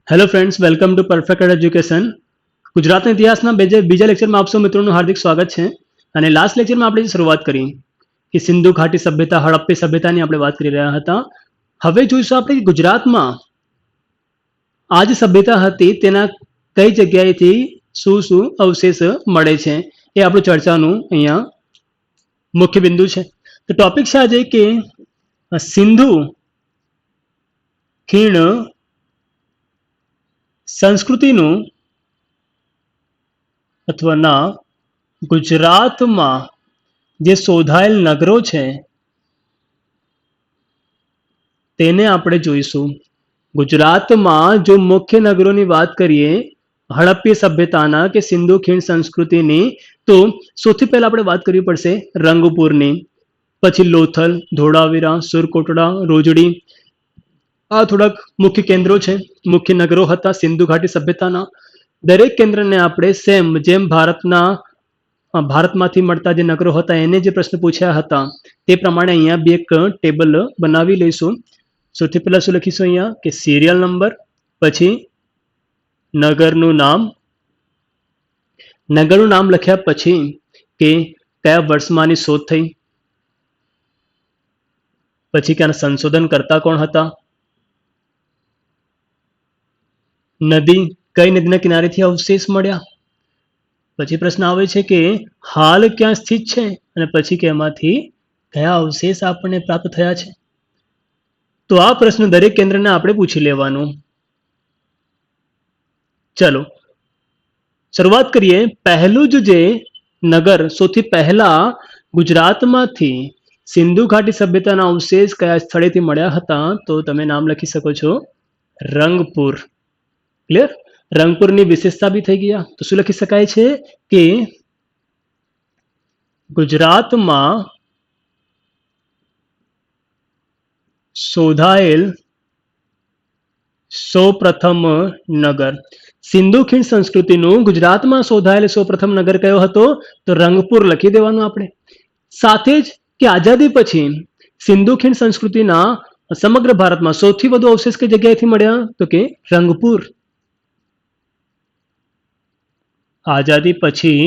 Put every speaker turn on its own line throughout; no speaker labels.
Hello friends, welcome to perfect education. ગુજરાતના ઇતિહાસના બીજા લેક્ચરમાં આપ સૌ મિત્રોનું હાર્દિક સ્વાગત છે. અને લાસ્ટ લેક્ચરમાં આપણે શરૂઆત કરી કે સિંધુ ઘાટી સભ્યતા, હડપ્પી સભ્યતાની આપણે વાત કરી રહ્યા હતા. હવે જોઈશું આપણે ગુજરાતમાં આ જે સભ્યતા હતી તેના કઈ જગ્યાએથી શું શું અવશેષ મળે છે એ આપણું ચર્ચાનું અહીંયા મુખ્ય બિંદુ છે. તો ટોપિક છે આજે કે સિંધુ ખીણ સંસ્કૃતિનું અથવા ના ગુજરાતમાં જે શોધાયેલ નગરો છે તેને આપણે જોઈશું. ગુજરાતમાં જો મુખ્ય નગરોની વાત કરીએ હડપ્પી સભ્યતાના કે સિંધુ ખીણ સંસ્કૃતિની, તો સૌથી પહેલા આપણે વાત કરવી પડશે રંગપુરની, પછી લોથલ, ધોળાવીરા, સુરકોટડા, રોજડી. આ થોડાક મુખ્ય કેન્દ્રો છે, મુખ્ય નગરો હતા સિંધુ ઘાટી સભ્યતાના. દરેક કેન્દ્રને આપણે જેમ ભારતમાંથી મળતા જે નગરો હતા એને જે પ્રશ્ન પૂછ્યા હતા તે પ્રમાણે અહીંયા બી એક ટેબલ બનાવી લઈશું. સૌથી પહેલા શું લખીશું અહીંયા કે સિરિયલ નંબર, પછી નગરનું નામ લખ્યા પછી કે કયા વર્ષમાં આની શોધ થઈ, પછી કે આના સંશોધન કરતા કોણ હતા, નદી કઈ નદીના કિનારેથી અવશેષ મળ્યા, પછી પ્રશ્ન આવે છે કે હાલ ક્યાં સ્થિત છે, અને પછી કે એમાંથી કયા અવશેષ આપણને પ્રાપ્ત થયા છે. તો આ પ્રશ્ન દરેક કેન્દ્રને આપણે પૂછી લેવાનું. ચલો શરૂઆત કરીએ. પહેલું જે નગર સૌથી પહેલા ગુજરાતમાંથી સિંધુ ઘાટી સભ્યતાના અવશેષ કયા સ્થળેથી મળ્યા હતા, તો તમે નામ લખી શકો છો રંગપુર. ક્લિયર? રંગપુરની વિશેષતા બી થઈ ગયા. તો શું લખી શકાય છે કે ગુજરાતમાં શોધાયેલ સૌપ્રથમ નગર, સિંધુ ખીણ સંસ્કૃતિનું ગુજરાતમાં શોધાયેલ સૌપ્રથમ નગર કયો હતો, તો રંગપુર લખી દેવાનું આપણે. સાથે જ કે આઝાદી પછી સિંધુ ખીણ સંસ્કૃતિના સમગ્ર ભારતમાં સૌથી વધુ અવશેષ કઈ જગ્યાએથી મળ્યા, તો કે રંગપુર. આઝાદી પછી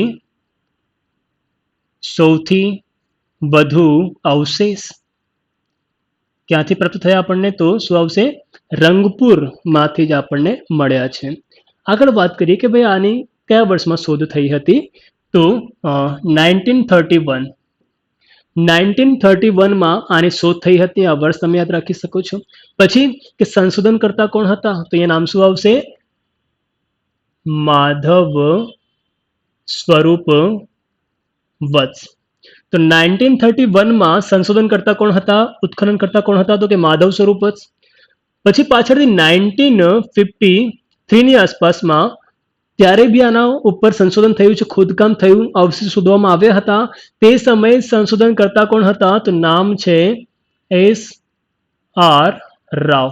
સૌથી વધુ અવશેષ ક્યાંથી પ્રાપ્ત થયા આપણને, તો શું આવશે, રંગપુરમાંથી જ આપણને મળ્યા છે. આગળ વાત કરીએ કે ભાઈ આની કયા વર્ષમાં શોધ થઈ હતી, તો 1931માં આની શોધ થઈ હતી. આ વર્ષ તમે યાદ રાખી શકો છો. પછી કે સંશોધન કરતા કોણ હતા, તો અહીંયા નામ શું આવશે, માધવ સ્વરૂપ વત્સ. તો 1931માં સંશોધન કરતા કોણ હતા, ઉત્ખનન કરતા કોણ હતા, તો કે માધવ સ્વરૂપ વત્સ. પછી પાછળથી 1953ની આસપાસમાં ત્યારે બી આના ઉપર સંશોધન થયું છે, ખોદકામ થયું, અવશેષ શોધવામાં આવ્યા હતા. તે સમયે સંશોધન કરતા કોણ હતા, તો નામ છે SR રાવ.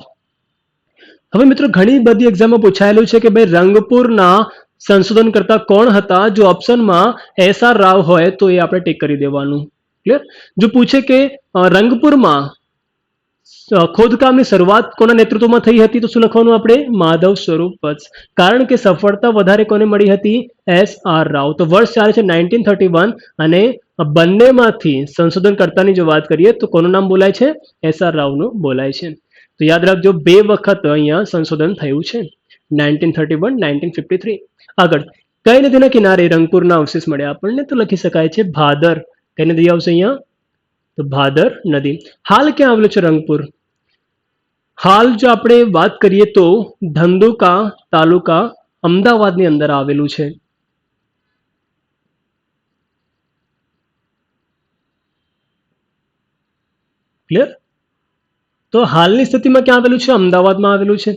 હવે મિત્રો ઘણી બધી એક્ઝામમાં પૂછાયેલું છે કે ભાઈ રંગપુરના સંશોધન કરતા કોણ હતા. જો ઓપ્શનમાં SR રાવ હોય તો એ આપણે ટીક કરી દેવાનું. ક્લિયર? જો પૂછે કે રંગપુરમાં ખોદકામની શરૂઆત કોના નેતૃત્વમાં થઈ હતી, તો શું લખવાનું આપણે, માધવ સ્વરૂપ વત્સ. કારણ કે સફળતા વધારે કોને મળી હતી, SR રાવ. તો વર્ષ ચાલે છે 1931 અને બંનેમાંથી સંશોધન કરતાની જો વાત કરીએ તો કોનું નામ બોલાય છે, SR રાવનું બોલાય છે. તો યાદ રાખજો, 2 વખત અહીંયા સંશોધન થયું છે, 1931, 1953. આગળ કઈ નદીના કિનારે રંગપુરના અવશેષ મળ્યા આપણને, તો લખી શકાય છે ભાદર. કઈ નદી આવશે અહીંયા, તો ભાદર નદી. હાલ ક્યાં આવેલું છે રંગપુર? હાલ જો આપણે વાત કરીએ તો ધંધુકા તાલુકા અમદાવાદની અંદર આવેલું છે. ક્લિયર? તો હાલની સ્થિતિમાં ક્યાં આવેલું છે, અમદાવાદમાં આવેલું છે.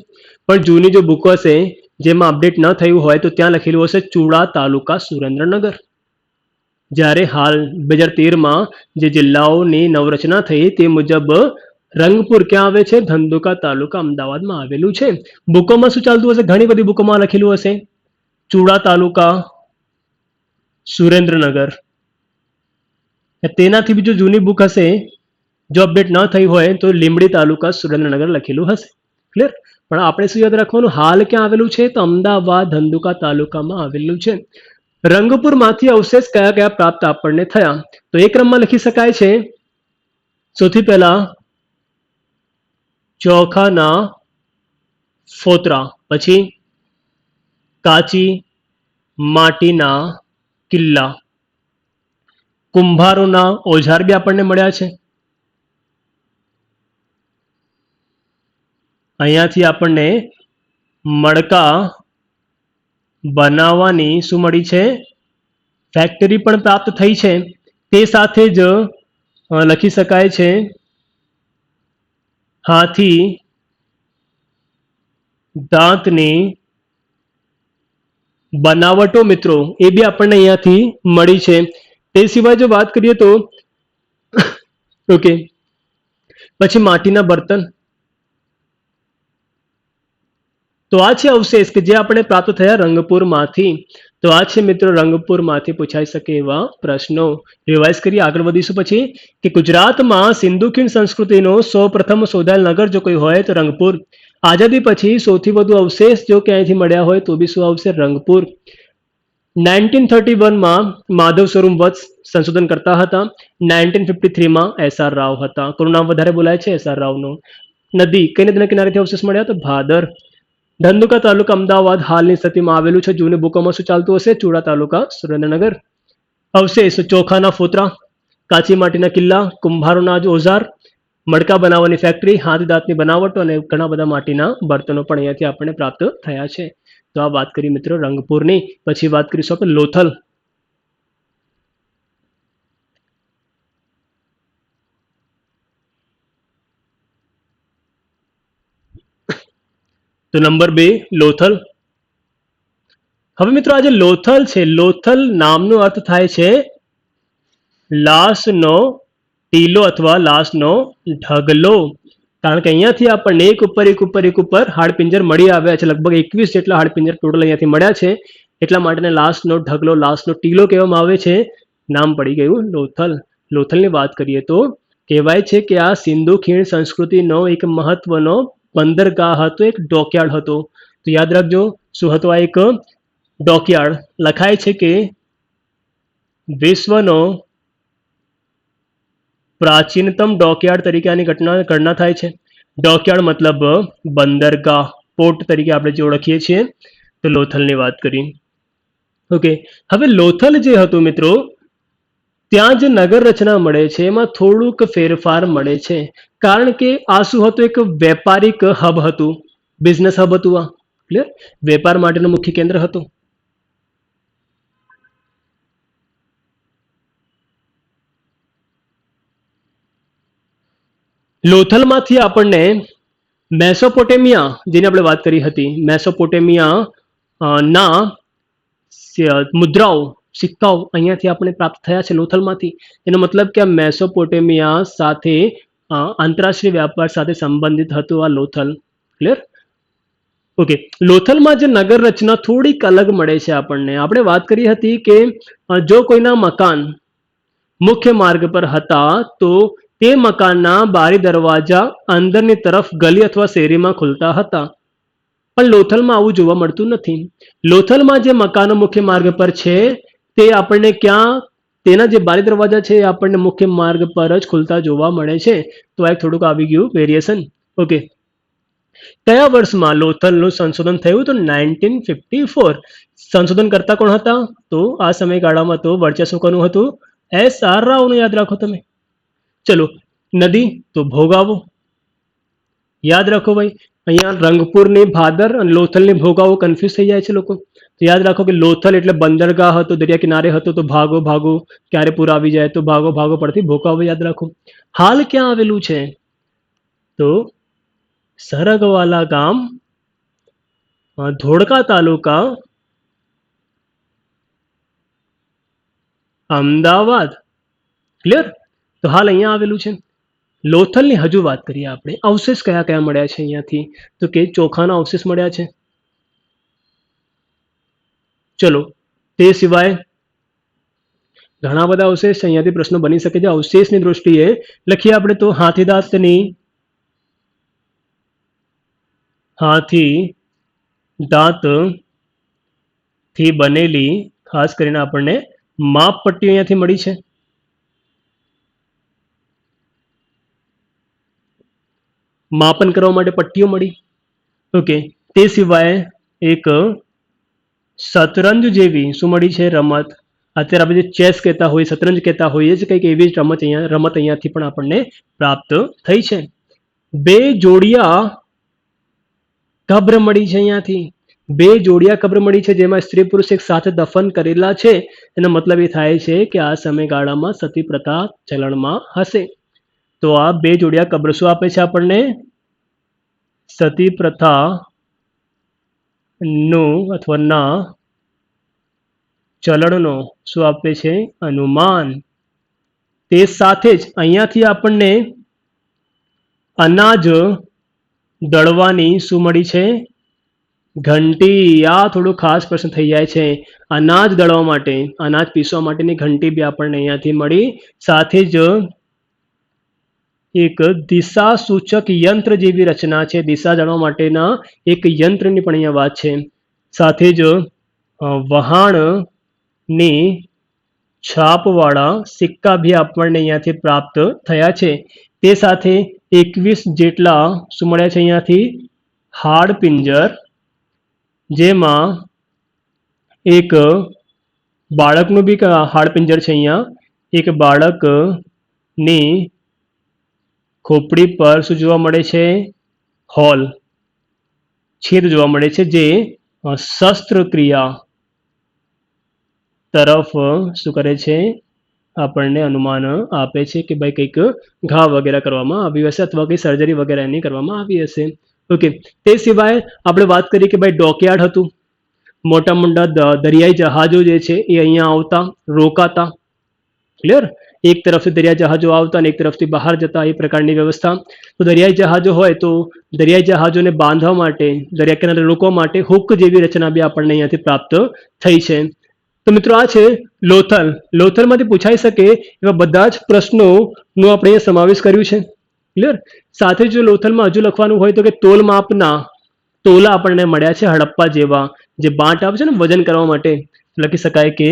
પણ જૂની જો બુક હશે જેમાં અપડેટ ન થયું હોય તો ત્યાં લખેલું હશે ચુડા તાલુકા સુરેન્દ્રનગર. જ્યારે હાલ 2013માં જે જિલ્લાઓની નવરચના થઈ તે મુજબ રંગપુર ક્યાં આવે છે, ધંધુકા તાલુકા અમદાવાદમાં આવેલું છે. બુકોમાં શું ચાલતું હશે, ઘણી બધી બુકોમાં લખેલું હશે ચુડા તાલુકા સુરેન્દ્રનગર. તેનાથી બીજું જૂની બુક હશે, જો અપડેટ ન થઈ હોય તો લીંબડી તાલુકા સુરેન્દ્રનગર લખેલું હશે. ક્લિયર? પણ આપણે શું યાદ રાખવાનું, હાલ ક્યાં આવેલું છે? તો અમદાવાદ ધંધુકા તાલુકામાં આવેલું છે. રંગપુરમાંથી અવશેષ કયા કયા પ્રાપ્ત આપણને થયા? તો એ ક્રમમાં લખી શકાય છે. સૌથી પહેલા ચોખાના ફોતરા, પછી કાચી માટીના કિલ્લા, કુંભારોના ઓજાર બી આપણને મળ્યા છે. અહીંયાથી આપણને મડકા બનાવવાની શું મળી છે? ફેક્ટરી પણ પ્રાપ્ત થઈ છે. તે સાથે જ લખી શકાય છે હાથી દાંતની બનાવટો મિત્રો, એ બી આપણને અહીંયાથી મળી છે. તે સિવાય જો વાત કરીએ તો ઓકે, પછી માટીના બર્તન. તો આ છે અવશેષ કે જે આપણે પ્રાપ્ત થયા રંગપુરમાંથી. તો આ છે મિત્રો રંગપુરમાંથી પૂછાઈ શકે એવા પ્રશ્નો. રિવાઇઝ કરીએ, આગળ વધીશું પછી કે ગુજરાતમાં સિંધુ ખીણ સંસ્કૃતિનો સૌપ્રથમ શોધાયેલ નગર જો કોઈ હોય તો રંગપુર. આઝાદી પછી સૌથી વધુ અવશેષ જો ક્યાંયથી મળ્યા હોય તો બી શું આવશે? રંગપુર. 1931માં માધવ સ્વરૂપ વત્સ સંશોધન કરતા હતા. 1953માં SR રાવ હતા. કોનું નામ વધારે બોલાય છે? SR રાવનું. નદી, કઈ નદીના કિનારેથી અવશેષ મળ્યા? તો ભાદર. ધંધુકા તાલુકા અમદાવાદ હાલની સ્થિતિમાં આવેલું છે. જૂની બુકોમાં શું ચાલતું હશે? ચૂડા તાલુકા સુરેન્દ્રનગર. અવશેષ ચોખાના ફોતરા, કાચી માટીના કિલ્લા, કુંભારોના ઓજાર, મડકા બનાવવાની ફેક્ટરી, હાથ દાંતની બનાવટો અને ઘણા બધા માટીના બર્તનો પણ અહીંયાથી આપણને પ્રાપ્ત થયા છે. તો આ વાત કરી મિત્રો રંગપુરની. પછી વાત કરીશું આપણે લોથલ. તો નંબર 2 લોથલ. હવે મિત્રો આ જે લોથલ છે, લોથલ નામનો અર્થ થાય છે લાશનો ટીલો અથવા લાશનો ઢગલો. કારણ કે અહીંયાથી આપણને એક ઉપર હાડપિંજર મળી આવ્યા છે. લગભગ 21 જેટલા હાડપિંજર ટોટલ અહીંયાથી મળ્યા છે. એટલા માટે લાશનો ઢગલો, લાશનો ટીલો કહેવામાં આવે છે. નામ પડી ગયું લોથલ. લોથલની વાત કરીએ તો કહેવાય છે કે આ સિંધુ ખીણ સંસ્કૃતિનો એક મહત્વનો બંદરગાહ હતો, એક ડોકયાર્ડ હતો. તો યાદ રાખજો શું હતો આ? એક ડોકયાર્ડ. લખાય છે કે વિશ્વનો પ્રાચીનતમ ડોકયાર્ડ તરીકે આની ગણના થાય છે. ડોકયાર્ડ મતલબ બંદરગાહ, પોર્ટ તરીકે આપણે જે ઓળખીએ છીએ. તો લોથલની વાત કરી. ઓકે, હવે લોથલ જે હતું મિત્રો, ત્યાં જે નગર રચના મળે છે એમાં થોડુંક ફેરફાર મળે છે. કારણ કે આ શું હતું? એક વેપારિક હબ હતું, બિઝનેસ હબ હતું. આ ક્લિયર? વેપાર માટેનું મુખ્ય કેન્દ્ર હતું. લોથલમાંથી આપણને મેસોપોટેમિયા, જેની આપણે વાત કરી હતી, મેસોપોટેમિયા ના મુદ્રાઓ, સિક્કાઓ અહીંયાથી આપણે પ્રાપ્ત થયા છે લોથલમાંથી. એનો મતલબ કે આ મેસોપોટેમિયા સાથે આંતરરાષ્ટ્રીય વ્યાપાર સાથે સંબંધિત હતું આ લોથલ. ક્લિયર? ઓકે, લોથલમાં જે નગર રચના થોડીક અલગ મળે છે આપણને. આપણે વાત કરી હતી કે જો કોઈના મકાન મુખ્ય માર્ગ પર હતા તો તે મકાનના બારી દરવાજા અંદરની તરફ ગલી અથવા શેરીમાં ખુલતા હતા. પણ લોથલમાં આવું જોવા મળતું નથી. લોથલમાં જે મકાનો મુખ્ય માર્ગ પર છે તે આપણને ક્યાં, તેના જે બારી દરવાજા છે એ આપણને મુખ્ય માર્ગ પર જ ખુલતા જોવા મળે છે. તો આ થોડુંક આવી ગયું વેરિએશન. ઓકે, કયા વર્ષમાં લોથલનું સંશોધન થયું? તો 1954. સંશોધન કરતા કોણ હતા? તો આ સમયગાળામાં તો વર્ચસ્વ કોનું હતું? SR રાવનું. યાદ રાખો તમે. ચલો, નદી તો ભોગાવો. યાદ રાખો ભાઈ, અહીંયા રંગપુરની ભાદર અને લોથલની ભોગાવો કન્ફ્યુઝ થઈ જાય છે લોકો. તો યાદ રાખો કે લોથલ એટલે બંદરગાહ હતો, દરિયા કિનારે હતો. તો ભાગો ભાગો, ક્યારે પૂર આવી જાય તો ભાગો ભાગો પડતી ભોગાવો યાદ રાખો. હાલ ક્યાં આવેલું છે? તો સરગવાલા ગામ, ધોળકા તાલુકા, અમદાવાદ. ક્લિયર? તો હાલ અહીંયા આવેલું છે. લોથલની હજુ વાત કરીએ આપણે. અવશેષ કયા કયા મળ્યા છે અહીંયાથી? તો કે ચોખાના અવશેષ મળ્યા છે. ચલો, તે સિવાય ઘણા બધા અવશેષ અહીંયાથી પ્રશ્નો બની શકે છે. અવશેષની દૃષ્ટિએ લખીએ આપણે તો હાથીદાંતની હાથી દાંત થી બનેલી ખાસ કરીને આપણને માપપટ્ટીઓ અહીંયાથી મળી છે. માપન કરવા માટે પટ્ટીઓ મળી. ઓકે, તે સિવાય એક શતરંજ જેવી શું મળી છે? રમત. અત્યારે આપણે જે ચેસ કહેતા હોઈએ, શતરંજ કહેતા હોઈએ છીએ, કંઈક એવી જ રમત અહીંયાથી પણ આપણને પ્રાપ્ત થઈ છે. બે જોડિયા કબ્ર મળી છે અહીંયાથી. બે જોડિયા કબ્ર મળી છે જેમાં સ્ત્રી પુરુષ એક સાથે દફન કરેલા છે. એનો મતલબ એ થાય છે કે આ સમયગાળામાં સતી પ્રથા ચલણમાં હશે. તો આ બે જોડિયા કબ્ર શું આપે છે આપણને? સતી પ્રથા નું અથવા ના ચલણનો શું આપે છે? અનુમાન. તે સાથે જ અહીંયાથી આપણને અનાજ દળવાની શું મળી છે? ઘંટી. આ થોડું ખાસ પ્રશ્ન થઈ જાય છે. અનાજ દળવા માટે, અનાજ પીસવા માટેની ઘંટી બી આપણને અહીંયાથી મળી. સાથે જ એક દિશા સૂચક યંત્ર જેવી રચના છે. દિશા જાણવા માટેના એક યંત્રની પણ અહીંયા વાત છે. સાથે જ વહાણની છાપવાળા સિક્કા બી આપણને અહીંયાથી પ્રાપ્ત થયા છે. તે સાથે 21 જેટલા શું મળ્યા છે અહીંયાથી? હાડપિંજર, જેમાં એક બાળકનું બી હાડપિંજર છે. અહીંયા એક બાળકની ખોપડી પર શું જોવા મળે છે? હોલ, છેદ જોવા મળે છે, જે શસ્ત્રક્રિયા તરફ શું કરે છે? આપણને અનુમાન આપે છે કે ભાઈ કંઈક ઘા વગેરે કરવામાં આવી હશે અથવા કંઈ સર્જરી વગેરે એની કરવામાં આવી હશે. ઓકે, તે સિવાય આપણે વાત કરીએ કે ભાઈ ડોકયાર્ડ હતું. મોટા મોટા દરિયાઈ જહાજો જે છે એ અહીંયા આવતા, રોકાતા. ક્લિયર? એક તરફથી દરિયા જહાજો આવતા અને એક તરફથી બહાર જતા, એ પ્રકારની વ્યવસ્થા. તો દરિયાઈ જહાજો હોય તો દરિયાઈ જહાજોને બાંધવા માટે, દરિયા કિનારે રોકવા માટે હુક જેવી રચના બી આપણને અહીંયાથી પ્રાપ્ત થઈ છે. તો મિત્રો આ છે લોથલ. લોથલમાંથી પૂછાઈ શકે એવા બધા જ પ્રશ્નોનો આપણે અહીંયા સમાવેશ કર્યું છે. ક્લિયર? સાથે જો લોથલમાં હજુ લખવાનું હોય તો કે તોલ માપના તોલા આપણને મળ્યા છે હડપ્પા જેવા, જે બાંટ આવે છે ને વજન કરવા માટે. લખી શકાય કે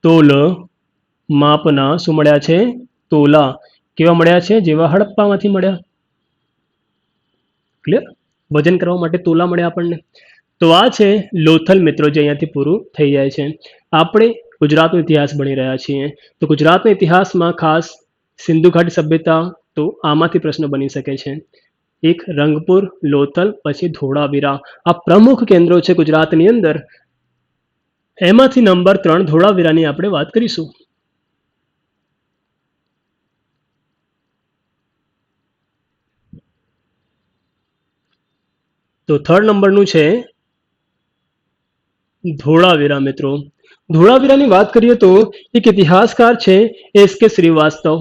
તોલ માપના શું મળ્યા છે? તોલા. કેવા મળ્યા છે? જેવા હડપ્પામાંથી મળ્યા. ક્લિયર? વજન કરવા માટે તોલા મળ્યા આપણને. તો આ છે લોથલ મિત્રો, જે અહીંયાથી પૂરું થઈ જાય છે. આપણે ગુજરાતનો ઇતિહાસ ભણી રહ્યા છીએ. તો ગુજરાતના ઇતિહાસમાં ખાસ સિંધુ ઘાટી સભ્યતા, તો આમાંથી પ્રશ્ન બની શકે છે. એક રંગપુર, લોથલ, પછી ધોળાવીરા, આ પ્રમુખ કેન્દ્રો છે ગુજરાતની અંદર. એમાંથી નંબર 3 ધોળાવીરાની આપણે વાત કરીશું. તો થર્ડ નંબરનું છે ધોળાવીરા મિત્રો. ધોળાવીરાની વાત કરીએ તો એક ઇતિહાસકાર છે એસ.કે. શ્રીવાસ્તવ.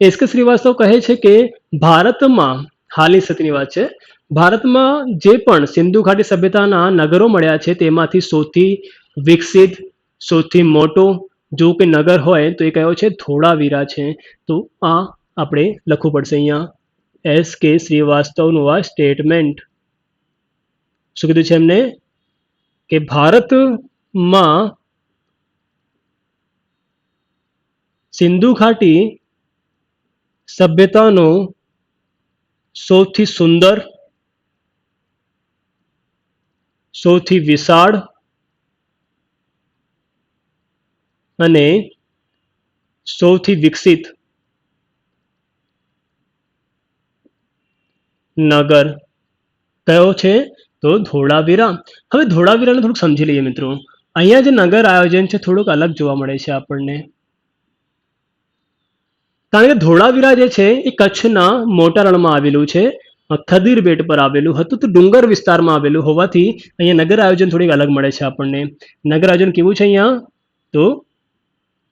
એસ.કે. શ્રીવાસ્તવ કહે છે કે ભારતમાં, હાલની સ્થિતિની વાત છે, ભારતમાં જે પણ સિંધુ ઘાટી સભ્યતાના નગરો મળ્યા છે તેમાંથી સૌથી વિકસિત, સૌથી મોટો જો કે નગર હોય તો એ કયો છે? ધોળાવીરા છે. તો આ આપણે લખવું પડશે અહીંયા. એસ.કે. શ્રીવાસ્તવનું આ સ્ટેટમેન્ટ. શું કીધું છે એમને? કે ભારતમાં સિંધુ ઘાટી સભ્યતાનો સૌથી સુંદર, સૌથી વિશાળ અને સૌથી વિકસિત નગર કયો છે? તો ધોળાવીરા. હવે ધોળાવીરાને થોડુંક સમજી લઈએ મિત્રો. અહીંયા જે નગર આયોજન છે થોડુંક અલગ જોવા મળે છે આપણને. કારણ કે ધોળાવીરા જે છે એ કચ્છના મોટા રણમાં આવેલું છે. ખદીર બેટ પર આવેલું હતું, તો ડુંગર વિસ્તારમાં આવેલું હોવાથી અહીંયા નગર આયોજન થોડીક અલગ મળે છે આપણને. નગર આયોજન કેવું છે અહીંયા? તો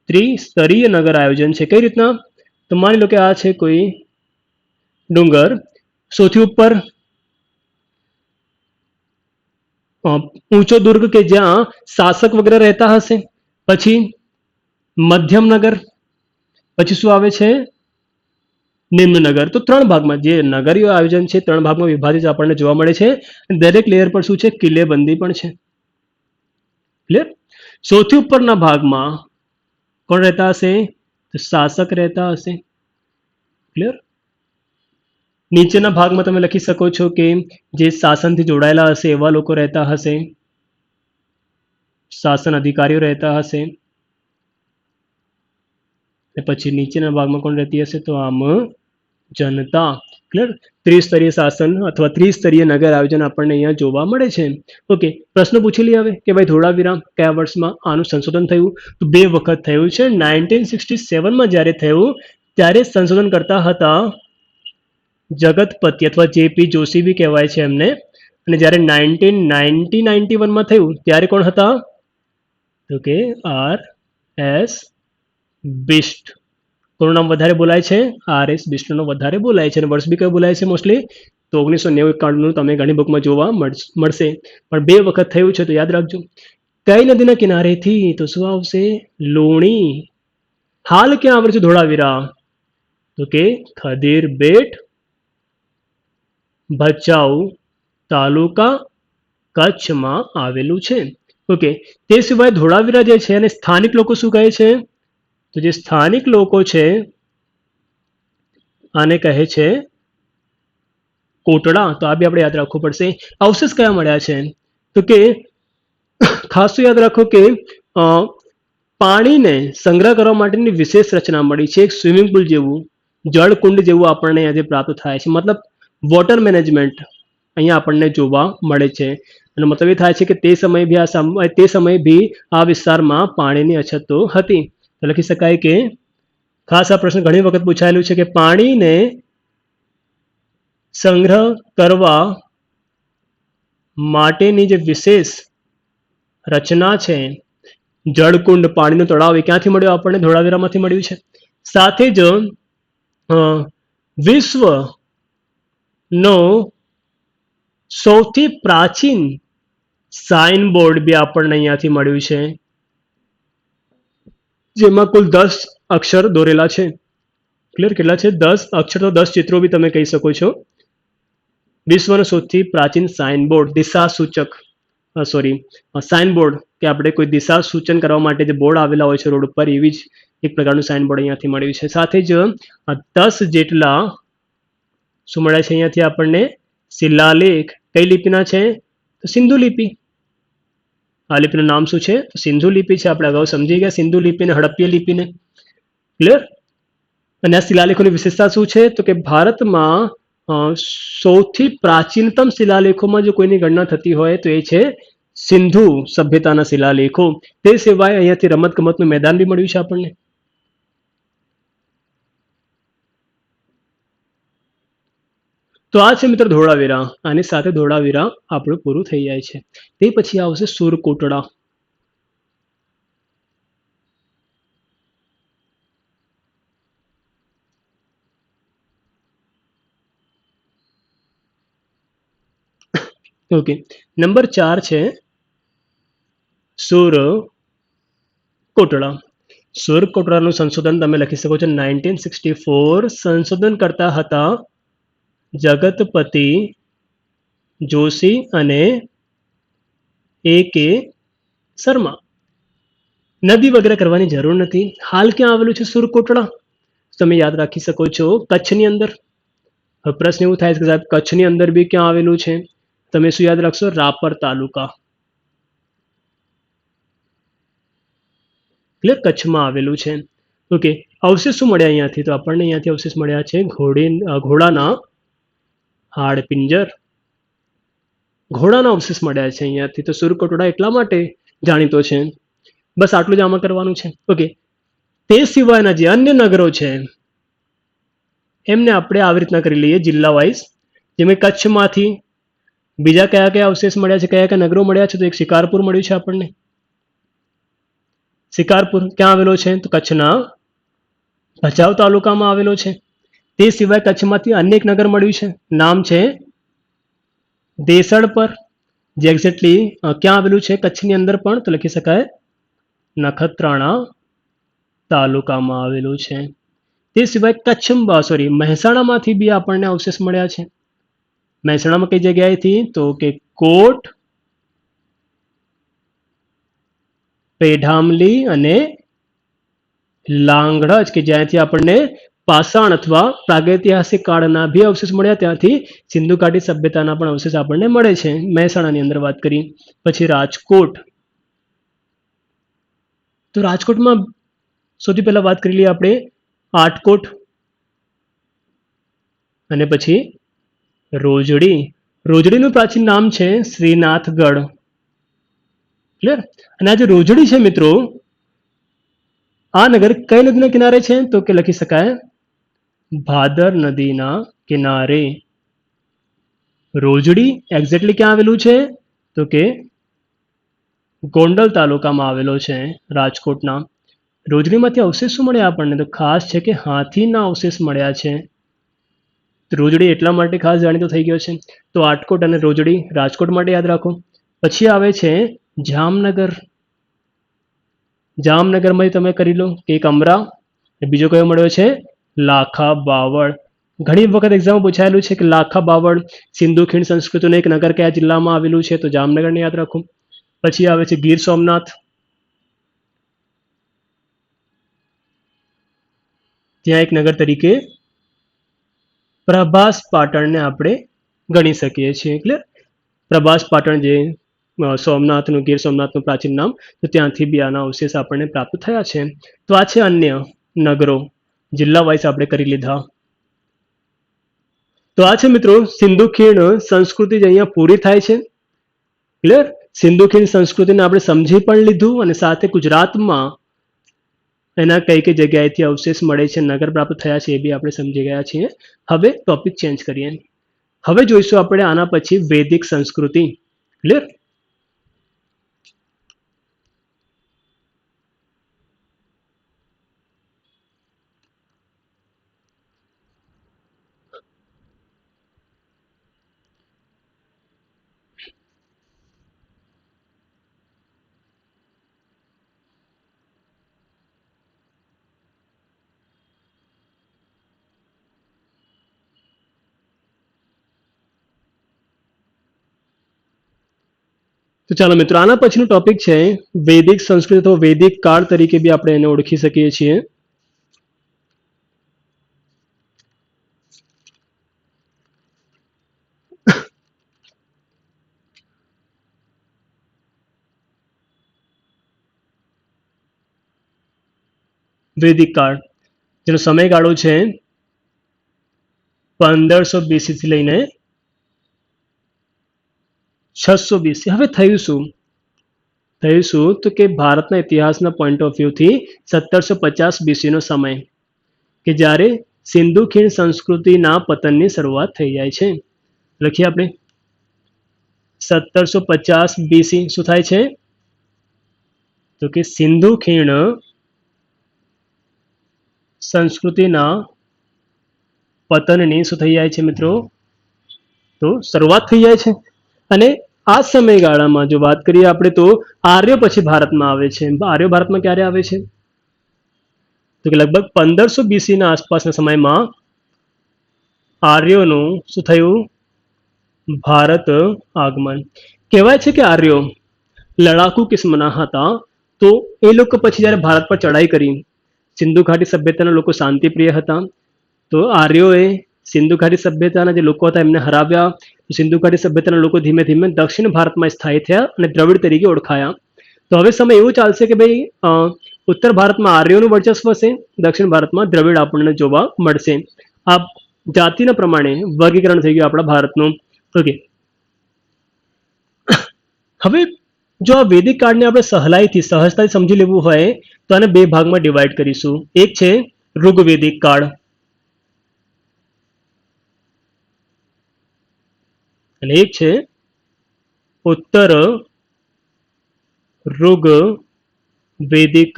ત્રિસ્તરીય નગર આયોજન છે. કઈ રીતના? તો માની લો કે આ છે કોઈ ડુંગર, સૌથી ઉપર ઊંચો દુર્ગ કે જ્યાં શાસક વગેરે રહેતા હશે, પછી મધ્યમ નગર, પછી શું આવે છે? નિમ્નનગર. તો 3 ભાગમાં જે નગરીય આયોજન છે 3 ભાગમાં વિભાજિત આપણને જોવા મળે છે. દરેક લેયર પર શું છે? કિલ્લેબંધી પણ છે. ક્લિયર? સૌથી ઉપરના ભાગમાં કોણ રહેતા હશે? તો શાસક રહેતા હશે. ક્લિયર? નીચેના ભાગમાં તમે લખી શકો છો કે જે શાસનથી જોડાયેલા હશે એવા લોકો રહેતા હશે, શાસન અધિકારીઓ રહેતા હશે. પછી નીચેના ભાગમાં કોણ રહેતી હશે? તો આમ જનતા. ક્લિયર? ત્રિસ્તરીય શાસન અથવા ત્રિસ્તરીય નગર આયોજન આપણને અહીંયા જોવા મળે છે. ઓકે, પ્રશ્ન પૂછી લઈએ હવે કે ભાઈ ધોળાવીરા કયા વર્ષમાં આનું સંશોધન થયું? તો 2 વખત થયું છે. 1967માં જ્યારે થયું ત્યારે સંશોધન કરતા હતા જગતપતિ અથવા જેપી જોશી બી કહેવાય છે એમને. અને જ્યારે 1991માં થયું ત્યારે કોણ હતા? તો કે આર એસ બિસ્ટ. કોનું નામ વધારે બોલાય છે? આર એસ બિસ્ટનો વધારે બોલાય છે. અને વર્ષ બી કયો બોલાય છે મોસ્ટલી? તો 1991નું તમે ઘણી બુકમાં જોવા મળશે. પણ 2 વખત થયું છે તો યાદ રાખજો. કઈ નદીના કિનારેથી? તો શું આવશે? લુણી. હાલ ક્યાં આવેલું છે ધોળાવીરા? તો કે ખદીર બેટ, ભચાઉ તાલુકા, કચ્છમાં આવેલું છે. ઓકે, તે સિવાય ધોળાવીરા જે છે અને સ્થાનિક લોકો શું કહે છે? તો જે સ્થાનિક લોકો છે આને કહે છે કોટડા. તો આ બી આપણે યાદ રાખવું પડશે. અવશેષ કયા મળ્યા છે? તો કે ખાસ તો યાદ રાખો કે પાણીને સંગ્રહ કરવા માટેની વિશેષ રચના મળી છે. એક સ્વિમિંગ પુલ જેવું, જળકુંડ જેવું આપણને અહીંયાથી પ્રાપ્ત થાય છે. મતલબ વોટર મેનેજમેન્ટ અહીંયા આપણને જોવા મળે છે. અને મતલબ એ થાય છે કે તે સમયે બી આ વિસ્તારમાં પાણીની અછત તો હતી. તો લખી શકાય કે ખાસ આ પ્રશ્ન ઘણી વખત પૂછાયેલું છે કે પાણીને સંગ્રહ કરવા માટેની જે વિશેષ રચના છે, જળકુંડ, પાણીનો તળાવ, એ ક્યાંથી મળ્યો આપણને? ધોળાવીરામાંથી મળ્યું છે. સાથે જ વિશ્વનો સૌથી પ્રાચીન સાઇન બોર્ડ બી આપણને અહીંયાથી મળ્યું છે, જેમાં કુલ 10 અક્ષર દોરેલા છે. ક્લિયર? કેટલા છે? 10 અક્ષર. તો 10 ચિત્રો બી તમે કહી શકો છો. વિશ્વનો સૌથી પ્રાચીન સાઇન બોર્ડ, દિશા સૂચક, સાઇન બોર્ડ, કે આપણે કોઈ દિશા સૂચન કરવા માટે જે બોર્ડ આવેલા હોય છે રોડ ઉપર, એવી જ એક પ્રકારનું સાઇન બોર્ડ અહીંયાથી મળ્યું છે. સાથે જ 10 જેટલા શું મળ્યા છે અહીંયાથી આપણને? શિલાલેખ. કઈ લિપિના છે? તો સિંધુ લિપિ. આ લિપિનું નામ શું છે? તો સિંધુ લિપિ છે. આપણે અગાઉ સમજી ગયા સિંધુ લિપિ અને હડપ્પીય લિપિને. ક્લિયર? અને આ શિલાલેખોની વિશેષતા શું છે? તો કે ભારતમાં સૌથી પ્રાચીનતમ શિલાલેખોમાં જો કોઈની ગણના થતી હોય તો એ છે સિંધુ સભ્યતાના શિલાલેખો. તે સિવાય અહીંયાથી રમતગમતનું મેદાન બી મળ્યું છે આપણને. તો આ છે મિત્ર ધોળાવીરા. આની સાથે ધોળાવીરા આપણું પૂરું થઈ જાય છે. તે પછી આવશે સુરકોટડા. ઓકે, નંબર 4 છે સુરકોટડા. સુરકોટડાનું સંશોધન તમે લખી શકો છો 1964. સંશોધન કરતા હતા જગતપતિ જોશી અને A.K. શર્મા. નદી વગેરે કરવાની જરૂર નથી. હાલ ક્યાં આવેલું છે સુરકોટડા? તમે યાદ રાખી શકો છો કચ્છની અંદર. પ્રશ્ન એવું થાય છે કે સાહેબ કચ્છની અંદર બી ક્યાં આવેલું છે? તમે શું યાદ રાખશો? રાપર તાલુકા. એટલે કચ્છમાં આવેલું છે. ઓકે, અવશેષ શું મળ્યા અહીંયાથી? તો આપણને અહીંયાથી અવશેષ મળ્યા છે ઘોડાના હાડપિંજર. ઘોડાના અવશેષ મળ્યા છે અહીંયાથી. તો સુરકોટડા એટલા માટે જાણીતો છે. બસ આટલું જ આમાં કરવાનું છે. ઓકે, તે સિવાયના જે અન્ય નગરો છે એમને આપણે આવી રીતના કરી લઈએ જિલ્લા વાઇઝ. જેમ કે કચ્છમાંથી બીજા કયા કયા અવશેષ મળ્યા છે, કયા કયા નગરો મળ્યા છે? તો એક શિકારપુર મળ્યું છે આપણને. શિકારપુર ક્યાં આવેલો છે? તો કચ્છના ભચાઉ તાલુકામાં આવેલો છે. તે સિવાય કચ્છમાંથી અન્ય એક નગર મળ્યું છે, નામ છે દેસડપર. જે એક્ઝેક્ટલી ક્યાં આવેલું છે? કચ્છની અંદર પણ. તો લખી શકાય નખત્રાણા તાલુકામાં આવેલું છે. તે સિવાય કચ્છ મહેસાણામાંથી બી આપણને અવશેષ મળ્યા છે. મહેસાણામાં કઈ જગ્યાએથી? તો કે કોટ, પેઢામલી અને લાંગડજ, કે જ્યાંથી આપણને પાષાણ અથવા પ્રાગૈતિહાસિક કાળના બી અવશેષ મળ્યા. ત્યાંથી સિંધુ ઘાટી સભ્યતાના પણ અવશેષ આપણને મળે છે. મહેસાણાની અંદર વાત કરી. પછી રાજકોટ. તો રાજકોટમાં સૌથી પહેલા વાત કરી લઈએ આપણે આટકોટ અને પછી રોજડી. રોજડીનું પ્રાચીન નામ છે શ્રીનાથગઢ. ક્લિયર? અને આ જે રોજડી છે મિત્રો, આ નગર કઈ નદીના કિનારે છે? તો કે લખી શકાય ભાદર નદીના કિનારે. રોજડી એક્ઝેક્ટલી ક્યાં આવેલું છે? તો કે ગોંડલ તાલુકામાં આવેલો છે, રાજકોટના. રોજડીમાંથી અવશેષ શું મળ્યા આપણને? તો ખાસ છે કે હાથીના અવશેષ મળ્યા છે. રોજડી એટલા માટે ખાસ જાણીતો થઈ ગયો છે. તો આટકોટ અને રોજડી રાજકોટ માટે યાદ રાખો. પછી આવે છે જામનગર. જામનગરમાં તમે કરી લો કે એક અમરા, બીજો કયો મળ્યો છે? લાખા બાવળ. ઘણી વખત એક્ઝામ પૂછાયેલું છે કે લાખા બાવળ સિંધુ ખીણ સંસ્કૃતિનું એક નગર કયા જિલ્લામાં આવેલું છે? તો જામનગરને યાદ રાખો. પછી આવે છે ગીર સોમનાથ. ત્યાં એક નગર તરીકે પ્રભાસ પાટણને આપણે ગણી શકીએ છીએ. એટલે પ્રભાસ પાટણ, જે સોમનાથનું, ગીર સોમનાથનું પ્રાચીન નામ, તો ત્યાંથી બી આના અવશેષ આપણને પ્રાપ્ત થયા છે. તો આ છે અન્ય નગરો, જિલ્લા વાઇઝ આપણે કરી લીધા. તો આ છે મિત્રો સિંધુ ખીણ સંસ્કૃતિ જે અહીંયા પૂરી થાય છે. ક્લિયર? સિંધુ ખીણ સંસ્કૃતિને આપણે સમજી પણ લીધું અને સાથે ગુજરાતમાં એના કઈ કઈ જગ્યાએથી અવશેષ મળે છે, નગર પ્રાપ્ત થયા છે, એ બી આપણે સમજી ગયા છીએ. હવે ટોપિક ચેન્જ કરીએ. હવે જોઈશું આપણે આના પછી વૈદિક સંસ્કૃતિ. ક્લિયર? તો ચાલો મિત્રો, આના પછીનું ટોપિક છે વૈદિક સંસ્કૃતિ, તો વૈદિક કાળ તરીકે બી આપણે એને ઓળખી શકીએ છીએ. વૈદિક કાળ જેનો સમયગાળો છે 1500 BC થી લઈને 600 BC. હવે થયું શું? તો કે ભારતના ઇતિહાસના પોઈન્ટ ઓફ વ્યૂથી 1750 BC નો સમય, કે જ્યારે સિંધુ ખીણ સંસ્કૃતિના પતનની શરૂઆત થઈ જાય છે. લખીએ આપણે 1750 BC. શું થાય છે? તો કે સિંધુ ખીણ સંસ્કૃતિના પતનની શું થઈ જાય છે મિત્રો? તો શરૂઆત થઈ જાય છે. અને આ સમયગાળામાં જો વાત કરીએ આપણે, તો આર્યો પછી ભારતમાં આવે છે. આર્યો ભારતમાં ક્યારે આવે છે? તો કે લગભગ 1500 BC ના આસપાસના સમયમાં આર્યોનું શું થયું? ભારત આગમન. કહેવાય છે કે આર્યો લડાકુ કિસ્મના હતા. તો એ લોકો પછી જ્યારે ભારત પર ચડાઈ કરી, સિંધુ ઘાટી સભ્યતાના લોકો શાંતિપ્રિય હતા, તો આર્યોએ સિંધુ ઘાટી સભ્યતાના જે લોકો હતા એમને હરાવ્યા. સિંધુ ઘાટી સભ્યતાના લોકો ધીમે ધીમે દક્ષિણ ભારતમાં સ્થાયી થયા અને દ્રવિડ તરીકે ઓળખાયા. તો હવે સમય એવું ચાલશે કે ભાઈ ઉત્તર ભારતમાં આર્યોનું વર્ચસ્વ છે, દક્ષિણ ભારતમાં દ્રવિડ આપણને જોવા મળશે. આ જાતિના પ્રમાણે વર્ગીકરણ થઈ ગયું આપણા ભારતનું. ઓકે, હવે જો આ વૈદિક કાળને આપણે સહજતાથી સમજી લેવું હોય તો આને બે ભાગમાં ડિવાઈડ કરીશું. એક છે ઋગ્વેદિક કાળ અને એક છે ઉત્તર ઋગ વૈદિક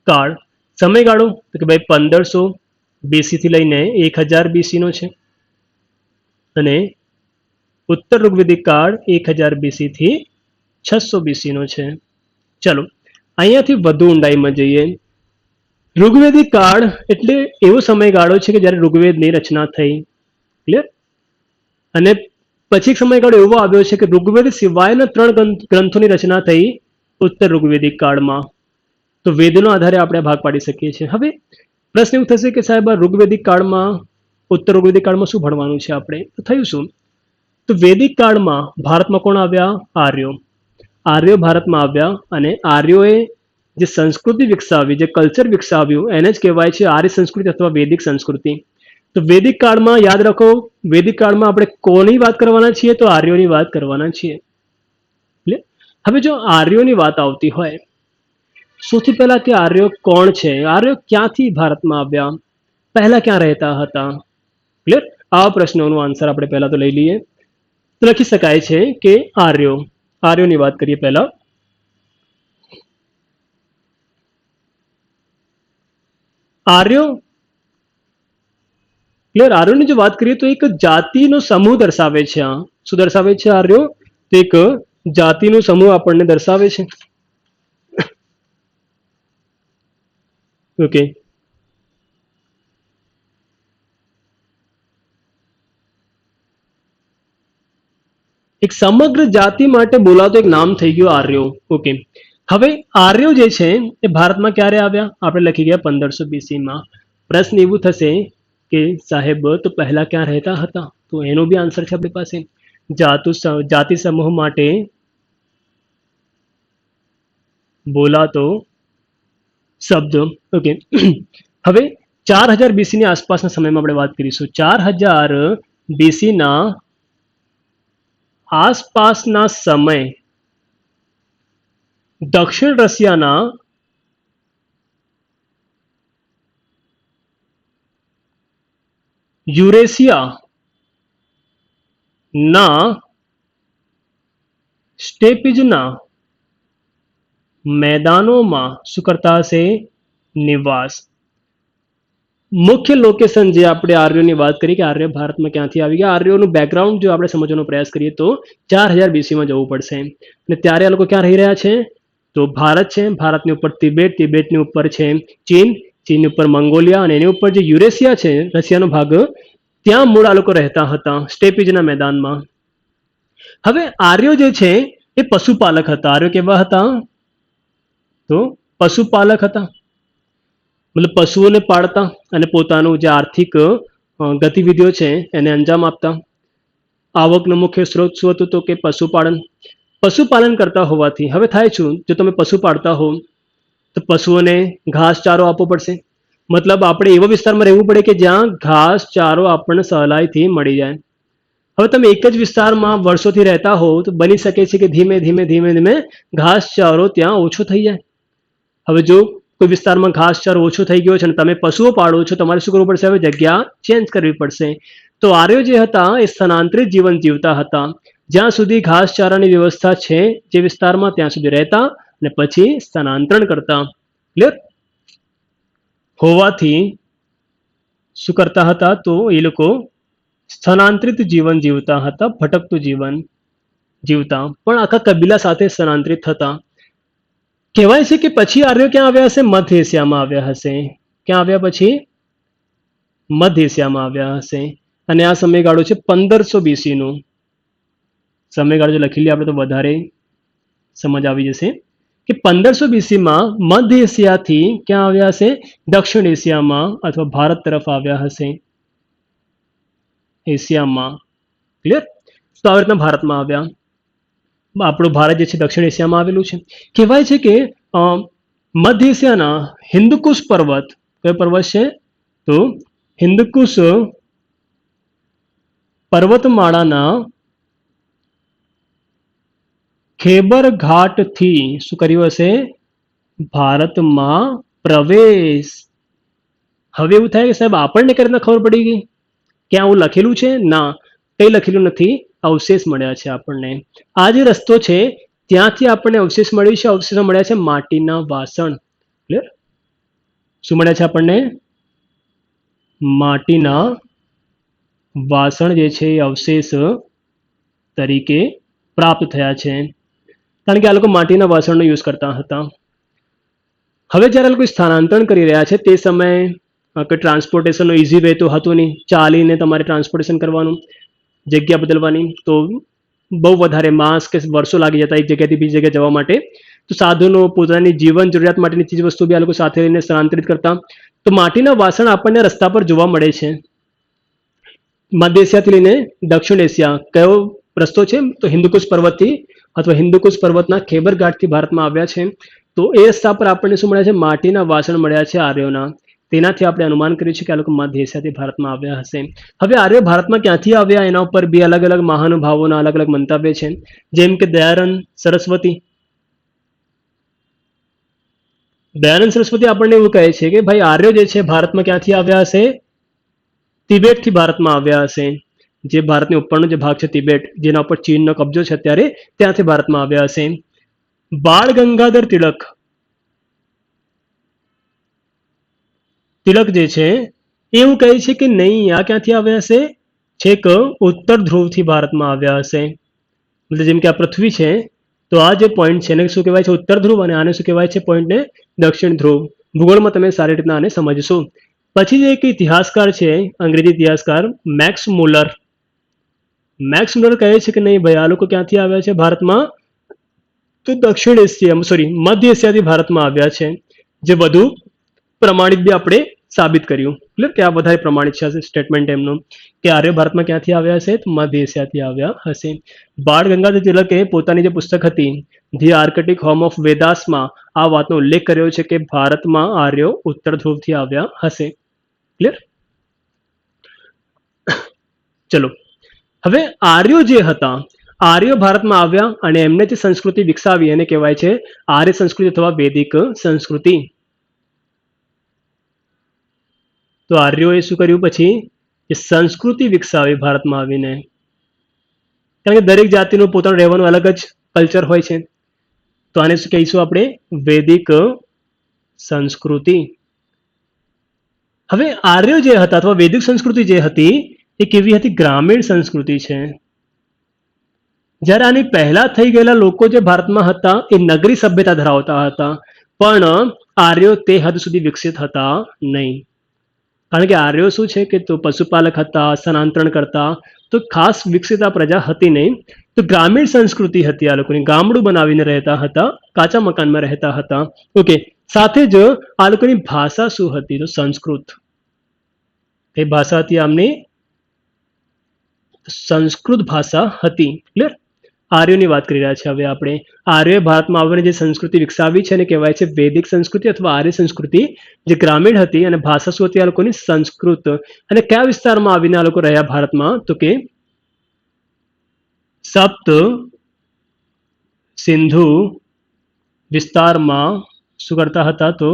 કાળ. સમયગાળો તો કે ભાઈ 1500 BC થી લઈને 1000 BC નો છે અને ઉત્તર ઋગ્વેદિક કાળ 1000 BC થી 600 BC નો છે. ચલો અહીંયાથી વધુ ઊંડાઈમાં જઈએ. ઋગ્વેદિક કાળ એટલે એવો સમયગાળો છે કે જ્યારે ઋગ્વેદની રચના થઈ. ક્લિયર? અને પછી એક સમયગાળો એવો આવ્યો છે કે ઋગ્વેદ સિવાયના 3 ગ્રંથોની રચના થઈ ઉત્તર ઋગ્વેદિક કાળમાં. તો વેદનો આધારે આપણે ભાગ પાડી શકીએ છીએ. હવે પ્રશ્ન એવું થશે કે સાહેબ ઋગ્વેદિક કાળમાં ઉત્તર ઋગ્વેદિક કાળમાં શું ભણવાનું છે આપણે? તો થયું શું? તો વૈદિક કાળમાં ભારતમાં કોણ આવ્યા? આર્યો. આર્યો ભારતમાં આવ્યા અને આર્યોએ જે સંસ્કૃતિ વિકસાવી, જે કલ્ચર વિકસાવ્યું એને જ કહેવાય છે આર્ય સંસ્કૃતિ અથવા વૈદિક સંસ્કૃતિ. તો વૈદિક કાળમાં યાદ રાખો, વૈદિક કાળમાં આપણે કોની વાત કરવાના છીએ? તો આર્યોની વાત કરવાના છીએ. હવે જો આર્યોની વાત આવતી હોય, સૌથી પહેલા કે આર્યો કોણ છે? આર્યો ક્યાંથી ભારતમાં આવ્યા? પહેલા ક્યાં રહેતા હતા? ક્લિયર? આવા પ્રશ્નોનો આન્સર આપણે પહેલા તો લઈ લઈએ. તો લખી શકાય છે કે આર્યો. આર્યોની વાત કરીએ પહેલા. આર્યો ક્લિયર? આર્યોની જો વાત કરીએ તો એક જાતિનો સમૂહ દર્શાવે છે. આ શું દર્શાવે છે? આર્યો તો એક જાતિનો સમૂહ આપણને દર્શાવે છે. ઓકે, એક સમગ્ર જાતિ માટે બોલાતો એક નામ થઈ ગયું આર્યો. ઓકે, હવે આર્યો જે છે એ ભારતમાં ક્યારે આવ્યા? આપણે લખી ગયા 1500 BC માં. પ્રશ્ન એવું થશે કે સાહેબ તો પહેલા ક્યાં રહેતા હતા? તો એનો બી આન્સર છે આપણી પાસે. જાતિ સમૂહ માટે બોલાતો શબ્દ. ઓકે, હવે 4000 BC ની આસપાસના સમયમાં આપણે વાત કરીશું. 4000 BC ના આસપાસના સમય દક્ષિણ રશિયાના યુરેશિયા ના સ્ટેપિજના મેદાનોમાં શું કરતા હશે? નિવાસ. મુખ્ય લોકેશન જે આપણે આર્યોની વાત કરી કે આર્ય ભારતમાં ક્યાંથી આવી ગયા, આર્યોનું બેકગ્રાઉન્ડ જો આપણે સમજવાનો પ્રયાસ કરીએ તો 4000 BC માં જવું પડશે. અને ત્યારે આ લોકો ક્યાં રહી રહ્યા છે? તો ભારત છે, ભારતની ઉપર તિબેટ, તિબેટની ઉપર છે ચીન, ચીનની ઉપર મંગોલિયા અને એની ઉપર જે યુરેશિયા છે રશિયાનો ભાગ, ત્યાં મૂળ આ લોકો રહેતા હતા સ્ટેપિજના મેદાનમાં. હવે આર્યો જે છે એ પશુપાલક હતા. આર્યો કેવા હતા? તો પશુપાલક હતા, મતલબ પશુઓને પાળતા અને પોતાનું જે આર્થિક ગતિવિધિઓ છે એને અંજામ આપતા. આવકનો મુખ્ય સ્ત્રોત શું હતું? તો કે પશુપાલન. પશુપાલન કરતા હોવાથી હવે થાય શું? જો તમે પશુ પાળતા હો તો પશુઓને ઘાસચારો આપવો પડશે. મતલબ આપણે એવા વિસ્તારમાં રહેવું પડે કે જ્યાં ઘાસચારો આપણને સહેલાઈથી મળી જાય. હવે તમે એક જ વિસ્તારમાં વર્ષોથી રહેતા હો તો બની શકે છે કે ધીમે ધીમે ધીમે ધીમે ઘાસચારો ત્યાં ઓછો થઈ જાય. હવે જો કોઈ વિસ્તારમાં ઘાસચારો ઓછો થઈ ગયો છે અને તમે પશુઓ પાળો છો, તમારે શું કરવું પડશે? હવે જગ્યા ચેન્જ કરવી પડશે. તો આર્યો જે હતા એ સ્થાનાંતરિત જીવન જીવતા હતા. જ્યાં સુધી ઘાસચારાની વ્યવસ્થા છે જે વિસ્તારમાં, ત્યાં સુધી રહેતા અને પછી સ્થાનાંતરણ કરતા. ક્લિયર? હોવાથી શું કરતા હતા? તો એ લોકો સ્થાનાંતરિત જીવન જીવતા હતા, ભટકતું જીવન જીવતા, પણ આખા કબીલા સાથે સ્થાનાંતરિત થતા. કહેવાય છે કે પછી આર્યો ક્યાં આવ્યા હશે? મધ્ય એશિયામાં આવ્યા હશે. ક્યાં આવ્યા પછી? મધ્ય એશિયામાં આવ્યા હશે. અને આ સમયગાળો છે 1500 BC નો સમયગાળો. જો લખી લઈએ આપણે તો વધારે સમજ આવી જશે કે 1500 BC માં મધ્ય એશિયાથી ક્યાં આવ્યા હશે? દક્ષિણ એશિયામાં અથવા ભારત તરફ આવ્યા હશે. એશિયામાં. ક્લિયર? તો આવી રીતના ભારતમાં આવ્યા. આપણું ભારત જે છે દક્ષિણ એશિયામાં આવેલું છે. કહેવાય છે કે મધ્ય એશિયાના હિન્દુકુશ પર્વત, કયો પર્વત છે? તો હિન્દુકુશ પર્વતમાળાના ખેબર ઘાટથી શું કર્યું હશે? ભારતમાં પ્રવેશ. હવે એવું થાય કે સાહેબ આપણને કઈ રીતના ખબર પડી ગઈ? ક્યાં આવું લખેલું છે? ના, કઈ લખેલું નથી, અવશેષ મળ્યા છે આપણને. આ જે રસ્તો છે ત્યાંથી આપણને અવશેષ મળ્યું છે. અવશેષો મળ્યા છે માટીના વાસણ. ક્લિયર? શું મળ્યા છે આપણને? માટીના વાસણ જે છે એ અવશેષ તરીકે પ્રાપ્ત થયા છે. કારણ કે આ લોકો માટીના વાસણનો યુઝ કરતા હતા. હવે જ્યારે લોકો સ્થાનાંતરણ કરી રહ્યા છે તે સમયે કે ટ્રાન્સપોર્ટેશનનો ઇઝી વે તો હતું નહીં, ચાલીને તમારે ટ્રાન્સપોર્ટેશન કરવાનું, જગ્યા બદલવાની, તો બહુ વધારે માસ કે વર્ષો લાગી જતા એક જગ્યાથી બીજી જગ્યાએ જવા માટે. તો સાધનો, પોતાની જીવન જરૂરિયાત માટેની ચીજ વસ્તુ બી આ લોકો સાથે લઈને સ્થળાંતરિત કરતા. તો માટીના વાસણ આપણને રસ્તા પર જોવા મળે છે. મધ્ય એશિયાથી લઈને દક્ષિણ એશિયા કયો રસ્તો છે? તો હિન્દુકુશ પર્વતથી અથવા હિન્દુકુશ પર્વતના ખેબર ઘાટથી ભારતમાં આવ્યા છે. તો એ રસ્તા પર આપણને શું મળ્યા છે? માટીના વાસણ મળ્યા છે આર્યોના. તેનાથી આપણે અનુમાન કર્યું છે કે આ લોકો મધ્ય એશિયાથી ભારતમાં આવ્યા હશે. હવે આર્યો ભારતમાં ક્યાંથી આવ્યા એના ઉપર બે અલગ અલગ મહાનુભાવોના અલગ અલગ મંતવ્ય છે. જેમ કે દયાનંદ સરસ્વતી આપણને એવું કહે છે કે ભાઈ આર્યો જે છે ભારતમાં ક્યાંથી આવ્યા હશે? તિબેટથી ભારતમાં આવ્યા હશે. જે ભારતની ઉપરનો જે ભાગ છે તિબેટ, જેના ઉપર ચીનનો કબજો છે અત્યારે, ત્યાંથી ભારતમાં આવ્યા હશે. બાળ ગંગાધર તિલક જે છે એવું કહે છે કે નહીં, આ ક્યાંથી આવ્યા હશે? છેક ઉત્તર ધ્રુવથી ભારતમાં આવ્યા હશે. મતલબ જેમ કે આ પૃથ્વી છે, તો આ જે પોઈન્ટ છે એને શું કહેવાય છે? ઉત્તર ધ્રુવ, અને આને શું કહેવાય છે? પોઈન્ટને દક્ષિણ ધ્રુવ. ભૂગોળમાં તમે સારી રીતના આને સમજશો. પછી જે એક ઇતિહાસકાર છે, અંગ્રેજી ઇતિહાસકાર મેક્સ મુલર કહે છે કે નહીં ભાઈ, આ લોકો ક્યાંથી આવ્યા છે ભારતમાં? તો દક્ષિણ એશિયા, મધ્ય એશિયાથી ભારતમાં આવ્યા છે. જે વધુ પ્રમાણિત બી આપણે સાબિત કર્યું, ક્લિયર, કે આ વધારે પ્રમાણિત છે સ્ટેટમેન્ટ એમનું, કે આર્ય ભારતમાં ક્યાંથી આવ્યા હશે? તો મધ્ય એશિયાથી આવ્યા હશે. બાળ ગંગાધર તિલકે પોતાની જે પુસ્તક હતી ધી આર્કટિક હોમ ઓફ વેદાસમાં આ વાતનો ઉલ્લેખ કર્યો છે કે ભારતમાં આર્યો ઉત્તર ધ્રુવથી આવ્યા હશે. ક્લિયર? ચલો, હવે આર્યો જે હતા, આર્યો ભારતમાં આવ્યા અને એમને જે સંસ્કૃતિ વિકસાવી એને કહેવાય છે આર્ય સંસ્કૃતિ અથવા વૈદિક સંસ્કૃતિ. તો આર્યોએ શું કર્યું પછી? એ સંસ્કૃતિ વિકસાવી ભારતમાં આવીને. કારણ કે દરેક જાતિનું પોતાનું રહેવાનું અલગ જ કલ્ચર હોય છે. તો આને શું કહીશું આપણે? વૈદિક સંસ્કૃતિ. હવે આર્યો જે હતા અથવા વૈદિક સંસ્કૃતિ જે હતી એ કેવી હતી? ગ્રામીણ સંસ્કૃતિ છે. જ્યારે આની પહેલા થઈ ગયેલા લોકો જે ભારતમાં હતા એ નગરી સભ્યતા ધરાવતા હતા, પણ આર્યો તે હદ સુધી વિકસિત હતા નહીં. કારણ કે આર્યો શું છે કે તો પશુપાલક હતા, સ્થાનાંતરણ કરતા, તો ખાસ વિકસિત આ પ્રજા હતી નહીં. તો ગ્રામીણ સંસ્કૃતિ હતી આ લોકોની. ગામડું બનાવીને રહેતા હતા, કાચા મકાનમાં રહેતા હતા. ઓકે, સાથે જ આ લોકોની ભાષા શું હતી? તો સંસ્કૃત. એ ભાષા હતી આમની સંસ્કૃત ભાષા હતી. ક્લિયર? આર્યોની વાત કરી રહ્યા છે હવે આપણે. આર્યોએ ભારતમાં આવીને જે સંસ્કૃતિ વિકસાવી છે એને કહેવાય છે વૈદિક સંસ્કૃતિ અથવા આર્ય સંસ્કૃતિ, જે ગ્રામીણ હતી, અને ભાષા શું હતી આ લોકોની? સંસ્કૃત. અને કયા વિસ્તારમાં આવીને આ લોકો રહ્યા ભારતમાં? તો કે સપ્ત સિંધુ વિસ્તારમાં શું કરતા હતા? તો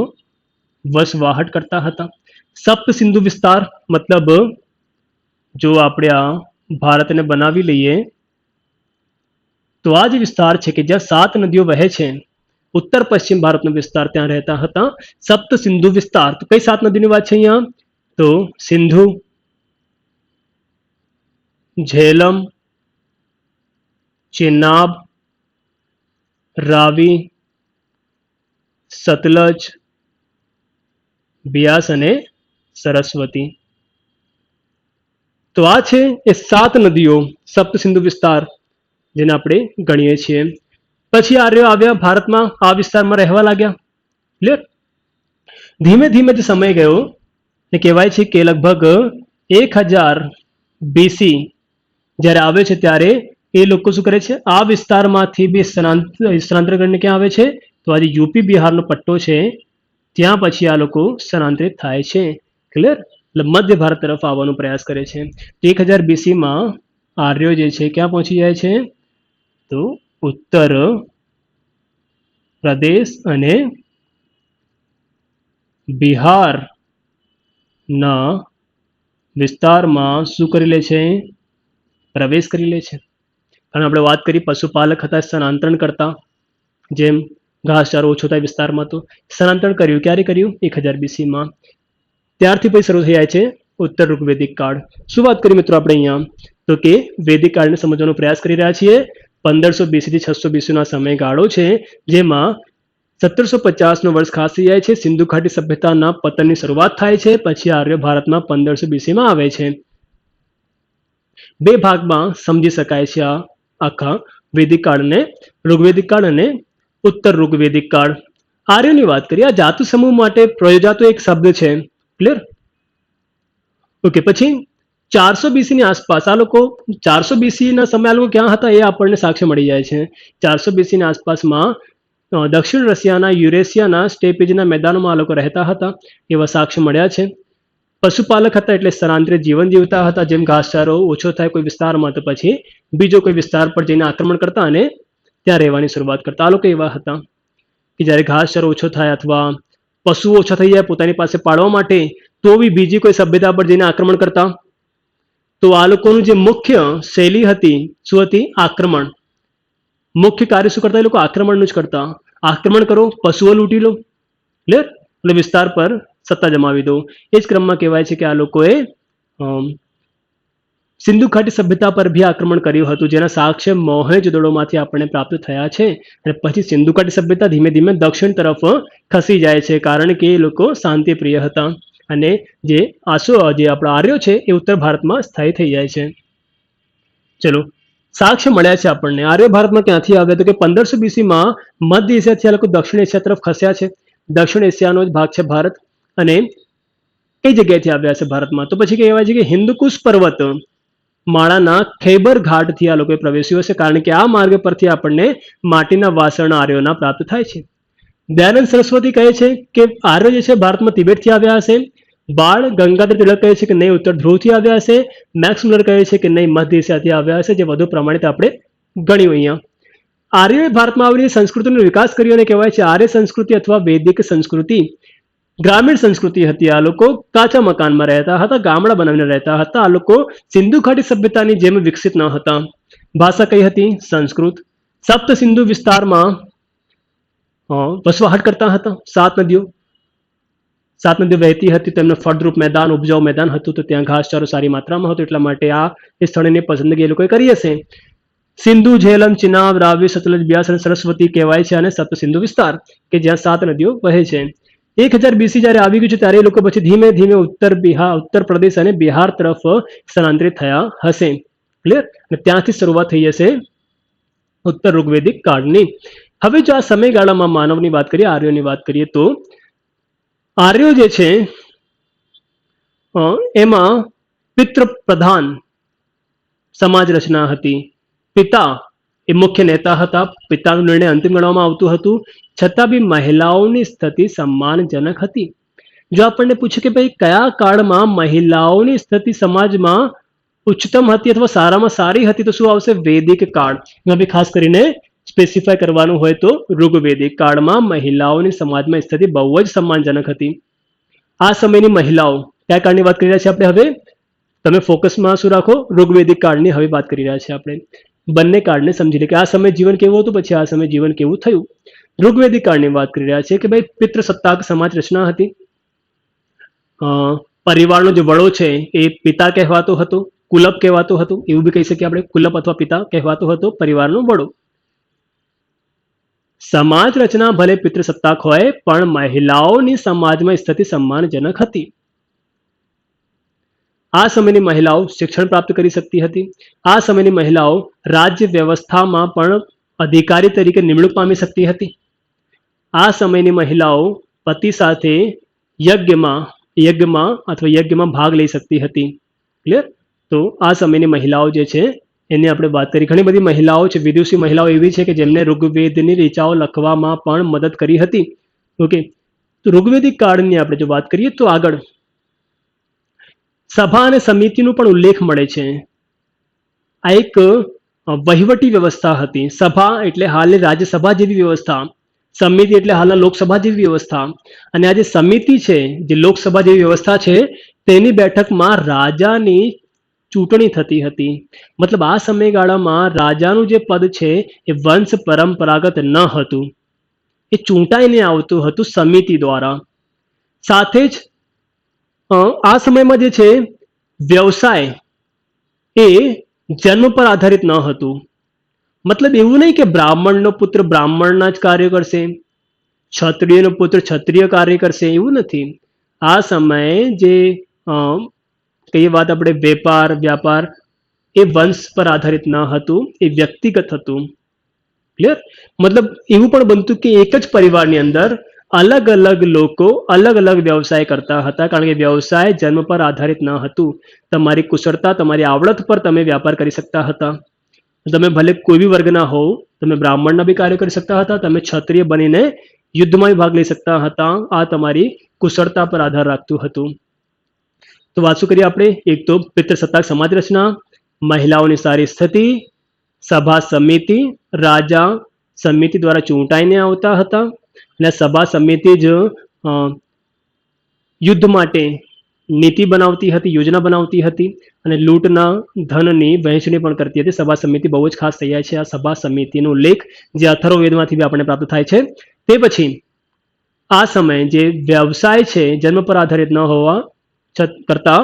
વસવાટ કરતા હતા. સપ્ત સિંધુ વિસ્તાર મતલબ જો આપણે આ ભારતને બનાવી લઈએ તો આ જે વિસ્તાર છે કે જ્યાં 7 નદીઓ વહે છે, ઉત્તર પશ્ચિમ ભારતનો વિસ્તાર, ત્યાં રહેતા હતા. સપ્ત સિંધુ વિસ્તાર. તો કઈ 7 નદીની વાત છે અહીંયા? તો સિંધુ, ઝેલમ, ચેનાબ, રાવી, સતલજ, બિયાસ અને સરસ્વતી. તો આ છે એ 7 નદીઓ, સપ્ત સિંધુ વિસ્તાર, જેને આપણે ગણીએ છીએ. પછી આર્યો આવ્યા ભારતમાં, આ વિસ્તારમાં રહેવા લાગ્યા. ક્લિયર? ધીમે ધીમે જે સમય ગયો એ કહેવાય છે કે લગભગ 1000 BC જ્યારે આવે છે ત્યારે એ લોકો શું કરે છે? આ વિસ્તારમાંથી બી સ્થળાંતર કરીને ક્યાં આવે છે? તો આજે યુપી બિહારનો પટ્ટો છે ત્યાં પછી આ લોકો સ્થળાંતરિત થાય છે. ક્લિયર? એટલે મધ્ય ભારત તરફ આવવાનો પ્રયાસ કરે છે. 1000 BC માં આર્યો જે છે ક્યાં પહોંચી જાય છે? તો ઉત્તર પ્રદેશ અને બિહારના વિસ્તારમાં શું કરી લે છે? પ્રવેશ કરી લે છે. કારણ આપણે વાત કરી પશુપાલક હતા, સ્થાનાંતરણ કરતા, જેમ ઘાસચારો ઓછો થાય વિસ્તારમાં, તો સ્થાનાંતરણ કર્યું. ક્યારે કર્યું? 1000 BC માં. ત્યારથી પછી શરૂ થઈ જાય છે ઉત્તર ઋગ્વેદિક કાળ. શું વાત કરી મિત્રો આપણે અહીંયા? તો કે વૈદિક કાળને સમજવાનો પ્રયાસ કરી રહ્યા છીએ. 1500 BC થી 600 BC નો સમયગાળો છે જેમાં 1750 વર્ષ ખાસ થઈ જાય છે. સિંધુ ઘાટી સભ્યતાના પતનની શરૂઆત થાય છે. પછી આર્ય ભારતમાં 1500 બીસીમાં આવે છે. બે ભાગમાં સમજી શકાય છે આ આખા વૈદિક કાળને, ઋગ્વેદિક કાળ અને ઉત્તર ઋગ્વેદિક કાળ. આર્યોની વાત કરીએ. આ જાતુ સમૂહ માટે પ્રયોજાતો એક શબ્દ છે. ક્લિયર? ઓકે. પછી 400 બીસીની આસપાસ આ લોકો 400 બીસીના સમય આ લોકો ક્યાં હતા એ આપણને સાક્ષ્ય મળી જાય છે. 400 બીસીની આસપાસમાં દક્ષિણ રશિયાના યુરેશિયાના સ્ટેપેજના મેદાનોમાં આ લોકો રહેતા હતા એવા સાક્ષ્ય મળ્યા છે. પશુપાલક હતા એટલે સ્થળાંતરિત જીવન જીવતા હતા. જેમ ઘાસચારો ઓછો થાય કોઈ વિસ્તારમાં તો પછી બીજો કોઈ વિસ્તાર પર જઈને આક્રમણ કરતા અને ત્યાં રહેવાની શરૂઆત કરતા. આ લોકો એવા હતા કે જ્યારે ઘાસચારો ઓછો થાય અથવા પશુઓ ઓછા થઈ જાય પોતાની પાસે પાળવા માટે તો બી બીજી કોઈ સભ્યતા પર જઈને આક્રમણ કરતા. તો આ લોકોનું જે મુખ્ય શૈલી હતી શું હતી? આક્રમણ. મુખ્ય કાર્ય શું કરતા? એ લોકો આક્રમણનું જ કરતા. આક્રમણ કરો, પશુઓ લૂંટી લો, ક્લિયર, એટલે વિસ્તાર પર સત્તા જમાવી દો. એ જ ક્રમમાં કહેવાય છે કે આ લોકોએ સિંધુ ઘાટી સભ્યતા પર બી આક્રમણ કર્યું હતું, જેના સાક્ષ્ય મોહેંજો-દડોમાંથી આપણને પ્રાપ્ત થયા છે. અને પછી સિંધુ ઘાટી સભ્યતા ધીમે ધીમે દક્ષિણ તરફ ખસી જાય છે, કારણ કે એ લોકો શાંતિપ્રિય હતા. અને જે આપણા આર્યો છે એ ઉત્તર ભારતમાં સ્થાયી થઈ જાય છે. ચલો, સાક્ષ્ય મળ્યા છે આપણને. આર્ય ભારતમાં ક્યાંથી આવ્યા? તો કે 1500 બીસીમાં મધ્ય એશિયાથી આ લોકો દક્ષિણ એશિયા તરફ ખસ્યા છે. દક્ષિણ એશિયાનો જ ભાગ છે ભારત. અને કઈ જગ્યાએથી આવ્યા છે ભારતમાં? તો પછી કહેવાય છે કે હિન્દુકુશ પર્વત માળાના ખૈબર ઘાટથી આ લોકોએ પ્રવેશ્યો છે, કારણ કે આ માર્ગ પરથી આપણને માટીના વાસણ આર્યોના પ્રાપ્ત થાય છે. દયાનંદ સરસ્વતી કહે છે કે આર્ય જે છે ભારતમાં તિબેટથી આવ્યા હશે. બાળ ગંગાધર તિલક કહે છે કે નહીં, ઉત્તર ધ્રુવથી આવ્યા હશે. મેક્સ મુલર કહે છે કે નહીં, મધ્ય એશિયાથી આવ્યા હશે, જે વધુ પ્રમાણિત આપણે ગણ્યું અહીંયા. આર્યોએ ભારતમાં આવેલી સંસ્કૃતિનો વિકાસ કર્યો અને કહેવાય છે આર્ય સંસ્કૃતિ અથવા વૈદિક સંસ્કૃતિ ગ્રામીણ સંસ્કૃતિ હતી. આ લોકો કાચા મકાનમાં રહેતા હતા, ગામડા બનાવીને રહેતા હતા. આ લોકો સિંધુ ઘાટી સભ્યતાની જેમ વિકસિત ન હતા. ભાષા કઈ હતી? સંસ્કૃત. સપ્ત સિંધુ વિસ્તારમાં વસવાટ કરતા હતા. સાત નદીઓ વહેતી હતી. તેમનું ફળદ્રુપ મેદાન, ઉપજાઉ મેદાન હતું, તો ત્યાં ઘાસચારો સારી માત્રામાં હતો. એટલા માટે આ સ્થળની પસંદગી એ લોકોએ કરી હશે. સિંધુ, ઝેલમ, ચિનાબ, રાવી, સતલજ, બ્યાસ અને સરસ્વતી કહેવાય છે અને સપ્ત સિંધુ વિસ્તાર કે જ્યાં 7 નદીઓ વહે છે. 1000 બીસી જ્યારે આવી ગયું છે ત્યારે એ લોકો પછી ધીમે ધીમે ઉત્તર પ્રદેશ અને બિહાર તરફ સ્થળાંતરિત થયા હશે. ક્લિયર? અને ત્યાંથી શરૂઆત થઈ હશે ઉત્તર ઋગ્વેદિક કાળની. હવે જો આ સમયગાળામાં માનવની વાત કરીએ, આર્યોની વાત કરીએ, તો આર્યો જે છે એમાં પિતૃ પ્રધાન સમાજ રચના હતી. પિતા એ મુખ્ય નેતા હતા. પિતાનો નિર્ણય અંતિમ ગણવામાં આવતું હતું. છતાં બી મહિલાઓની સ્થિતિ સન્માનજનક હતી. જો આપણને પૂછે કે ભાઈ કયા કાળમાં મહિલાઓની સ્થિતિ સમાજમાં ઉચ્ચતમ હતી અથવા સારામાં સારી હતી, તો શું આવશે? વૈદિક કાળ. એમાં બી ખાસ કરીને સ્પેસિફાય કરવાનું હોય તો ઋગ્વેદિક કાળમાં મહિલાઓની સમાજમાં સ્થિતિ બહુ જ સન્માનજનક હતી. આ સમયની મહિલાઓ કયા કાળની વાત કરી રહ્યા છીએ આપણે? હવે તમે ફોકસમાં શું રાખો? ઋગ્વેદિક કાળની હવે વાત કરી રહ્યા છીએ આપણે. બંને કાળને સમજી લે કે આ સમય જીવન કેવું હતું, પછી આ સમય જીવન કેવું થયું. ઋગ્વેદિક કાળની વાત કરી રહ્યા છીએ કે ભાઈ પિતૃ સત્તાક સમાજ રચના હતી. પરિવારનો જે વડો છે એ પિતા કહેવાતો હતો, કુલપ કહેવાતો હતો, એવું બી કહી શકીએ આપણે. કુલપ અથવા પિતા કહેવાતો હતો પરિવારનો વડો. સમાજ રચના ભલે પિતૃ સત્તાક હોય પણ મહિલાઓની સમાજમાં સ્થિતિ સન્માનજનક હતી. આ સમયની મહિલાઓ શિક્ષણ પ્રાપ્ત કરી શકતી હતી. આ સમયની મહિલાઓ રાજ્ય વ્યવસ્થામાં પણ અધિકારી તરીકે નિમણૂક પામી શકતી હતી. આ સમયની મહિલાઓ પતિ સાથે યજ્ઞમાં ભાગ લઈ શકતી હતી. ક્લિયર? તો આ સમયની મહિલાઓ જે છે એની આપણે વાત કરી. ઘણી બધી મહિલાઓ છે, વિદુષી મહિલાઓ એવી છે કે જેમને ઋગ્વેદની રીચાઓ લખવામાં પણ મદદ કરી હતી. ઓકે, તો ઋગ્વેદિક કાળની આપણે જો વાત કરીએ તો આગળ સભા અને સમિતિનો પણ ઉલ્લેખ મળે છે. આ એક વહીવટી વ્યવસ્થા હતી. સભા એટલે હાલની રાજ્યસભા જેવી વ્યવસ્થા, સમિતિ એટલે હાલના લોકસભા જેવી વ્યવસ્થા. અને આ જે સમિતિ છે, જે લોકસભા જેવી વ્યવસ્થા છે, તેની બેઠકમાં રાજાની ચૂંટણી થતી હતી. મતલબ આ સમયગાળામાં રાજાનું જે પદ છે એ વંશ પરંપરાગત ન હતું, એ ચૂંટાઈને આવતું હતું સમિતિ દ્વારા. સાથે જ આ સમયમાં જે છે વ્યવસાય એ જન્મ પર આધારિત ન હતું. મતલબ એવું નહીં કે બ્રાહ્મણનો પુત્ર બ્રાહ્મણના જ કાર્ય કરશે, ક્ષત્રિયનો પુત્ર ક્ષત્રિય કાર્ય કરશે એવું નથી. આ સમયે જે કઈ વાત આપણે વેપાર વ્યાપાર એ વંશ પર આધારિત ન હતું, એ વ્યક્તિગત હતું. ક્લિયર? મતલબ એવું પણ બનતું કે એક જ પરિવારની અંદર અલગ અલગ લોકો અલગ અલગ વ્યવસાય કરતા હતા, કારણ કે વ્યવસાય જન્મ પર આધારિત ન હતું. તમારી કુશળતા, તમારી આવડત પર તમે વ્યાપાર કરી શકતા હતા. તમે ભલે કોઈ બી વર્ગના હોવ, તમે બ્રાહ્મણના બી કાર્ય કરી શકતા હતા, તમે ક્ષત્રિય બનીને યુદ્ધમાં ભાગ લઈ શકતા હતા. આ તમારી કુશળતા પર આધાર રાખતું હતું. તો વાત શું કરીએ આપણે? એક તો પિતૃસત્તાક સમાજ રચના, મહિલાઓની સારી સ્થિતિ, સભા સમિતિ, રાજા સમિતિ દ્વારા ચૂંટાઈને આવતા હતા, અને સભા સમિતિ જ યુદ્ધ માટે નીતિ બનાવતી હતી, યોજના બનાવતી હતી, અને લૂંટના ધનની વહેંચણી પણ કરતી હતી. સભા સમિતિ બહુ જ ખાસ તૈયાર છે. આ સભા સમિતિનો ઉલ્લેખ જે અથર્વવેદમાંથી બી આપણને પ્રાપ્ત થાય છે. તે પછી આ સમયે જે વ્યવસાય છે જન્મ પર આધારિત ન હોવા કરતા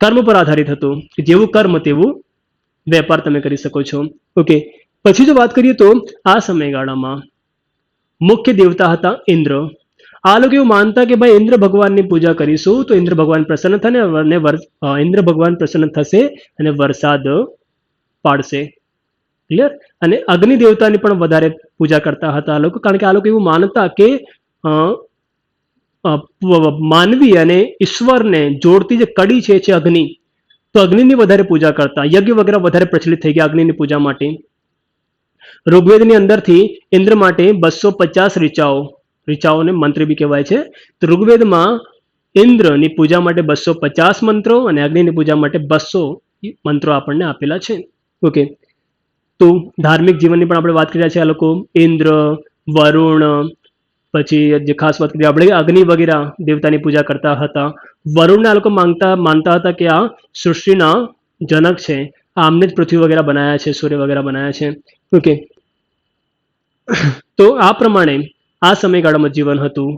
કર્મ પર આધારિત હતું, કે જેવું કર્મ તેવું વેપાર તમે કરી શકો છો. ઓકે, પછી જો વાત કરીએ તો આ સમયગાળામાં મુખ્ય દેવતા હતા ઇન્દ્ર. આ લોકો એવું માનતા કે ભાઈ ઇન્દ્ર ભગવાનની પૂજા કરીશું તો ઇન્દ્ર ભગવાન પ્રસન્ન થશે, અને ઇન્દ્ર ભગવાન પ્રસન્ન થશે અને વરસાદ પાડશે. ક્લિયર? અને અગ્નિ દેવતાની પણ વધારે પૂજા કરતા હતા આ લોકો, કારણ કે આ લોકો એવું માનતા કે માનવી અને ઈશ્વરને જોડતી જે કડી છે અગ્નિ, તો અગ્નિની વધારે પૂજા કરતા. યજ્ઞ વગેરે વધારે પ્રચલિત થઈ ગયા અગ્નિની પૂજા માટે. ઋગ્વેદની અંદરથી ઇન્દ્ર માટે 250 ઋચાઓને મંત્ર બી કહેવાય છે. તો ઋગ્વેદમાં ઇન્દ્રની પૂજા માટે 250 મંત્રો અને અગ્નિની પૂજા માટે 200 મંત્રો આપણને આપેલા છે. ઓકે, તો ધાર્મિક જીવનની પણ આપણે વાત કરી રહ્યા છીએ. આ લોકો ઇન્દ્ર, વરુણ, પછી જે ખાસ વાત કરીએ આપણે અગ્નિ વગેરે દેવતાની પૂજા કરતા હતા. વરુણને આ લોકો માનતા હતા કે આ સૃષ્ટિના જનક છે, આમને જ પૃથ્વી વગેરે બનાવ્યા છે, સૂર્ય વગેરે બનાવ્યા છે. ઓકે, તો આ પ્રમાણે આ સમયગાળામાં જીવન હતું.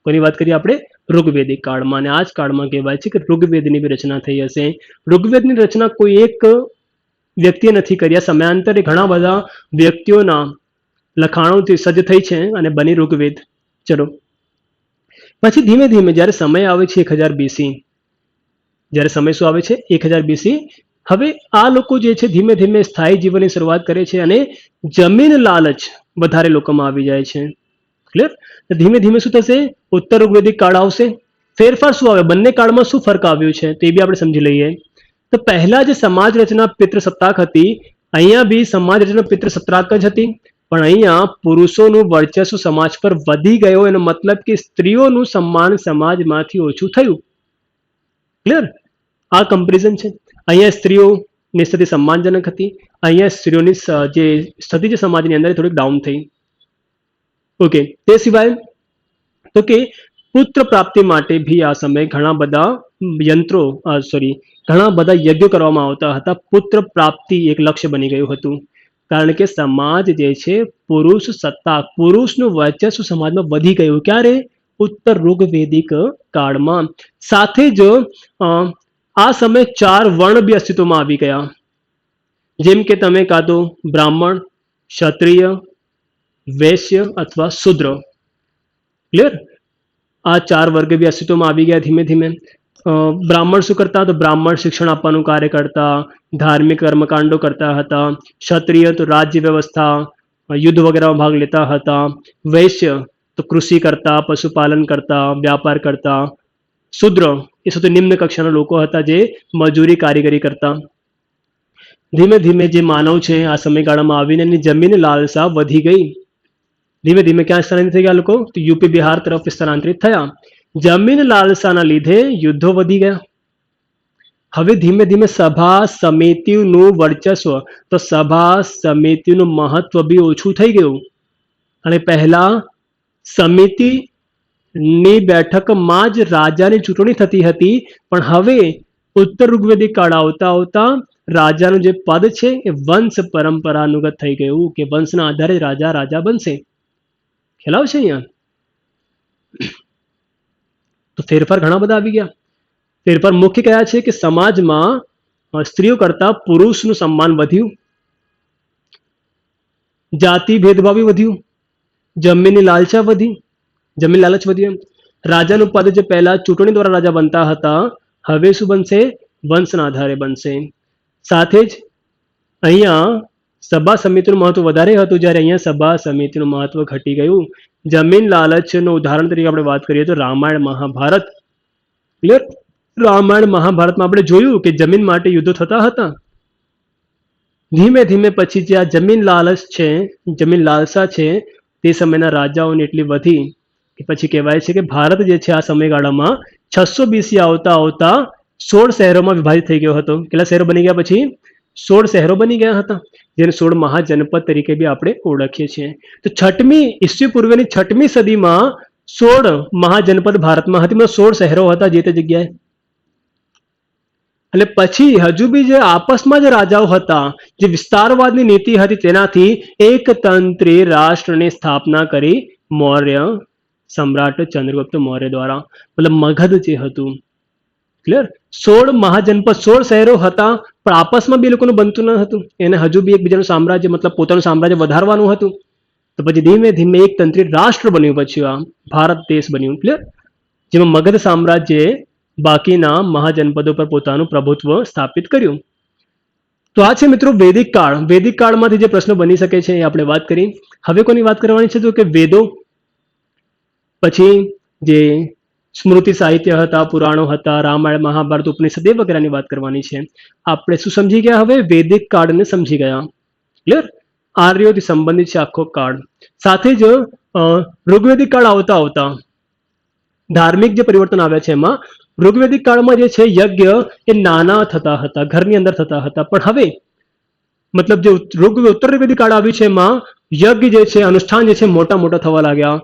કોની વાત કરીએ આપણે? ઋગ્વેદિક કાળમાં. અને આ જ કાળમાં કહેવાય છે કે ઋગ્વેદની બી રચના થઈ હશે. ઋગ્વેદની રચના કોઈ એક વ્યક્તિએ નથી કરી. આ સમયાંતરે ઘણા બધા વ્યક્તિઓના લખાણોથી સજ્જ થઈ છે અને બની ઋગ્વેદ. ચલો, પછી ધીમે ધીમે જ્યારે સમય આવે છે 1000 BC, જ્યારે સમય શું આવે છે 1000 BC, હવે આ લોકો જે છે ધીમે ધીમે સ્થાયી જીવનની શરૂઆત કરે છે અને જમીન લાલચ વધારે લોકોમાં આવી જાય છે. ક્લિયર? ધીમે ધીમે શું થશે? ઉત્તર ઋગ્વેદિક કાળ આવશે. ફેરફાર શું આવે? બંને કાળમાં શું ફરક આવ્યું છે તે બી આપણે સમજી લઈએ. તો પહેલા જે સમાજ રચના પિતૃસત્તાક હતી, અહીંયા બી સમાજ રચના પિતૃસત્તાક જ હતી, પણ અહીંયા પુરુષોનું વર્ચસ્વ સમાજ પર વધી ગયો. એનો મતલબ કે સ્ત્રીઓનું સન્માન સમાજમાંથી ઓછું થયું. ક્લિયર? આ કમ્પેરિઝન છે. અહીંયા સ્ત્રીઓની સ્થિતિ સન્માનજનક હતી, અહીંયા સ્ત્રીઓની જે સ્થિતિ છે સમાજની અંદર થોડીક ડાઉન થઈ. ઓકે, તે સિવાય તો કે પુત્ર પ્રાપ્તિ માટે ભી આ સમયે ઘણા બધા ઘણા બધા યજ્ઞો કરવામાં આવતા હતા. પુત્ર પ્રાપ્તિ એક લક્ષ્ય બની ગયું હતું, કારણ કે સમાજ જે છે પુરુષ સત્તા, પુરુષનું વર્ચસ્વ સમાજમાં વધી ગયું. ક્યારે? ઉત્તર ઋગ્વેદિક કાળમાં. સાથે જ આ સમયે 4 વર્ણ બી અસ્તિત્વમાં આવી ગયા, જેમ કે તમે કાં તો બ્રાહ્મણ, ક્ષત્રિય, વૈશ્ય અથવા શુદ્ર. ક્લિયર? આ 4 વર્ગ બી અસ્તિત્વમાં આવી ગયા ધીમે ધીમે. બ્રાહ્મણ શું કરતા? તો બ્રાહ્મણ શિક્ષણ આપવાનું કાર્ય કરતા, ધાર્મિક કર્મકાંડો કરતા હતા. ક્ષત્રિય તો રાજ્ય વ્યવસ્થા, યુદ્ધ વગેરેમાં ભાગ લેતા હતા. વૈશ્ય તો કૃષિ કરતા, પશુપાલન કરતા, વ્યાપાર કરતા. શુદ્ર એ સૌથી નિમ્ન કક્ષાના લોકો હતા જે મજૂરી કારીગરી કરતા. ધીમે ધીમે જે માનવ છે આ સમયગાળામાં આવીને એની જમીન લાલસા વધી ગઈ. ધીમે ધીમે ક્યાં સ્થળાંતરિત થઈ ગયા લોકો? તો યુપી બિહાર તરફ સ્થળાંતરિત થયા. જમીન લાલસાના લીધે યુદ્ધો વધી ગયા. હવે ધીમે ધીમે સભા સમિતિનું વર્ચસ્વ, તો સભા સમિતિનું મહત્વ બી ઓછું થઈ ગયું. અને પહેલા સમિતિની બેઠકમાં જ રાજાની ચૂંટણી થતી હતી, પણ હવે ઉત્તર ઋગ્વેદિક કાળ આવતા આવતા રાજાનું જે પદ છે એ વંશ પરંપરાનુગત થઈ ગયું, કે વંશના આધારે રાજા રાજા બનશે. ખ્યાલ આવશે અહીંયા? તો ફેરફાર ઘણા બધા આવી ગયા. ફેરફાર મુખ્ય કયા છે? કે સમાજમાં સ્ત્રીઓ કરતા પુરુષનું સન્માન વધ્યું, જાતિ ભેદભાવ વધ્યું, જમીનની લાલચા વધી, જમીન લાલચ વધ્યું. રાજાનું પદ જે પહેલા ચૂંટણી દ્વારા રાજા બનતા હતા, હવે શું બનશે? વંશના આધારે બનશે. સાથે જ અહીંયા સભા સમિતિનું મહત્વ વધારે હતું, જ્યારે અહીંયા સભા સમિતિનું મહત્વ ઘટી ગયું. જમીન લાલચનું ઉદાહરણ તરીકે આપણે વાત કરીએ તો રામાયણ મહાભારત. ક્લિયર? રામાયણ મહાભારતમાં આપણે જોયું કે જમીન માટે યુદ્ધો થતા હતા. ધીમે ધીમે પછી જે આ જમીન લાલચ છે, જમીન લાલસા છે, તે સમયના રાજાઓની એટલી વધી કે પછી કહેવાય છે કે ભારત જે છે આ સમયગાળામાં 600 BC આવતા આવતા 16 શહેરોમાં વિભાજિત થઈ ગયો હતો. કેટલા શહેરો બની ગયા? પછી 16 શહેરો બની ગયા હતા, જેને 16 મહાજનપદ તરીકે બી આપણે ઓળખીએ છીએ. તો ઈસવી પૂર્વેની 6મી સદીમાં 16 મહાજનપદ ભારતમાં હતી, 16 શહેરો હતા જે તે જગ્યાએ. અને પછી હજુ બી જે આપસમાં જે રાજાઓ હતા, જે વિસ્તારવાદની નીતિ હતી, તેનાથી એકતંત્રી રાષ્ટ્રની સ્થાપના કરી મૌર્ય સમ્રાટ ચંદ્રગુપ્ત મૌર્ય દ્વારા. મતલબ મગધ જે હતું. ક્લિયર? 16 મહાજનપદ, 16 શહેરો હતા, પણ આપસમાં બી લોકોનું બનતું ન હતું. એને હજુ બી એકબીજાનું સામ્રાજ્ય, મતલબ પોતાનું સામ્રાજ્ય વધારવાનું હતું. તો પછી ધીમે ધીમે એકતંત્રી રાષ્ટ્ર બન્યું, પછી આ ભારત દેશ બન્યું. ક્લિયર? જેમાં મગધ સામ્રાજ્યએ બાકીના મહાજનપદો પર પોતાનું પ્રભુત્વ સ્થાપિત કર્યું. તો આ છે મિત્રો વૈદિક કાળ. વૈદિક કાળમાંથી જે પ્રશ્નો બની શકે છે એ આપણે વાત કરી. હવે કોની વાત કરવાની છે? તો કે વેદો, પછી જે સ્મૃતિ સાહિત્ય હતા, પુરાણો હતા, રામાયણ મહાભારત ઉપનિષદ વગેરેની વાત કરવાની છે. આપણે શું સમજી ગયા? હવે વૈદિક કાળને સમજી ગયા. ક્લિયર? આર્યોથી સંબંધિત છે આખો કાળ. સાથે જ ઋગ્વેદિક કાળ આવતા આવતા ધાર્મિક જે પરિવર્તન આવ્યા છે એમાં ઋગ્વેદિક કાળમાં જે છે યજ્ઞ એ નાના થતા હતા, ઘરની અંદર થતા હતા, પણ હવે મતલબ જે ઉત્તર ઋગ્વેદિક કાળ આવ્યું છે એમાં યજ્ઞ જે છે, અનુષ્ઠાન જે છે મોટા મોટા થવા લાગ્યા.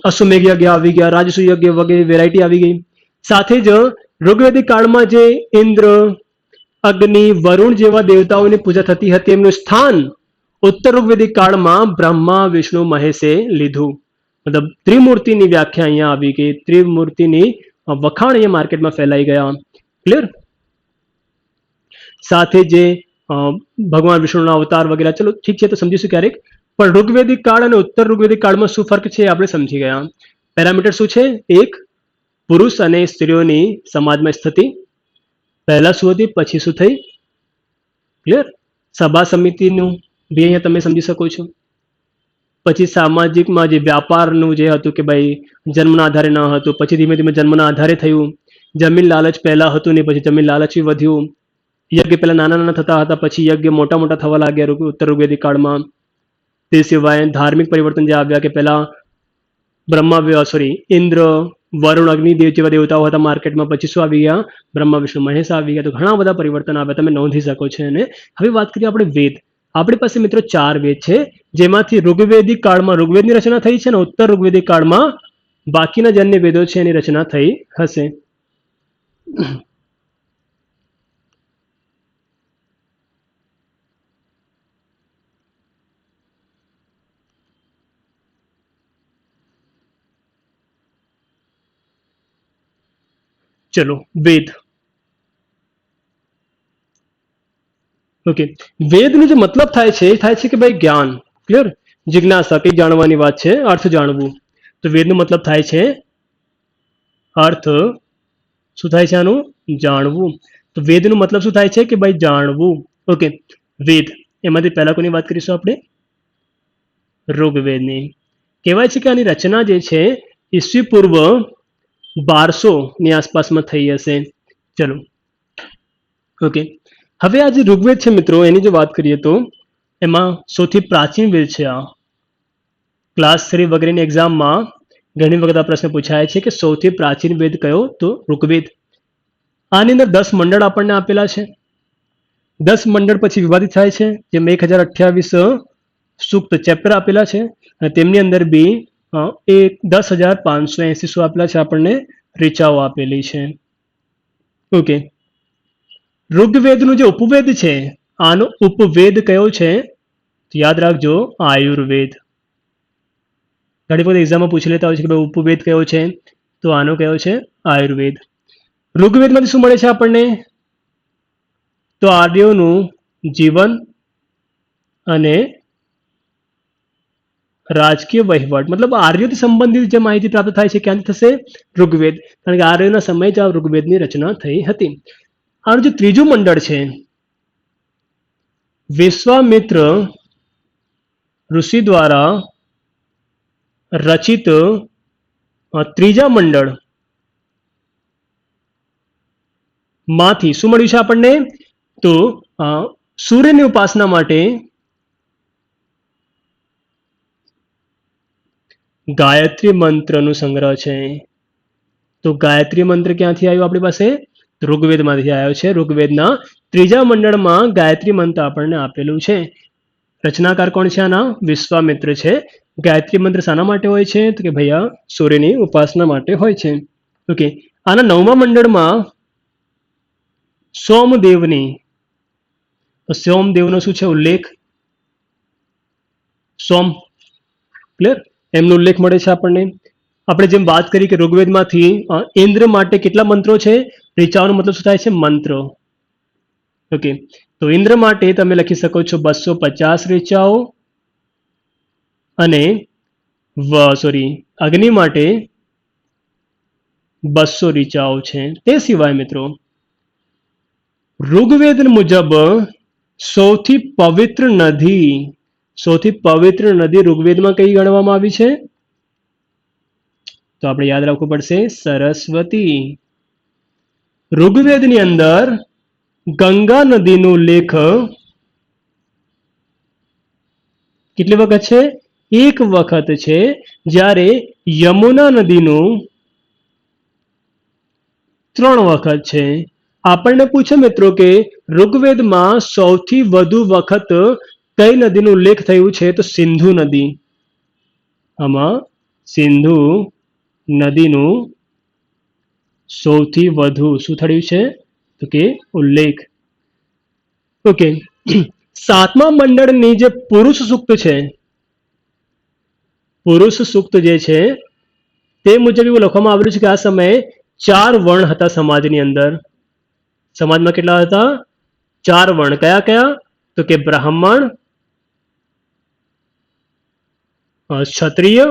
અશ્વમેઘ યજ્ઞ આવી ગયા, રાજસૂય યજ્ઞ વગેરે વેરાયટી આવી ગઈ. સાથે જ ઋગ્વેદિક કાળમાં જે ઇન્દ્ર, અગ્નિ, વરુણ જેવા દેવતાઓની પૂજા થતી હતી, એમનું સ્થાન ઉત્તર ઋગ્વેદિક કાળમાં બ્રહ્મા, વિષ્ણુ, મહેશે લીધું. મતલબ ત્રિમૂર્તિની વ્યાખ્યા અહીંયા આવી ગઈ, ત્રિમૂર્તિની વખાણ અહીંયા માર્કેટમાં ફેલાઈ ગયા. ક્લિયર? સાથે જે ભગવાન વિષ્ણુના અવતાર વગેરે, ચલો ઠીક છે, તો સમજીશું ક્યારેક. પણ ઋગ્વેદિક કાળ અને ઉત્તર ઋગ્વેદિક કાળમાં શું ફરક છે આપણે સમજી ગયા. પેરામીટર શું છે? એક, પુરુષ અને સ્ત્રીઓની સમાજમાં સ્થિતિ પહેલા શું હતી, પછી શું થઈ. ક્લિયર? સભા સમિતિનું બી અહીંયા તમે સમજી શકો છો. પછી સામાજિકમાં જે વ્યાપારનું જે હતું કે ભાઈ જન્મના આધારે ન હતું, પછી ધીમે ધીમે જન્મના આધારે થયું. જમીન લાલચ પહેલા હતું ને પછી જમીન લાલચ વધ્યું. યજ્ઞ પહેલા નાના નાના થતા હતા, પછી યજ્ઞ મોટા મોટા થવા લાગ્યા ઉત્તર ઋગ્વેદિક કાળમાં. તે સિવાય ધાર્મિક પરિવર્તન જે આવ્યા કે પહેલા ઇન્દ્ર, વરુણ, અગ્નિદેવ જેવા દેવતાઓ હતા માર્કેટમાં, પછી શું આવી ગયા? બ્રહ્મા, વિષ્ણુ, મહેશ આવી ગયા. તો ઘણા બધા પરિવર્તન આવ્યા, તમે નોંધી શકો છો. અને હવે વાત કરીએ આપણે વેદ. આપણી પાસે મિત્રો 4 વેદ છે, જેમાંથી ઋગ્વેદિક કાળમાં ઋગ્વેદની રચના થઈ છે અને ઉત્તર ઋગ્વેદિક કાળમાં બાકીના જે અન્ય વેદો છે એની રચના થઈ હશે. ચલો વેદ. ઓકે, વેદનો જે મતલબ થાય છે કે ભાઈ જ્ઞાન. ક્લિયર? જિજ્ઞાસા, કંઈ જાણવાની વાત છે, અર્થ જાણવું. તો વેદનો મતલબ થાય છે અર્થ. શું થાય છે આનું? જાણવું. તો વેદનો મતલબ શું થાય છે કે ભાઈ જાણવું. ઓકે, વેદ એમાંથી પહેલા કોની વાત કરીશું આપણે? ઋગ્વેદની. કહેવાય છે કે આની રચના જે છે ઈસવી પૂર્વ 1200 ની આસપાસમાં થઈ હશે. ચલો ઓકે, હવે આ જે ઋગ્વેદ છે મિત્રો, એની જો વાત કરીએ તો એમાં સૌથી પ્રાચીન વેદ છે આ. ક્લાસ 3 વગેરેની એક્ઝામમાં ઘણી વખત આ પ્રશ્ન પૂછાય છે કે સૌથી પ્રાચીન વેદ કયો? તો ઋગ્વેદ. આની અંદર 10 મંડળ આપણને આપેલા છે. 10 મંડળ પછી વિભાજિત થાય છે, જેમાં 1028 સૂક્ત ચેપ્ટર આપેલા છે અને તેમની અંદર બી 10,580 શું આપેલા છે આપણને? ઋચાઓ આપેલી છે. ઓકે, ઋગ્વેદનું જે ઉપવેદ છે, આનો ઉપવેદ કયો છે? તો યાદ રાખજો, આયુર્વેદ. ઘણી વખત એક્ઝામમાં પૂછી લેતા હોય છે કે ભાઈ ઉપવેદ કયો છે? તો આનો કયો છે? આયુર્વેદ. ઋગ્વેદમાંથી શું મળે છે આપણને? તો આર્યોનું જીવન અને રાજકીય વહીવટ મતલબ આર્યોથી સંબંધિત જે માહિતી પ્રાપ્ત થાય છે ક્યાંથી થશે? ઋગ્વેદ, કારણ કે આર્યોના સમયે જ આ ઋગ્વેદની રચના થઈ હતી. આનું જે ત્રીજું મંડળ છે વિશ્વામિત્ર ઋષિ દ્વારા રચિત ત્રીજા મંડળ માંથી શું મળ્યું છે આપણને? તો સૂર્યની ઉપાસના માટે ગાયત્રી મંત્રનો સંગ્રહ છે. તો ગાયત્રી મંત્ર ક્યાંથી આવ્યો આપણી પાસે? ઋગ્વેદમાંથી આવ્યો છે. ઋગ્વેદના ત્રીજા મંડળમાં ગાયત્રી મંત્ર આપણને આપેલું છે. રચનાકાર કોણ છે આના? વિશ્વામિત્ર છે. ગાયત્રી મંત્ર શાના માટે હોય છે? તો કે ભૈયા સૂર્યની ઉપાસના માટે હોય છે. ઓકે, આના નવમા મંડળમાં સોમદેવની, સોમદેવનો શું છે ઉલ્લેખ? સોમ, ક્લિયર, એમનો ઉલ્લેખ મળે છે આપણને. આપણે જેમ વાત કરી કે ઋગ્વેદમાંથી ઇન્દ્ર માટે કેટલા મંત્રો છે? ઋચાઓનો મતલબ શું થાય છે? મંત્ર. ઓકે, તો ઇન્દ્ર માટે તમે લખી શકો છો 250 ઋચાઓ અને અગ્નિ માટે 200 ઋચાઓ છે. તે સિવાય મિત્રો ઋગ્વેદ મુજબ સૌથી પવિત્ર નદી ઋગ્વેદમાં કઈ ગણવામાં આવી છે? તો આપણે યાદ રાખવું પડશે સરસ્વતી. ઋગ્વેદની અંદર ગંગા નદીનો ઉલ્લેખ કેટલી વખત છે? એક વખત છે. જ્યારે યમુના નદીનું 3 વખત છે. આપણને પૂછે મિત્રો કે ઋગ્વેદમાં સૌથી વધુ વખત કઈ નદીનો ઉલ્લેખ થયું છે? તો સિંધુ નદી. આમાં સિંધુ નદીનું સૌથી વધુ શું થયું છે? તો કે ઉલ્લેખ. ઓકે, સાતમા મંડળની જે પુરુષ સૂક્ત છે, પુરુષ સૂક્ત જે છે તે મુજબ એવું લખવામાં આવેલું છે કે આ સમયે 4 વર્ણ હતા સમાજની અંદર. સમાજમાં કેટલા હતા? 4 વર્ણ. કયા કયા? તો કે બ્રાહ્મણ, ક્ષત્રિય,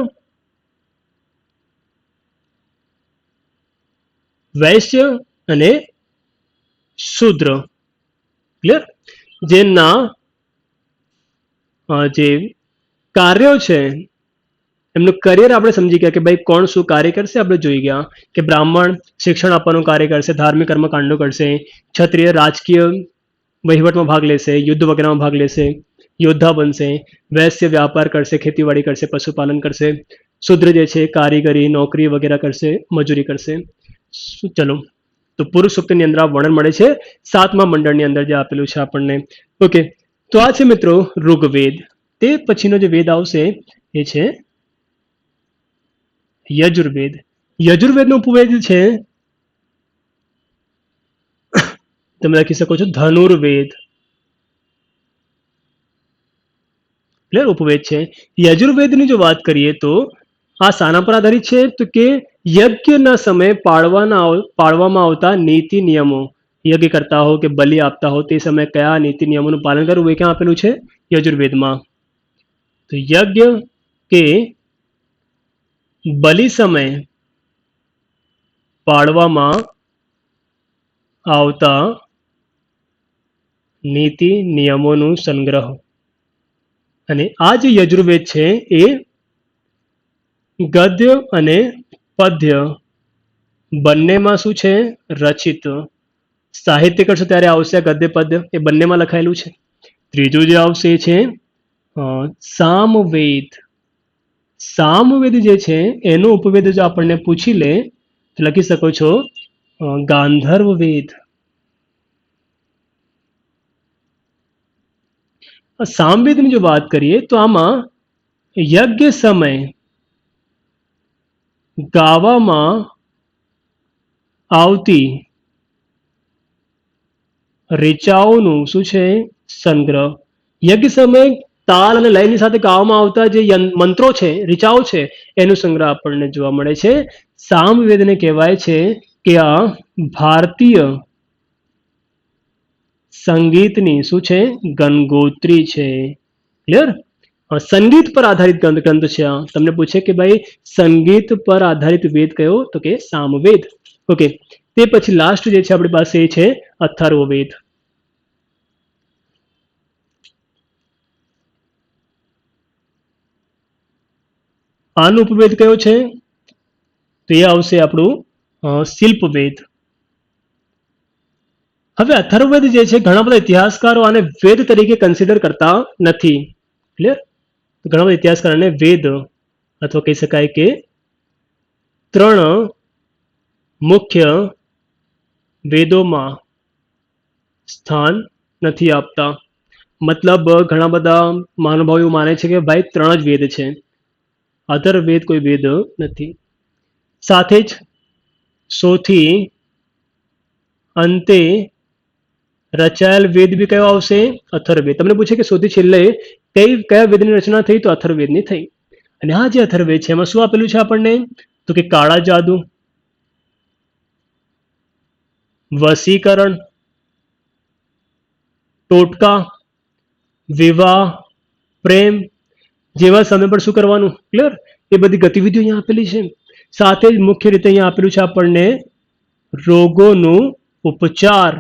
વૈશ્ય અને શૂદ્ર. ક્લિયર? જેમના જે કાર્યો છે એમનું કરિયર આપણે સમજી ગયા કે ભાઈ કોણ શું કાર્ય કરશે. આપણે જોઈ ગયા કે બ્રાહ્મણ શિક્ષણ આપવાનું કાર્ય કરશે, ધાર્મિક કર્મકાંડો કરશે. ક્ષત્રિય રાજકીય વહીવટમાં ભાગ લેશે, યુદ્ધ વગેરેમાં ભાગ લેશે, યોદ્ધા બનશે. વૈશ્ય વ્યાપાર કરશે, ખેતીવાડી કરશે, પશુપાલન કરશે. શૂદ્ર જે છે કારીગરી, નોકરી વગેરે કરશે, મજૂરી કરશે. ચલો, તો પુરુષ સૂક્તની અંદર આ વર્ણન મળે છે સાતમા મંડળની અંદર જે આપેલું છે આપણને. ઓકે, તો આ છે મિત્રો ઋગ્વેદ. તે પછીનો જે વેદ આવશે એ છે યજુર્વેદ. યજુર્વેદનો ઉપવેદ છે તમે લખી શકો છો ધનુર્વેદ. ક્લિયર? ઉપવેદ છે. યજુર્વેદની જો વાત કરીએ તો આ શાના પર આધારિત છે? તો કે યજ્ઞના સમયે પાળવામાં આવતા નીતિ નિયમો. યજ્ઞ કરતા હો કે બલિ આપતા હો તે સમયે કયા નીતિ નિયમોનું પાલન કરવું એ ક્યાં આપેલું છે? યજુર્વેદમાં. તો યજ્ઞ કે બલિ સમયે પાળવામાં આવતા નીતિ નિયમોનું સંગ્રહ. અને આ જે યજુર્વેદ છે એ ગદ્ય અને પદ્ય બંનેમાં શું છે? રચિત. સાહિત્ય કરશો ત્યારે આવશે ગદ્ય પદ્ય, એ બંનેમાં લખાયેલું છે. ત્રીજું જે આવશે એ છે સામવેદ. સામવેદ જે છે એનો ઉપવેદ જો આપણને પૂછી લે તો લખી શકો છો ગાંધર્વ વેદ. સામવેદની જો વાત કરીએ તો આમાં યજ્ઞ સમય ગાવામાં આવતી ઋચાઓનું શું છે? સંગ્રહ. યજ્ઞ સમયે તાલ અને લયની સાથે ગાવામાં આવતા જે મંત્રો છે, ઋચાઓ છે, એનો સંગ્રહ આપણને જોવા મળે છે. સામવેદને કહેવાય છે કે આ ભારતીય સંગીતની શું છે? ગંગોત્રી છે. ક્લિયર? સંગીત પર આધારિત ગ્રંથ છે આ. તમને પૂછે કે ભાઈ સંગીત પર આધારિત વેદ કયો, તો કે સામવેદ. ઓકે, તે પછી લાસ્ટ જે છે આપણી પાસે એ છે અથર્વવેદ. આનો ઉપવેદ કયો છે, તો એ આવશે આપણું શિલ્પવેદ. હવે અથર્વવેદ જે છે ઘણા બધા ઇતિહાસકારો આને વેદ તરીકે કન્સિડર કરતા નથી. ક્લિયર? ઘણા બધા ઇતિહાસકારોને વેદ અથવા કહી શકાય કે ત્રણ મુખ્ય વેદોમાં સ્થાન નથી આપતા. મતલબ ઘણા બધા મહાનુભાવો માને છે કે ભાઈ ત્રણ જ વેદ છે, અધર વેદ કોઈ વેદ નથી. સાથે જ સૌથી અંતે રચાયેલ વેદ બી કયો આવશે, અથર્વવેદ. તમને પૂછે કે સૌથી છેલ્લે કયા વેદની રચના થઈ, તો અથર્વવેદની થઈ. અને આ જે અથર્વવેદ છે એમાં શું આપેલું છે આપણને, તો કે કાળા જાદુ, વસીકરણ, ટોટકા, વિવાહ, પ્રેમ જેવા સમય પર શું કરવાનું. ક્લિયર? એ બધી ગતિવિધિઓ અહીંયા આપેલી છે. સાથે જ મુખ્ય રીતે અહીંયા આપેલું છે આપણને રોગોનું ઉપચાર.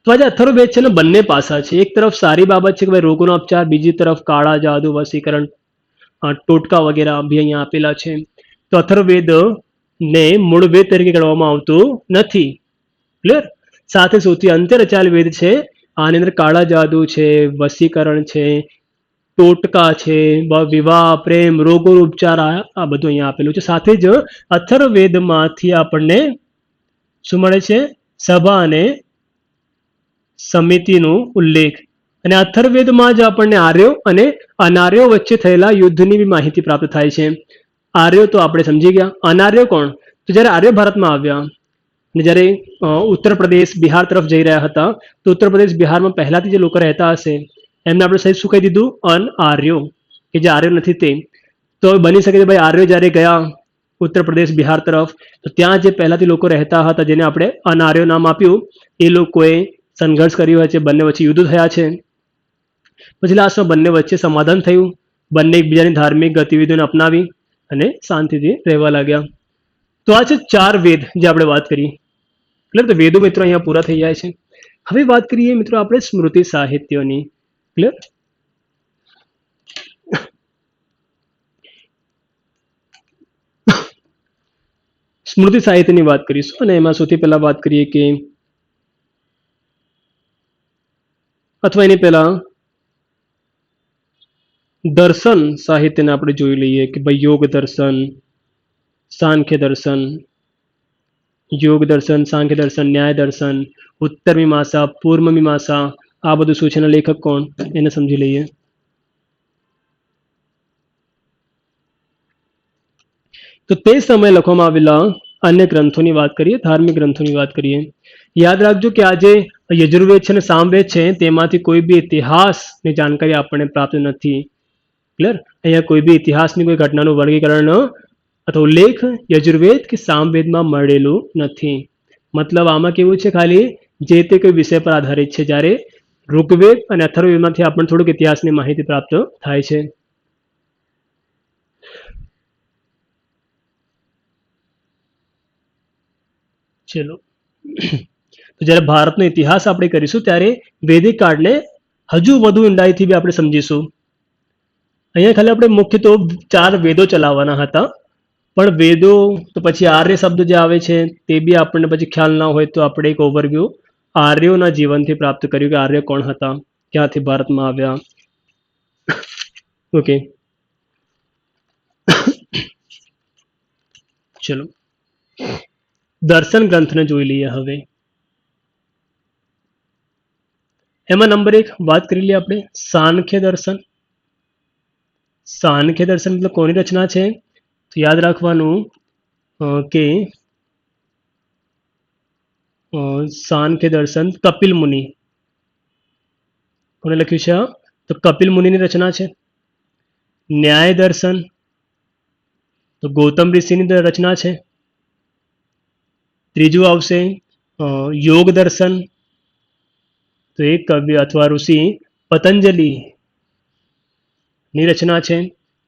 તો આજે અથર્વવેદ છે ને બંને પાસા છે. એક તરફ સારી બાબત છે કે ભાઈ રોગોનો ઉપચાર, બીજી તરફ કાળા જાદુ, વસીકરણ, ટોટકા વગેરે બી અહીંયા આપેલા છે. તો અથર્વવેદ ને મૂળ વેદ તરીકે ગણવામાં આવતું નથી. ક્લિયર? સાથે સૌથી અંતે રચાયેલ વેદ છે, આની અંદર કાળા જાદુ છે, વસીકરણ છે, ટોટકા છે, વિવાહ, પ્રેમ, રોગોનો ઉપચાર, આ બધું અહીંયા આપેલું છે. સાથે જ અથર્વવેદમાંથી આપણને શું મળે છે, સભા અને સમિતિનો ઉલ્લેખ. અને અથર્વવેદમાં જ આપણને આર્યો અને અનાર્યો વચ્ચે થયેલા યુદ્ધની બી માહિતી પ્રાપ્ત થાય છે. આર્યો તો આપણે સમજી ગયા. અનાર્યો કોણ, તો જ્યારે આર્ય ભારતમાં આવ્યા અને જ્યારે ઉત્તર પ્રદેશ બિહાર તરફ જઈ રહ્યા હતા, તો ઉત્તર પ્રદેશ બિહારમાં પહેલાથી જે લોકો રહેતા હશે એમને આપણે સહિત શું કહી દીધું, અનઆર્યો, કે જે આર્યો નથી તે. તો બની શકે છે ભાઈ આર્યો જ્યારે ગયા ઉત્તર પ્રદેશ બિહાર તરફ, તો ત્યાં જે પહેલાથી લોકો રહેતા હતા જેને આપણે અનાર્યો નામ આપ્યું, એ લોકોએ સંઘર્ષ કર્યો હોય છે, બંને વચ્ચે યુદ્ધ થયા છે. પછી લાસ્ટમાં બંને વચ્ચે સમાધાન થયું, બંને એકબીજાની ધાર્મિક ગતિવિધિઓને અપનાવી અને શાંતિથી રહેવા લાગ્યા. તો આ છે ચાર વેદ જે આપણે વાત કરી. ક્લિયર? તો વેદો મિત્રો અહીંયા પૂરા થઈ જાય છે. હવે વાત કરીએ મિત્રો આપણે સ્મૃતિ સાહિત્યોની. ક્લિયર? સ્મૃતિ સાહિત્યની વાત કરીશું અને એમાં સૌથી પહેલા વાત કરીએ કે અથવા એની પહેલા દર્શન સાહિત્યને આપણે જોઈ લઈએ કે ભાઈ યોગ દર્શન, સાંખ્ય દર્શન, યોગ દર્શન, સાંખ્ય દર્શન, ન્યાય દર્શન, ઉત્તર મીમાંસા, પૂર્વ મીમાંસા, આ બધું શું છે, એના લેખક કોણ એને સમજી લઈએ. તો તે સમયે લખવામાં આવેલા અન્ય ગ્રંથોની વાત કરીએ, ધાર્મિક ગ્રંથોની વાત કરીએ. યાદ રાખજો કે આજે યજુર્વેદ છે અને સામવેદ છે તેમાંથી કોઈ બી ઇતિહાસની જાણકારી આપણને પ્રાપ્ત નથી. ક્લિયર? અહીંયા કોઈ બી ઇતિહાસની કોઈ ઘટનાનું વર્ગીકરણ અથવા ઉલ્લેખ યજુર્વેદ કે સામવેદમાં મળેલું નથી. મતલબ આમાં કેવું છે, ખાલી જે તે કોઈ વિષય પર આધારિત છે, જ્યારે ઋગ્વેદ અને અથર્વવેદમાંથી આપણને થોડુંક ઇતિહાસની માહિતી પ્રાપ્ત થાય છે. ચલો, તો જ્યારે ભારતનો ઇતિહાસ આપણે કરીશું ત્યારે વૈદિક કાળને હજુ વધુ ઊંડાઈથી બી આપણે સમજીશું. અહીંયા ખાલી આપણે મુખ્ય તો ચાર વેદો ચલાવવાના હતા, પણ વેદો તો પછી આર્ય શબ્દ જે આવે છે તે બી આપણને પછી ખ્યાલ ના હોય તો આપણે એક ઓવરવ્યૂ આર્યોના જીવનથી પ્રાપ્ત કર્યું કે આર્ય કોણ હતા, ક્યાંથી ભારતમાં આવ્યા. ઓકે, ચલો દર્શન ગ્રંથને જોઈ લઈએ. હવે એમાં નંબર 1 વાત કરી લઈએ આપણે સાંખ્ય દર્શન. સાંખ્ય દર્શન મતલબ કોની રચના છે, તો યાદ રાખવાનું કે સાંખ્ય દર્શન કપિલ મુનિ, કોને લખ્યું છે, તો કપિલ મુનિની રચના છે. ન્યાય દર્શન તો ગૌતમ ઋષિની રચના છે. ત્રીજું આવશે યોગ દર્શન, તો એક કવિ અથવા ઋષિ પતંજલિ ની રચના છે.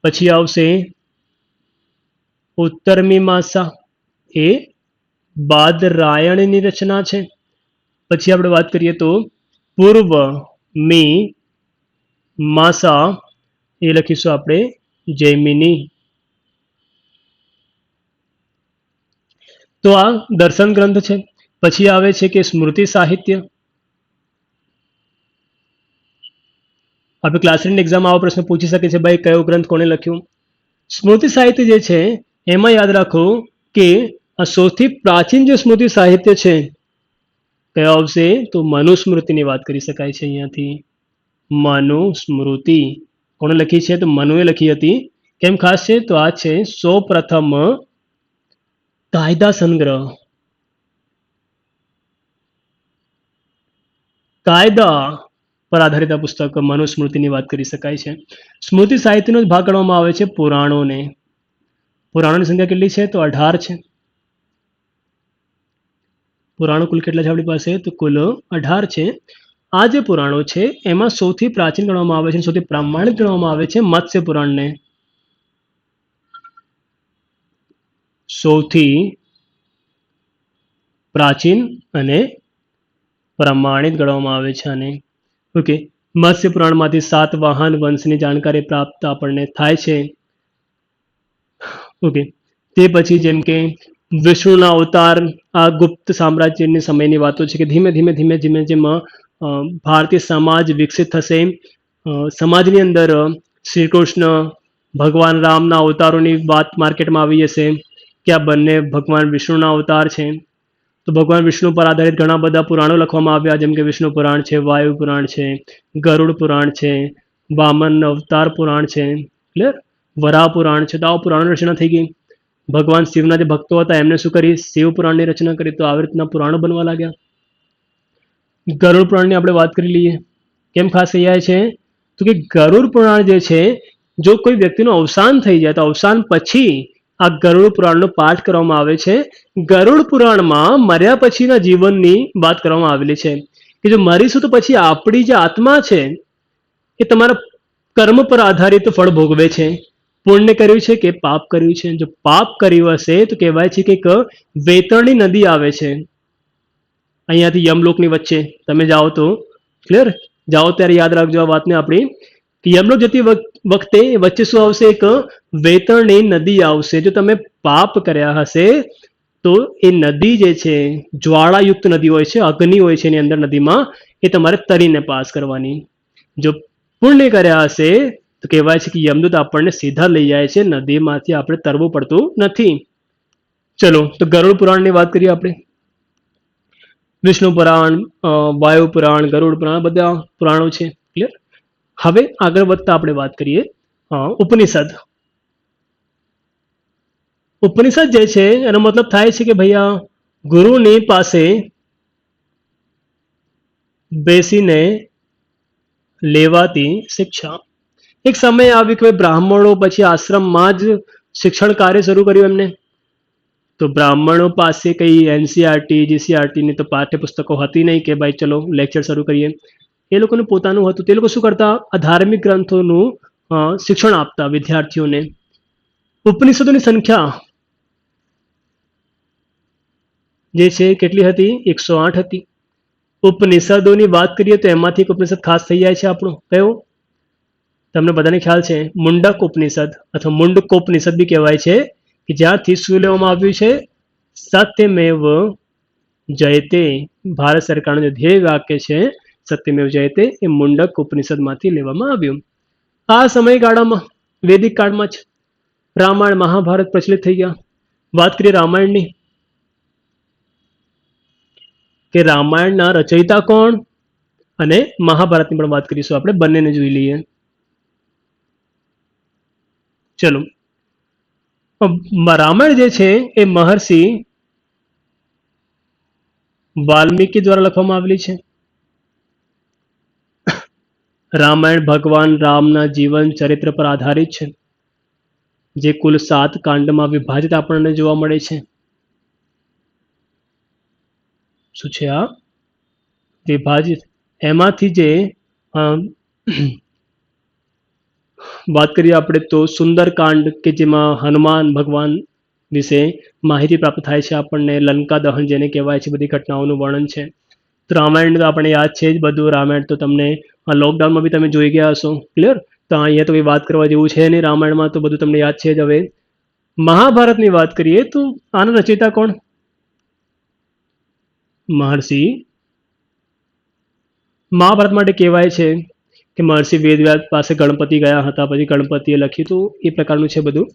પછી આવશે ઉત્તર મીમાંસા, એ બાદરાયણની રચના છે. પછી આપણે વાત કરીએ તો પૂર્વ મી માસા, એ લખીશું આપણે જૈમિની. તો આ દર્શન ગ્રંથ છે. પછી આવે છે કે સ્મૃતિ સાહિત્ય. આપણે ક્લાસની એક્ઝામ આવો પ્રશ્ન પૂછી શકે છે, ભાઈ કયો ગ્રંથ કોણે લખ્યું. સ્મૃતિ સાહિત્ય જે છે એમાં યાદ રાખો કે આ સૌથી પ્રાચીન જે સ્મૃતિ સાહિત્ય છે કયો આવશે તો મનુસ્મૃતિની વાત કરી શકાય છે અહીંયાથી. મનુસ્મૃતિ કોણે લખી છે તો મનુએ લખી હતી. કેમ ખાસ છે તો આ છે સૌ પ્રથમ કાયદા સંગ્રહ, કાયદા પર આધારિત આ પુસ્તક મનુસ્મૃતિની વાત કરી શકાય છે. સ્મૃતિ સાહિત્યનો જ ભાગ ગણવામાં આવે છે પુરાણોને. પુરાણોની સંખ્યા કેટલી છે તો 18 છે. પુરાણો કુલ કેટલા છે આપણી પાસે તો કુલ 18 છે. આ જે પુરાણો છે એમાં સૌથી પ્રાચીન ગણવામાં આવે છે, સૌથી પ્રામાણિક ગણવામાં આવે છે મત્સ્ય પુરાણને. સૌથી પ્રાચીન અને પ્રમાણિત ગણવામાં આવે છે આને. ઓકે, મત્સ્ય પુરાણમાંથી સાતવાહન વંશની જાણકારી પ્રાપ્ત આપણને થાય છે. ઓકે, તે પછી જેમ કે વિષ્ણુના અવતાર, આ ગુપ્ત સામ્રાજ્યની સમયની વાતો છે કે ધીમે ધીમે ધીમે ધીમે જેમ ભારતીય સમાજ વિકસિત થશે, સમાજની અંદર શ્રી કૃષ્ણ ભગવાન રામના અવતારોની વાત માર્કેટમાં આવી જશે કે આ બંને ભગવાન વિષ્ણુના અવતાર છે. તો ભગવાન વિષ્ણુ પર આધારિત ઘણા બધા પુરાણો લખવામાં આવ્યા, જેમ કે વિષ્ણુ પુરાણ છે, વાયુ પુરાણ છે, ગરુડ પુરાણ છે, વામન અવતાર પુરાણ છે, ક્લિયર, વરાહ પુરાણ છે. તો આવા પુરાણો રચના થઈ ગઈ. ભગવાન શિવના જે ભક્તો હતા એમને શું કરી શિવ પુરાણની રચના કરી. તો આવી રીતના પુરાણો બનવા લાગ્યા. ગરુડ પુરાણની આપણે વાત કરી લઈએ. કેમ ખાસ અહીંયા છે તો કે ગરુડ પુરાણ જે છે, જો કોઈ વ્યક્તિનું અવસાન થઈ જાય તો અવસાન પછી આ ગરુડ પુરાણનો પાઠ કરવામાં આવે છે. ગરુડ પુરાણમાં મર્યા પછીના જીવનની વાત કરવામાં આવેલી છે કે જો મરીશું તો પછી આપણી જે આત્મા છે એ તમારા કર્મ પર આધારિત ફળ ભોગવે છે. પુણ્ય કર્યું છે કે પાપ કર્યું છે. જો પાપ કર્યું હશે તો કહેવાય છે કે એક વેતરણી નદી આવે છે અહીંયાથી યમલોકની વચ્ચે. તમે જાઓ તો ક્લિયર, જાઓ ત્યારે યાદ રાખજો આ વાતને આપણી, કે યમલોક જતી વખતે વચ્ચે શું આવશે, એક વેતરણી નદી આવશે. જો તમે પાપ કર્યા હશે તો એ નદી જે છે જ્વાળાયુક્ત નદી હોય છે, અગ્નિ હોય છે એની અંદર નદીમાં, એ તમારે તરીને પાસ કરવાની. જો પુણ્ય કર્યા હશે તો કહેવાય છે કે યમદૂત આપણને સીધા લઈ જાય છે, નદીમાંથી આપણે તરવું પડતું નથી. ચલો, તો ગરુડ પુરાણની વાત કરીએ આપણે. વિષ્ણુ પુરાણ, વાયુ પુરાણ, ગરુડ પુરાણ, બધા પુરાણો છે. ક્લિયર. હવે આગળ વધતા આપણે વાત કરીએ ઉપનિષદ. ઉપનિષદ જે છે એનો મતલબ થાય છે કે ભૈયા ગુરુની પાસે બેસીને લેવાતી શિક્ષા. એક સમય આવ્યો કે બ્રાહ્મણો પછી આશ્રમમાં જ શિક્ષણ કાર્ય શરૂ કર્યું એમને. તો બ્રાહ્મણો પાસે કઈ એનસીઆરટી જીસીઆરટીની તો પાઠ્યપુસ્તકો હતી નહીં કે ભાઈ ચલો લેક્ચર શરૂ કરીએ. એ લોકોનું પોતાનું હતું. તે લોકો શું કરતા, આ ધાર્મિક ગ્રંથોનું શિક્ષણ આપતા વિદ્યાર્થીઓને. ઉપનિષદોની સંખ્યા જે છે કેટલી હતી, 108 હતી. ઉપનિષદોની વાત કરીએ તો એમાંથી એક ઉપનિષદ ખાસ થઈ જાય છે આપણું, કયો તમને બધાને ખ્યાલ છે, મુંડક ઉપનિષદ અથવા મુંડકોપનિષદ બી કહેવાય છે, કે જ્યાંથી શું લેવામાં આવ્યું છે, સત્યમેવ જયતે, ભારત સરકારનું જે ધ્યેય વાક્ય છે સત્યમેવ જયતે, એ મુંડક ઉપનિષદમાંથી લેવામાં આવ્યું. આ સમયગાળામાં વૈદિક કાળમાં જ રામાયણ મહાભારત પ્રચલિત થઈ ગયા. વાત કરીએ રામાયણની, કે રામાયણના રચયિતા કોણ, અને મહાભારતની પણ વાત કરીશું આપણે, બંનેને જોઈ લઈએ. ચલો, રામાયણ જે છે એ મહર્ષિ વાલ્મીકી દ્વારા લખવામાં આવેલી છે. રામાયણ ભગવાન રામના જીવન ચરિત્ર પર આધારિત છે, જે કુલ 7 કાંડમાં વિભાજિત આપણને જોવા મળે છે. શું છે આ વિભાજિત, એમાંથી જે વાત કરીએ આપણે તો સુંદરકાંડ કે જેમાં હનુમાન ભગવાન વિશે માહિતી પ્રાપ્ત થાય છે આપણને, લંકા દહન જેને કહેવાય છે, બધી ઘટનાઓનું વર્ણન છે. તો રામાયણ તો આપણને યાદ છે જ બધું. રામાયણ તો તમને લોકડાઉનમાં બી તમે જોઈ ગયા હશો. ક્લિયર? તો અહીંયા તો કંઈ વાત કરવા જેવું છે નહીં. રામાયણમાં તો બધું તમને યાદ છે જ. હવે મહાભારતની વાત કરીએ તો આના રચયિતા કોણ? મહર્ષિ. મહાભારત માટે કહેવાય છે કે મહર્ષિ વેદવ્યાસ પાસે ગણપતિ ગયા હતા, પછી ગણપતિએ લખ્યું. તો એ પ્રકારનું છે બધું.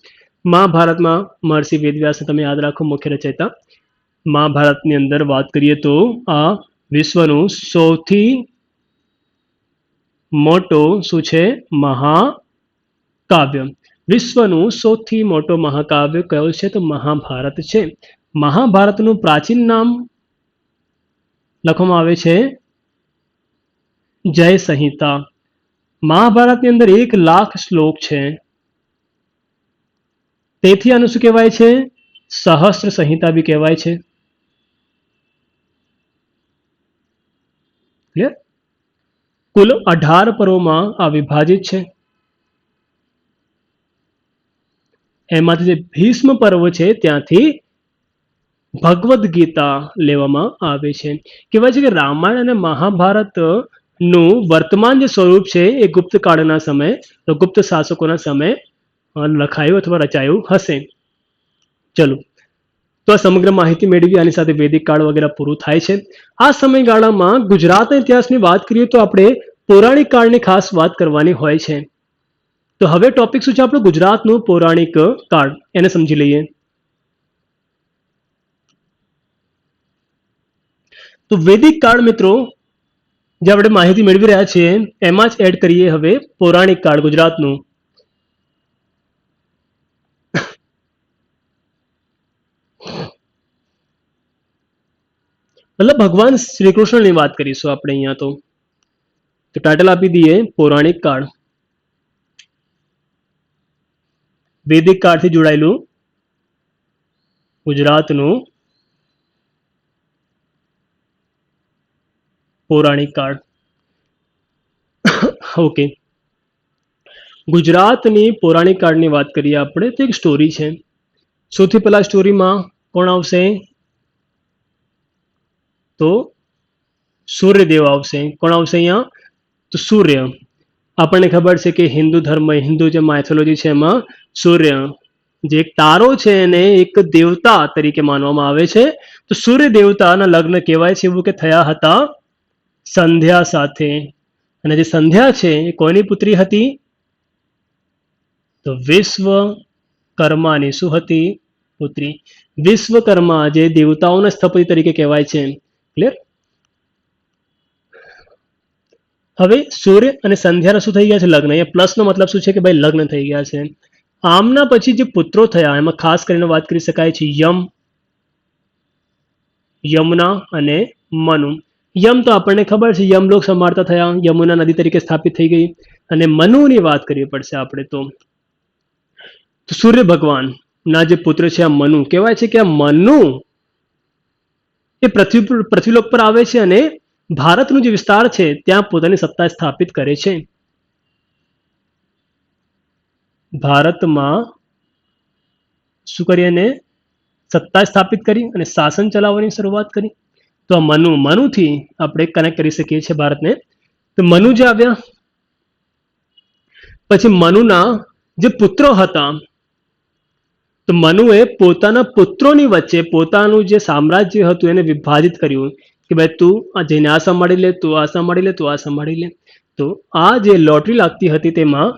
મહાભારતમાં મહર્ષિ વેદવ્યાસને તમે યાદ રાખો, મુખ્ય રચયિતા. મહાભારતની અંદર વાત કરીએ તો આ વિશ્વનું સૌથી મોટો શું છે? મહાકાવ્ય. વિશ્વનું સૌથી મોટો મહાકાવ્ય કયો છે? તો મહાભારત છે. મહાભારતનું પ્રાચીન નામ લખવામાં આવે છે જય સંહિતા. મહાભારતની અંદર 1,00,000 શ્લોક છે, તેથી આનું શું કહેવાય છે? સહસ્ત્ર સંહિતા બી કહેવાય છે. ક્લિયર? કુલ 18 પર્વોમાં આ વિભાજિત છે. એમાંથી જે ભીષ્મ પર્વ છે ત્યાંથી ભગવદ્ ગીતા લેવામાં આવે છે. કહેવાય છે કે રામાયણ અને મહાભારત નું વર્તમાન જે સ્વરૂપ છે એ ગુપ્ત કાળના સમયે, તો ગુપ્ત શાસકોના સમયે લખાયું અથવા રચાયું હશે. ચલો, તો આ સમગ્ર માહિતી મેળવી. આની સાથે વૈદિક કાળ વગેરે પૂરું થાય છે. આ સમયગાળામાં ગુજરાતના ઇતિહાસની વાત કરીએ તો આપણે પૌરાણિક કાળની ખાસ વાત કરવાની હોય છે. તો હવે ટોપિક શું છે આપણું? ગુજરાતનું પૌરાણિક કાળ. એને સમજી લઈએ. તો વૈદિક કાળ મિત્રો જે આપણે માહિતી મેળવી રહ્યા છીએ એમાં જ એડ કરીએ હવે પૌરાણિક કાળ ગુજરાતનું. મતલબ ભગવાન શ્રી કૃષ્ણની વાત કરીશું આપણે અહીંયા. તો ટાઇટલ આપી દઈએ પૌરાણિક કાળ. વૈદિક કાળથી જોડાયેલું ગુજરાતનું પૌરાણિક કાળ. ઓકે, ગુજરાતની પૌરાણિક કાળની વાત કરીએ આપણે તો એક સ્ટોરી છે. સૌથી પહેલા સ્ટોરીમાં કોણ આવશે? તો સૂર્યદેવ આવશે. કોણ આવશે અહીંયા? તો સૂર્ય. આપણને ખબર છે કે હિન્દુ ધર્મ, હિન્દુ જે માઇથોલોજી છે એમાં સૂર્ય જે એક તારો છે એને એક દેવતા તરીકે માનવામાં આવે છે. તો સૂર્ય દેવતાના લગ્ન કહેવાય છે એવું કે થયા હતા સંધ્યા સાથે. અને જે સંધ્યા છે એ કોઈની પુત્રી હતી? તો વિશ્વકર્માની શું હતી? પુત્રી. વિશ્વકર્મા જે દેવતાઓના સ્થપતિ તરીકે કહેવાય છે. ક્લિયર? હવે સૂર્ય અને સંધ્યાના શું થઈ ગયા છે? લગ્ન. અહીંયા પ્લસનો મતલબ શું છે કે ભાઈ લગ્ન થઈ ગયા છે. આમના પછી જે પુત્રો થયા એમાં ખાસ કરીને વાત કરી શકાય છે યમ, યમુના અને મનુ. યમ તો આપણને ખબર છે, યમલોક સંભાળતા થયા, યમુના નદી તરીકે સ્થાપિત થઈ ગઈ. અને મનુની વાત કરવી પડશે આપણે. તો સૂર્ય ભગવાન ના જે પુત્ર છે આ મનુ. કહેવાય છે કે આ મનુ એ પૃથ્વીલોક પર આવે છે અને ભારતનું જે વિસ્તાર છે ત્યાં પોતાની સત્તા સ્થાપિત કરે છે. ભારતમાં શું કરી અને સત્તા સ્થાપિત કરી અને શાસન ચલાવવાની શરૂઆત કરી. તો આ મનુથી આપણે કનેક્ટ કરી શકીએ છીએ ભારતને. તો મનુ જે આવ્યા પછી મનુના જે પુત્રો હતા, તો મનુએ પોતાના પુત્રોની વચ્ચે પોતાનું જે સામ્રાજ્ય હતું એને વિભાજિત કર્યું કે ભાઈ તું આ જઈને આ સંભાળી લે, તું આ સંભાળી લે, તું આ સંભાળી લે. તો આ જે લોટરી લાગતી હતી તેમાં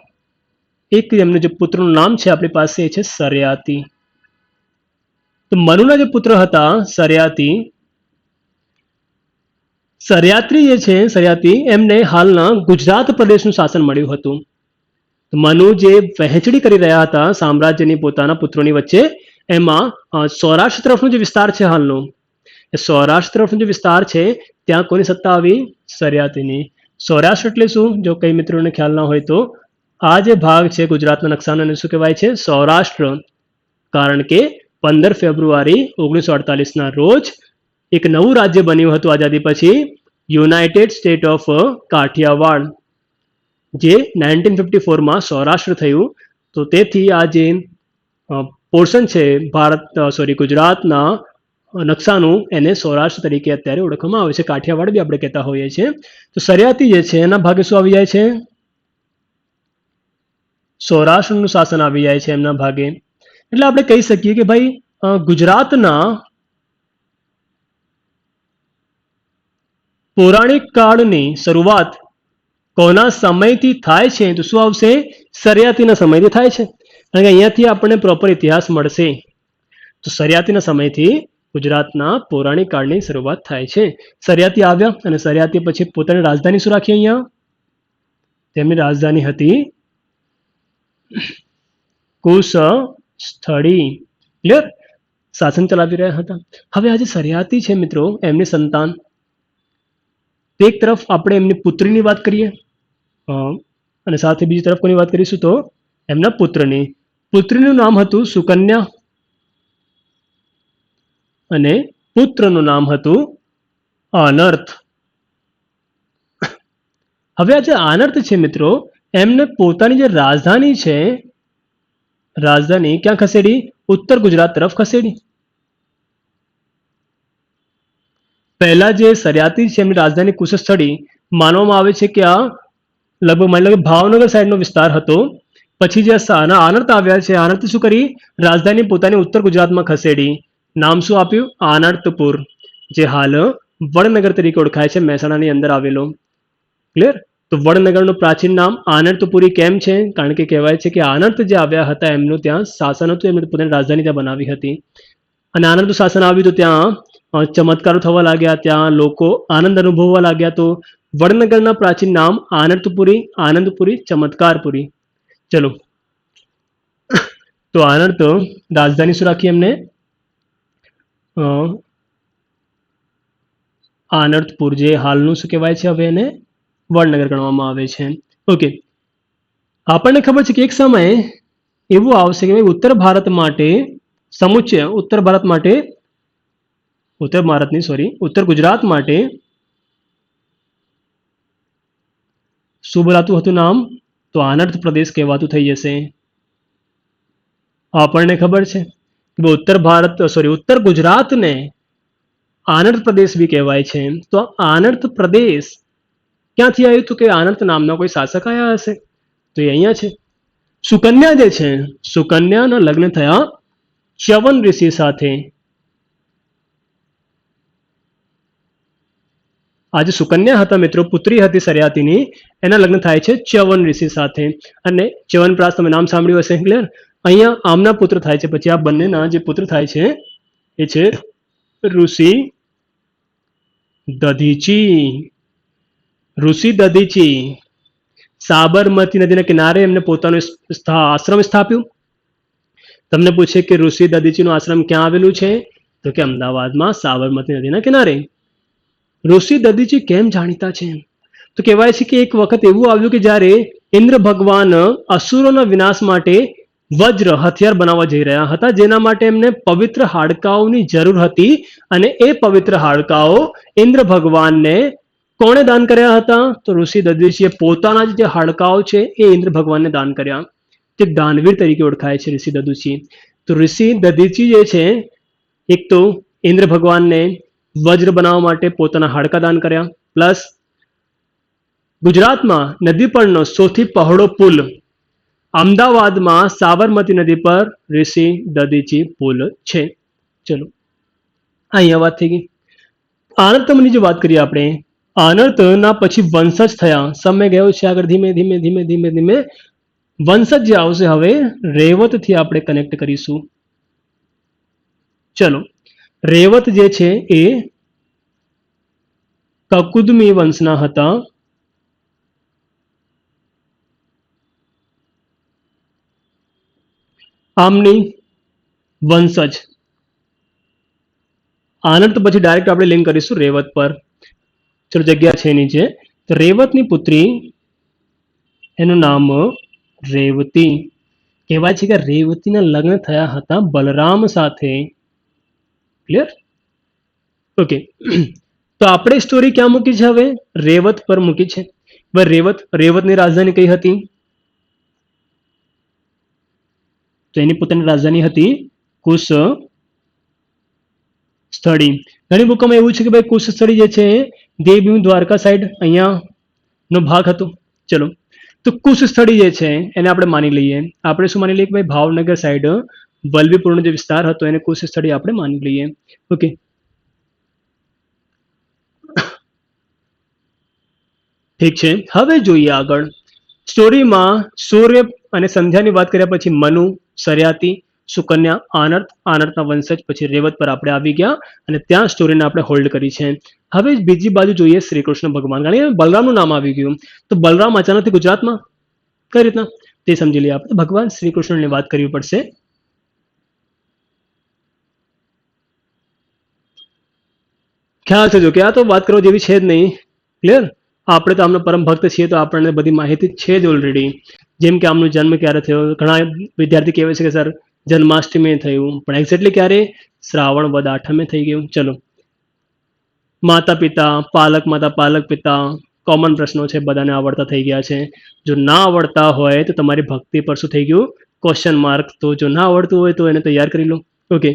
એક એમનું જે પુત્રનું નામ છે આપણી પાસે છે સર્યાતી. તો મનુના જે પુત્ર હતા સર્યાત્રી જે છે સર્યાતી, એમને હાલના ગુજરાત પ્રદેશનું શાસન મળ્યું હતું. મનુ જે વહેંચણી કરી રહ્યા હતા સામ્રાજ્યની પોતાના પુત્રોની વચ્ચે, એમાં સૌરાષ્ટ્ર તરફનો જે વિસ્તાર છે હાલનો, એ સૌરાષ્ટ્ર તરફનો જે વિસ્તાર છે ત્યાં કોની સત્તા આવી? સર્યાતીની. સૌરાષ્ટ્ર એટલે શું? જો કઈ મિત્રોને ખ્યાલ ના હોય તો આ જે ભાગ છે ગુજરાતના નકશાનો એને શું કહેવાય છે? સૌરાષ્ટ્ર. કારણ કે 15 ફેબ્રુઆરી 1948ના રોજ એક નવું રાજ્ય બન્યું હતું આઝાદી પછી, યુનાઇટેડ સ્ટેટ ઓફ કાઠિયાવાડ. જે 1954માં સૌરાષ્ટ્ર થયું. તો તેથી આ જે પોર્શન છે ગુજરાતના નકશાનું એને સૌરાષ્ટ્ર તરીકે અત્યારે ઓળખવામાં આવે છે. કાઠિયાવાડ બી આપણે કહેતા હોઈએ છીએ. તો સરિયાતી જે છે એના ભાગે શું આવી જાય છે? સૌરાષ્ટ્રનું શાસન આવી જાય છે એમના ભાગે. એટલે આપણે કહી શકીએ કે ભાઈ ગુજરાતના પૌરાણિક કાળની શરૂઆત કોના સમયથી થાય છે? તો શું આવશે? સરિયાતીના સમયથી થાય છે. કારણ કે અહીંયાથી આપણને પ્રોપર ઇતિહાસ મળશે. તો સરિયાતીના સમયથી ગુજરાતના પૌરાણિક કાળની શરૂઆત થાય છે. સરિયાતી આવ્યા અને સરિયાતી પછી પોતાની રાજધાની શું રાખી? અહીંયા તેમની રાજધાની હતી કુશસ્થળી. ક્લિયર? શાસન ચલાવી રહ્યા હતા. હવે આજે સરિયાતી છે મિત્રો, એમની સંતાન, એક તરફ આપણે એમની પુત્રીની વાત કરીએ અને સાથે બીજી તરફ કોની વાત કરીશું? તો એમના પુત્રની. પુત્રીનું નામ હતું સુકન્યા અને પુત્રનું નામ હતું આનર્થ. હવે આ જે આનર્થ છે મિત્રો, એમને પોતાની જે રાજધાની છે, રાજધાની ક્યાં ખસેડી? ઉત્તર ગુજરાત તરફ ખસેડી. પહેલા જે સરિયાતી છે એમની રાજધાની કુશસ્થળી માનવામાં આવે છે કે આ લગભગ માની લો કે ભાવનગર સાઈડનો વિસ્તાર હતો. પછી જે આનર્થ આવ્યા છે, આનર્થ શું કરી? રાજધાની પોતાની ઉત્તર ગુજરાતમાં ખસેડી. નામ શું આપ્યું? આનર્તપુર, જે હાલ વડનગર તરીકે ઓળખાય છે, મહેસાણાની અંદર આવેલો. ક્લિયર? તો વડનગરનું પ્રાચીન નામ આનર્તપુરી કેમ છે? કારણ કે કહેવાય છે કે આનર્ત જે આવ્યા હતા એમનું ત્યાં શાસન હતું, એમને પોતાની રાજધાની ત્યાં બનાવી હતી. અને આનંદનું શાસન આવ્યું તો ત્યાં ચમત્કારો થવા લાગ્યા, ત્યાં લોકો આનંદ અનુભવવા લાગ્યા. તો વડનગરના પ્રાચીન નામ આનંદપુરી, આનંદપુરી, ચમત્કારપુરી. ચલો, તો આનંદ રાજધાની શું રાખી એમને? આનર્તપુર, જે હાલનું શું કહેવાય છે? હવે એને વડનગર ગણવામાં આવે છે. ઓકે, આપણને ખબર છે કે એક સમયે એવું આવશે કે ઉત્તર ભારત માટે સમુચ્ચય, ઉત્તર ગુજરાત માટે શું બોલાતું હતું નામ? તો આનર્ત પ્રદેશ કહેવાતું થઈ જશે. આપણને ખબર છે કે ઉત્તર ગુજરાતને આનર્ત પ્રદેશ બી કહેવાય છે. તો આનર્ત પ્રદેશ ક્યાંથી આવ્યું? તો કે આનર્ત નામના કોઈ શાસક આવ્યા હશે. તો એ અહીંયા છે. સુકન્યા જે છે, સુકન્યાના લગ્ન થયા ચ્યવન ઋષિ સાથે. આજે સુકન્યા હતા મિત્રો, પુત્રી હતી સરિયાતીની, એના લગ્ન થાય છે ચ્યવન ઋષિ સાથે. અને ચ્યવનપ્રાશ તમે નામ સાંભળ્યું હશે. ક્લિયર? અહીંયા આમના પુત્ર થાય છે. પછી આ બંનેના જે પુત્ર થાય છે એ છે ઋષિ દધીચી. ઋષિ દધીચી સાબરમતી નદીના કિનારે એમને પોતાનું આશ્રમ સ્થાપ્યું. તમને પૂછે કે ઋષિ દધીચીનું આશ્રમ ક્યાં આવેલું છે? તો કે અમદાવાદમાં સાબરમતી નદીના કિનારે. ઋષિ દધીચી કેમ જાણીતા છે? તો કહેવાય છે કે એક વખત એવું આવ્યું કે જ્યારે ઇન્દ્ર ભગવાન અસુરોના વિનાશ માટે વજ્ર હથિયાર બનાવવા જઈ રહ્યા હતા, જેના માટે એમને પવિત્ર હાડકાઓની જરૂર હતી. અને એ પવિત્ર હાડકાઓ ઇન્દ્ર ભગવાનને કોણે દાન કર્યા હતા? તો ઋષિ દધીચીએ પોતાના જે હાડકાઓ છે એ ઇન્દ્ર ભગવાનને દાન કર્યા. તે દાનવીર તરીકે ઓળખાય છે ઋષિ દધીચી. તો ઋષિ દધીચી જે છે, એક તો ઇન્દ્ર ભગવાનને વજ્ર બનાવવા માટે પોતાના હાડકા દાન કર્યા, પ્લસ ગુજરાતમાં નદી પરનો સૌથી પહોળો પુલ અમદાવાદમાં સાબરમતી નદી પર ઋષિ દધીચી પુલ છે. ચલો, અહીંયા વાત થઈ ગઈ. આનર્તમની જે વાત કરીએ આપણે, આનર્તના પછી વંશજ થયા. સમય ગયો છે આગળ, ધીમે ધીમે ધીમે ધીમે ધીમે વંશજ જે આવશે હવે રેવતથી આપણે કનેક્ટ કરીશું. ચલો, રેવત જે છે એ કકુદમી વંશના હતા. આમની વંશજ. આનંદ પછી ડાયરેક્ટ આપણે લિંક કરીશું રેવત પર. ચલો, જગ્યા છે નીચે. તો રેવતની પુત્રી, એનું નામ રેવતી. કહેવાય છે કે રેવતીના લગ્ન થયા હતા બલરામ સાથે. ક્લિયર? ઓકે, તો આપણે સ્ટોરી ક્યાં મૂકી છે? હવે રેવત પર મૂકી છે. હવે રેવતની રાજધાની કઈ હતી? તો એની પોતાની રાજધાની હતી કુશ સ્થળી. ઘણી બુકોમાં એવું છે કે ભાઈ કુશ સ્થળી જે છે દેવભૂમિ દ્વારકા સાઈડ અહીંયાનો ભાગ હતો. ચલો, તો કુશ સ્થળી જે છે એને આપણે માની લઈએ. આપણે શું માની લઈએ કે ભાઈ ભાવનગર સાઈડ વલ્લભીપુરનો જે વિસ્તાર હતો એને કુશ સ્થળી આપણે માની લઈએ. ઓકે, ઠીક છે. હવે જોઈએ આગળ સ્ટોરીમાં સૂર્ય અને સંધ્યાની વાત કર્યા પછી મનુ, સર્યાતી, સુકન્યા, આનર્તના વંશજ, પછી રેવત પર આપણે આવી ગયા અને ત્યાં સ્ટોરીને આપણે હોલ્ડ કરી છે. હવે બીજી બાજુ જોઈએ શ્રી કૃષ્ણ ભગવાન. કારણ કે બલરામનું નામ આવી ગયું, તો બલરામ અચાનકથી ગુજરાતમાં કઈ રીતના તે સમજી લઈએ. આપણે ભગવાન શ્રી કૃષ્ણની વાત કરવી પડશે. ખ્યાલ છે જો કે આ તો વાત કરવા જેવી છે જ નહીં. ક્લિયર? આપણે તો આમનો પરમ ભક્ત છીએ તો આપણને બધી માહિતી છે જ ઓલરેડી. જેમ કે આમનો જન્મ ક્યારે થયો, ઘણા વિદ્યાર્થી કહેવાય છે કે સર જન્માષ્ટમી થયું, પણ એક્ઝેક્ટલી ક્યારે? શ્રાવણ વદ આઠમે થઈ ગયું. ચલો, માતા પિતા, પાલક માતા, પાલક પિતા, કોમન પ્રશ્નો છે, બધાને આવડતા થઈ ગયા છે. જો ના આવડતા હોય તો તમારી ભક્તિ પર શું થઈ ગયું? Question mark. તો જો ના આવડતું હોય તો એને તૈયાર કરી લો. ઓકે,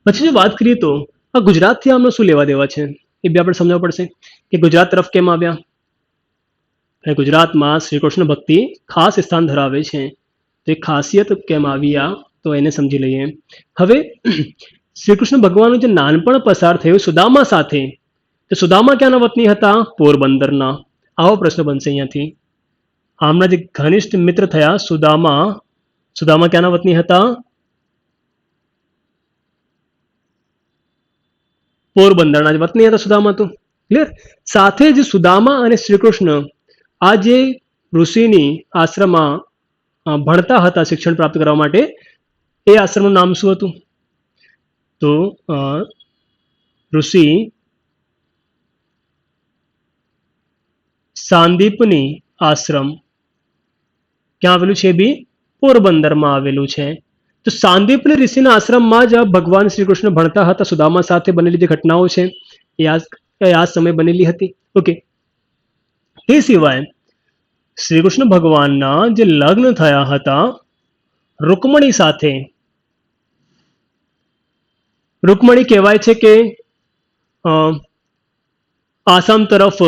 પછી જો વાત કરીએ તો આ ગુજરાતથી આમનો શું લેવા દેવા છે એ બી આપણે સમજવા પડશે કે ગુજરાત તરફ કેમ આવ્યા. અને ગુજરાતમાં શ્રી કૃષ્ણ ભક્તિ ખાસ સ્થાન ધરાવે છે, તો એ ખાસિયત કેમ આવ્યા તો એને સમજી લઈએ. હવે શ્રી કૃષ્ણ ભગવાનનું જે નાનપણ પસાર થયું સુદામા સાથે, તો સુદામા ક્યાંના વતની હતા? પોરબંદરના. આવો પ્રશ્ન બનશે અહીંયાથી. આમના જે ઘનિષ્ઠ મિત્ર થયા સુદામા, સુદામા ક્યાંના વતની હતા? પોરબંદરના જ વતની હતા સુદામા. તો ક્લિયર? સાથે જ સુદામા અને શ્રી કૃષ્ણ આ જે ઋષિની આશ્રમમાં ભણતા હતા શિક્ષણ પ્રાપ્ત કરવા માટે, એ આશ્રમનું નામ શું હતું? તો ઋષિ સાંદીપની આશ્રમ ક્યાં આવેલું છે? બી પોરબંદરમાં આવેલું છે. તો સાંદીપની ઋષિના આશ્રમમાં જ ભગવાન શ્રી કૃષ્ણ ભણતા હતા. સુદામા સાથે બનેલી જે ઘટનાઓ છે એ આ સમય બનેલી હતી. ઓકે, તે સિવાય શ્રી કૃષ્ણ ભગવાનના જે લગ્ન થયા હતા રૂકમણી સાથે, રૂકમણી કહેવાય છે કે આસામ તરફ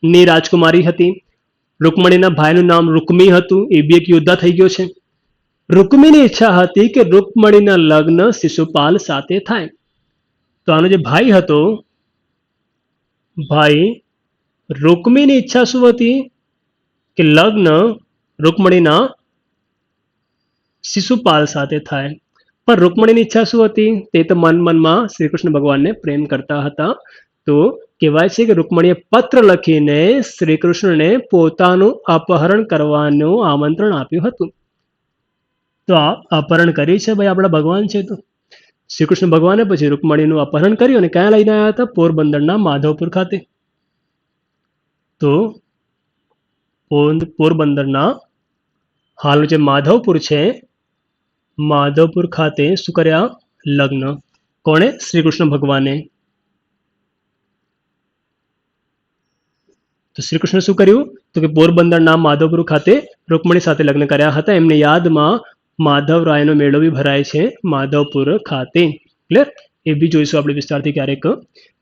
ની રાજકુમારી હતી. રૂકમણીના ભાઈનું નામ રૂકમી હતું, એ બી એક યોદ્ધા થઈ ગયો છે. રૂકમીની ઈચ્છા હતી કે રૂકમણીના લગ્ન શિશુપાલ સાથે થાય. તો આનો જે ભાઈ હતો, ભાઈ રૂકમીની ઈચ્છા શું હતી? કે લગ્ન રૂકમણીના શિશુપાલ સાથે થાય. પણ રૂકમણીની ઈચ્છા શું હતી? તે તો મનમાં શ્રી કૃષ્ણ ભગવાનને પ્રેમ કરતા હતા. તો કહેવાય છે કે રૂકમણીએ પત્ર લખીને શ્રી કૃષ્ણને પોતાનું અપહરણ કરવાનું આમંત્રણ આપ્યું હતું. તો આ અપહરણ કરી છે ભાઈ આપણા ભગવાન છે. તો શ્રી કૃષ્ણ ભગવાને પછી રૂકમણીનું અપહરણ કર્યું અને ક્યાં લઈને આવ્યા હતા? પોરબંદરના માધવપુર ખાતે. તો પોરબંદરના હાલનું જે માધવપુર છે, માધવપુર ખાતે શું કર્યા? લગ્ન. કોણે? શ્રી કૃષ્ણ ભગવાને. તો શ્રી કૃષ્ણ શું કર્યું? તો કે પોરબંદરના માધવપુર ખાતે રૂકમણી સાથે લગ્ન કર્યા હતા. એમની યાદમાં માધવરાયનો મેળો બી ભરાય છે માધવપુર ખાતે. ક્લિયર? એ બી જોઈશું આપણે વિસ્તારથી ક્યારેક.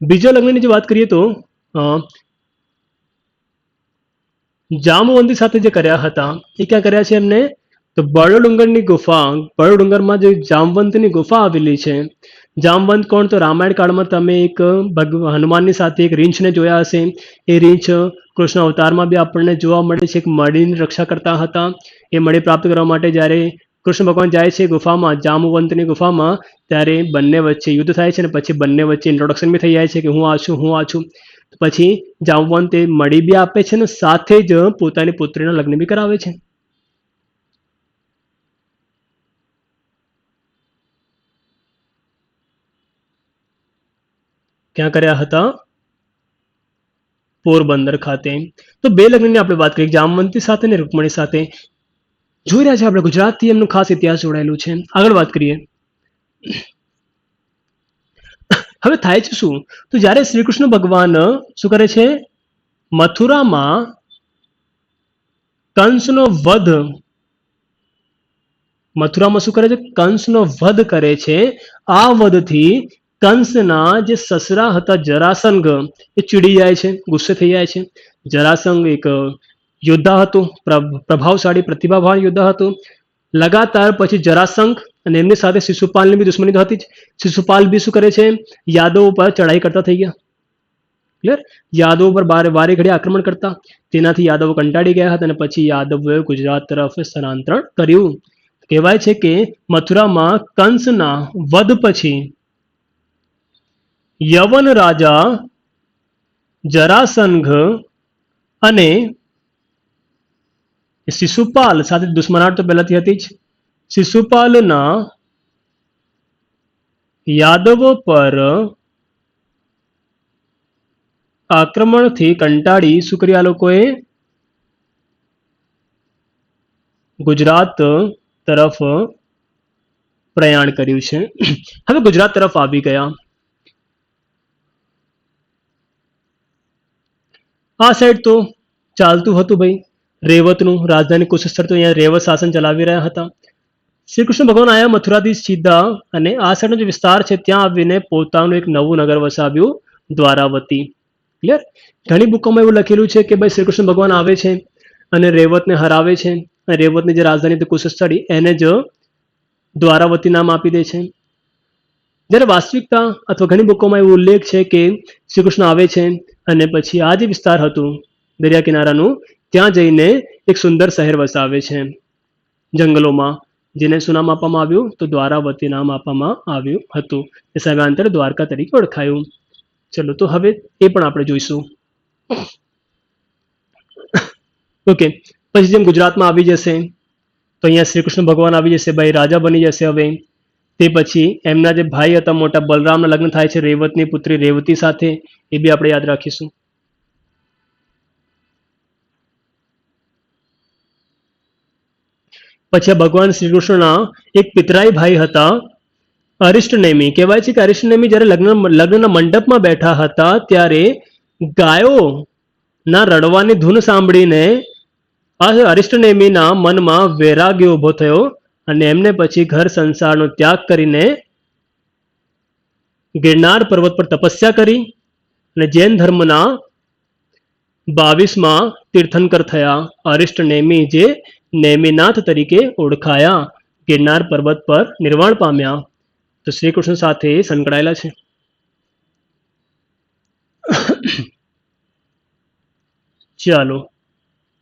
બીજા લગ્નની જે વાત કરીએ તો જામવંતી સાથે જે કર્યા હતા એ ક્યાં કર્યા છે એમને? તો બળડુંગરની ગુફા, બળડુંગરમાં જે જામવંતની ગુફા આવેલી છે. જામવંત કોણ? તો રામાયણ કાળમાં તમે એક હનુમાનની સાથે એક રીંછને જોયા હશે. એ રીંછ કૃષ્ણ અવતારમાં બી આપણને જોવા મળે છે. એક મણીની રક્ષા કરતા હતા. એ મણી પ્રાપ્ત કરવા માટે જ્યારે કૃષ્ણ ભગવાન જાય છે ગુફામાં, જામવંતની ગુફામાં, ત્યારે બંને વચ્ચે યુદ્ધ થાય છે અને પછી બંને વચ્ચે ઇન્ટ્રોડક્શન બી થઈ જાય છે કે હું આ છું, હું આ છું. પછી જામવંત એ મળી બી આપે છે અને સાથે જ પોતાની પુત્રીના લગ્ન બી કરાવે છે. ક્યાં કર્યા હતા? પોરબંદર ખાતે. તો બે લગ્નની આપણે વાત કરીએ, જામવંતી સાથે અને રૂકમણી સાથે. જોઈ રહ્યા છે આપણે ગુજરાતથી એમનો ખાસ ઇતિહાસ જોડાયેલું છે. આગળ વાત કરીએ. હવે થાય છે શું? તો જ્યારે શ્રી કૃષ્ણ ભગવાન શું કરે છે? મથુરામાં કંસનો વધ, મથુરામાં શું કરે છે? કંસનો વધ કરે છે. આ વધથી કંસના જે સસરા હતા જરાસંઘ એ ચીડી જાય છે, ગુસ્સે થઈ જાય છે. જરાસંઘ એક યોદ્ધા હતો, પ્રભાવશાળી પ્રતિભાવાન યોદ્ધા હતો. લગાતાર પછી જરાસંઘ અને એમની સાથે શિશુપાલની બી દુશ્મની તો હતી જ. શિશુપાલ બી શું કરે છે? યાદવ પર ચડાઈ કરતા થઈ ગયા. ક્લિયર? યાદવ પર વારે ઘડી આક્રમણ કરતા, તેનાથી યાદવો કંટાળી ગયા હતા અને પછી યાદવોએ ગુજરાત તરફ સ્થળાંતરણ કર્યું. કહેવાય છે કે મથુરામાં કંસના વધ પછી યવન રાજા જરાસંઘ અને શિશુપાલ સાથે દુશ્મનાટ તો પહેલાથી હતી જ. શિશુપાલના યાદવો પર આક્રમણથી કંટાળી શું કર્યું આ લોકોએ? ગુજરાત તરફ પ્રયાણ કર્યું છે. હવે ગુજરાત તરફ આવી ગયા. આ સાઈડ તો ચાલતું હતું ભાઈ રેવતનું, રાજધાની કુશસ્થળ તો અહીંયા રેવત શાસન ચલાવી રહ્યા હતા. શ્રી કૃષ્ણ ભગવાન આવ્યા મથુરાથી સીધા અને આ સાઈડનો જે વિસ્તાર છે ત્યાં આવીને પોતાનું એક નવું નગર વસાવ્યું, દ્વારાવતી. ક્લિયર? ઘણી બુકોમાં એવું લખેલું છે કે ભાઈ શ્રી કૃષ્ણ ભગવાન આવે છે અને રેવતને હરાવે છે, અને રેવતની જે રાજધાની હતી કુશસ્થળી એને જ દ્વારાવતી નામ આપી દે છે. જ્યારે વાસ્તવિકતા અથવા ઘણી બુકોમાં એવો ઉલ્લેખ છે કે શ્રી કૃષ્ણ આવે છે અને પછી આ જે વિસ્તાર હતું દરિયા કિનારાનું ત્યાં જઈને એક સુંદર શહેર વસાવે છે જંગલોમાં, જેને શું નામ આપવામાં આવ્યું? તો દ્વારાવતી નામ આપવામાં આવ્યું હતું. એ સમયાંતરે દ્વારકા તરીકે ઓળખાયું. ચલો તો હવે એ પણ આપણે જોઈશું. ઓકે, પછી જેમ ગુજરાતમાં આવી જશે તો અહીંયા શ્રી કૃષ્ણ ભગવાન આવી જશે, ભાઈ રાજા બની જશે. હવે તે પછી એમના જે ભાઈ હતા મોટા બલરામના લગ્ન થાય છે રેવતની પુત્રી રેવતી સાથે, એ બી આપણે યાદ રાખીશું. પછી ભગવાન શ્રી કૃષ્ણના એક પિતરાઈ ભાઈ હતા અરિષ્ટનેમી. કહેવાય છે કે અરિષ્ટનેમી જ્યારે લગ્નના મંડપમાં બેઠા હતા ત્યારે ગાયો ના રડવાની ધૂન સાંભળીને અરિષ્ટનેમીના મનમાં વૈરાગ્ય ઉભો થયો અને એમને પછી ઘર સંસારનો ત્યાગ કરીને ગિરનાર પર્વત પર તપસ્યા કરી અને જૈન ધર્મના 22માં તીર્થંકર થયા. અરિષ્ટનેમી જે નેમિનાથ તરીકે ઓળખાયા, ગિરનાર પર્વત પર નિર્વાણ પામ્યા. તો શ્રી કૃષ્ણ સાથે સંકળાયેલા છે. ચાલો,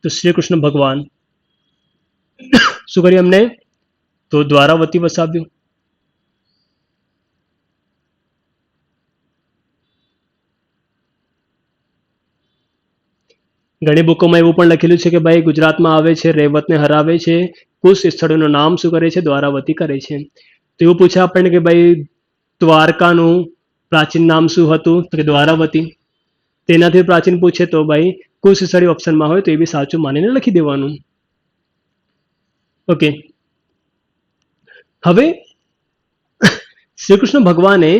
તો શ્રી કૃષ્ણ ભગવાન શું કર્યું એમને? તો દ્વારાવતી વસાવ્યું. ઘણી બુકોમાં એવું પણ લખેલું છે કે ભાઈ ગુજરાતમાં આવે છે, રેવતને હરાવે છે, કુશ સ્થળોનું નામ શું કરે છે? દ્વારાવતી કરે છે. તો એવું પૂછે આપણને કે ભાઈ દ્વારકાનું પ્રાચીન નામ શું હતું? તો કે દ્વારાવતી. તેનાથી પ્રાચીન પૂછે તો ભાઈ કુશ સ્થળી ઓપ્શનમાં હોય તો એ બી સાચું માનીને લખી દેવાનું. ઓકે, હવે શ્રી કૃષ્ણ ભગવાને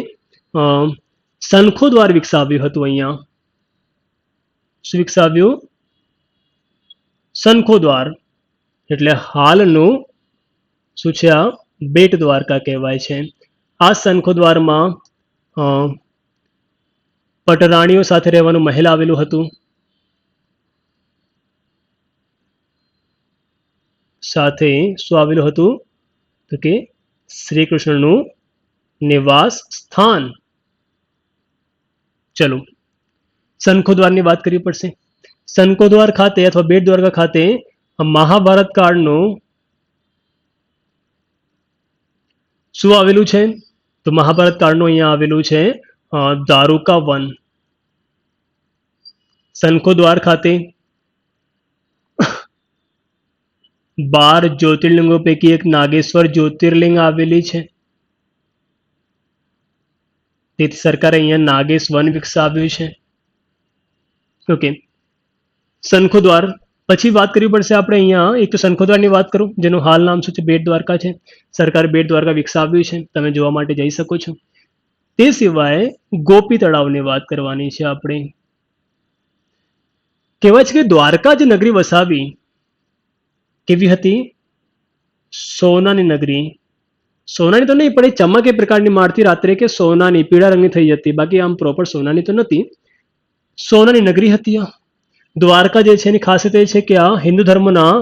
શંખો દ્વાર વિકસાવ્યું હતું. અહીંયા શું વિકસાવ્યું? શંખો દ્વાર. એટલે હાલનું શું છે? આ બેટ દ્વારકા કહેવાય છે. આ શંખો દ્વારમાં પટરાણીઓ સાથે રહેવાનું મહેલ આવેલું હતું. સાથે શું આવેલું હતું? તો કે શ્રી કૃષ્ણનું નિવાસ સ્થાન. ચલો, શંખો દ્વારની વાત કરવી પડશે. શંખો દ્વાર ખાતે અથવા બેટ દ્વારકા ખાતે મહાભારત કાળનું શું આવેલું છે? તો મહાભારત કાળનું અહીંયા આવેલું છે દારૂકા વન. શંખો દ્વાર ખાતે 12 જ્યોતિર્લિંગો પૈકી એક નાગેશ્વર જ્યોતિર્લિંગ આવેલી છે. તેથી સરકારે અહીંયા નાગેશ વન વિકસાવ્યું છે. ઓકે, શંખો દ્વાર પછી વાત કરવી પડશે આપણે. અહીંયા એક તો શંખો દ્વારની વાત કરું જેનું હાલ નામ શું છે? બેટ દ્વારકા છે. સરકારે બેટ દ્વારકા વિકસાવ્યું છે, તમે જોવા માટે જઈ શકો છો. તે સિવાય ગોપી તળાવની વાત કરવાની છે આપણે. કહેવાય છે કે દ્વારકા જે નગરી વસાવી કેવી હતી? સોનાની નગરી. સોનાની તો નહીં, પણ એ ચમક એ પ્રકારની મારતી રાત્રે કે સોનાની પીળા રંગની થઈ જતી, બાકી આમ પ્રોપર સોનાની તો નથી. સોનાની નગરી હતી આ. દ્વારકા જે છે એની ખાસિયત એ છે કે આ હિન્દુ ધર્મના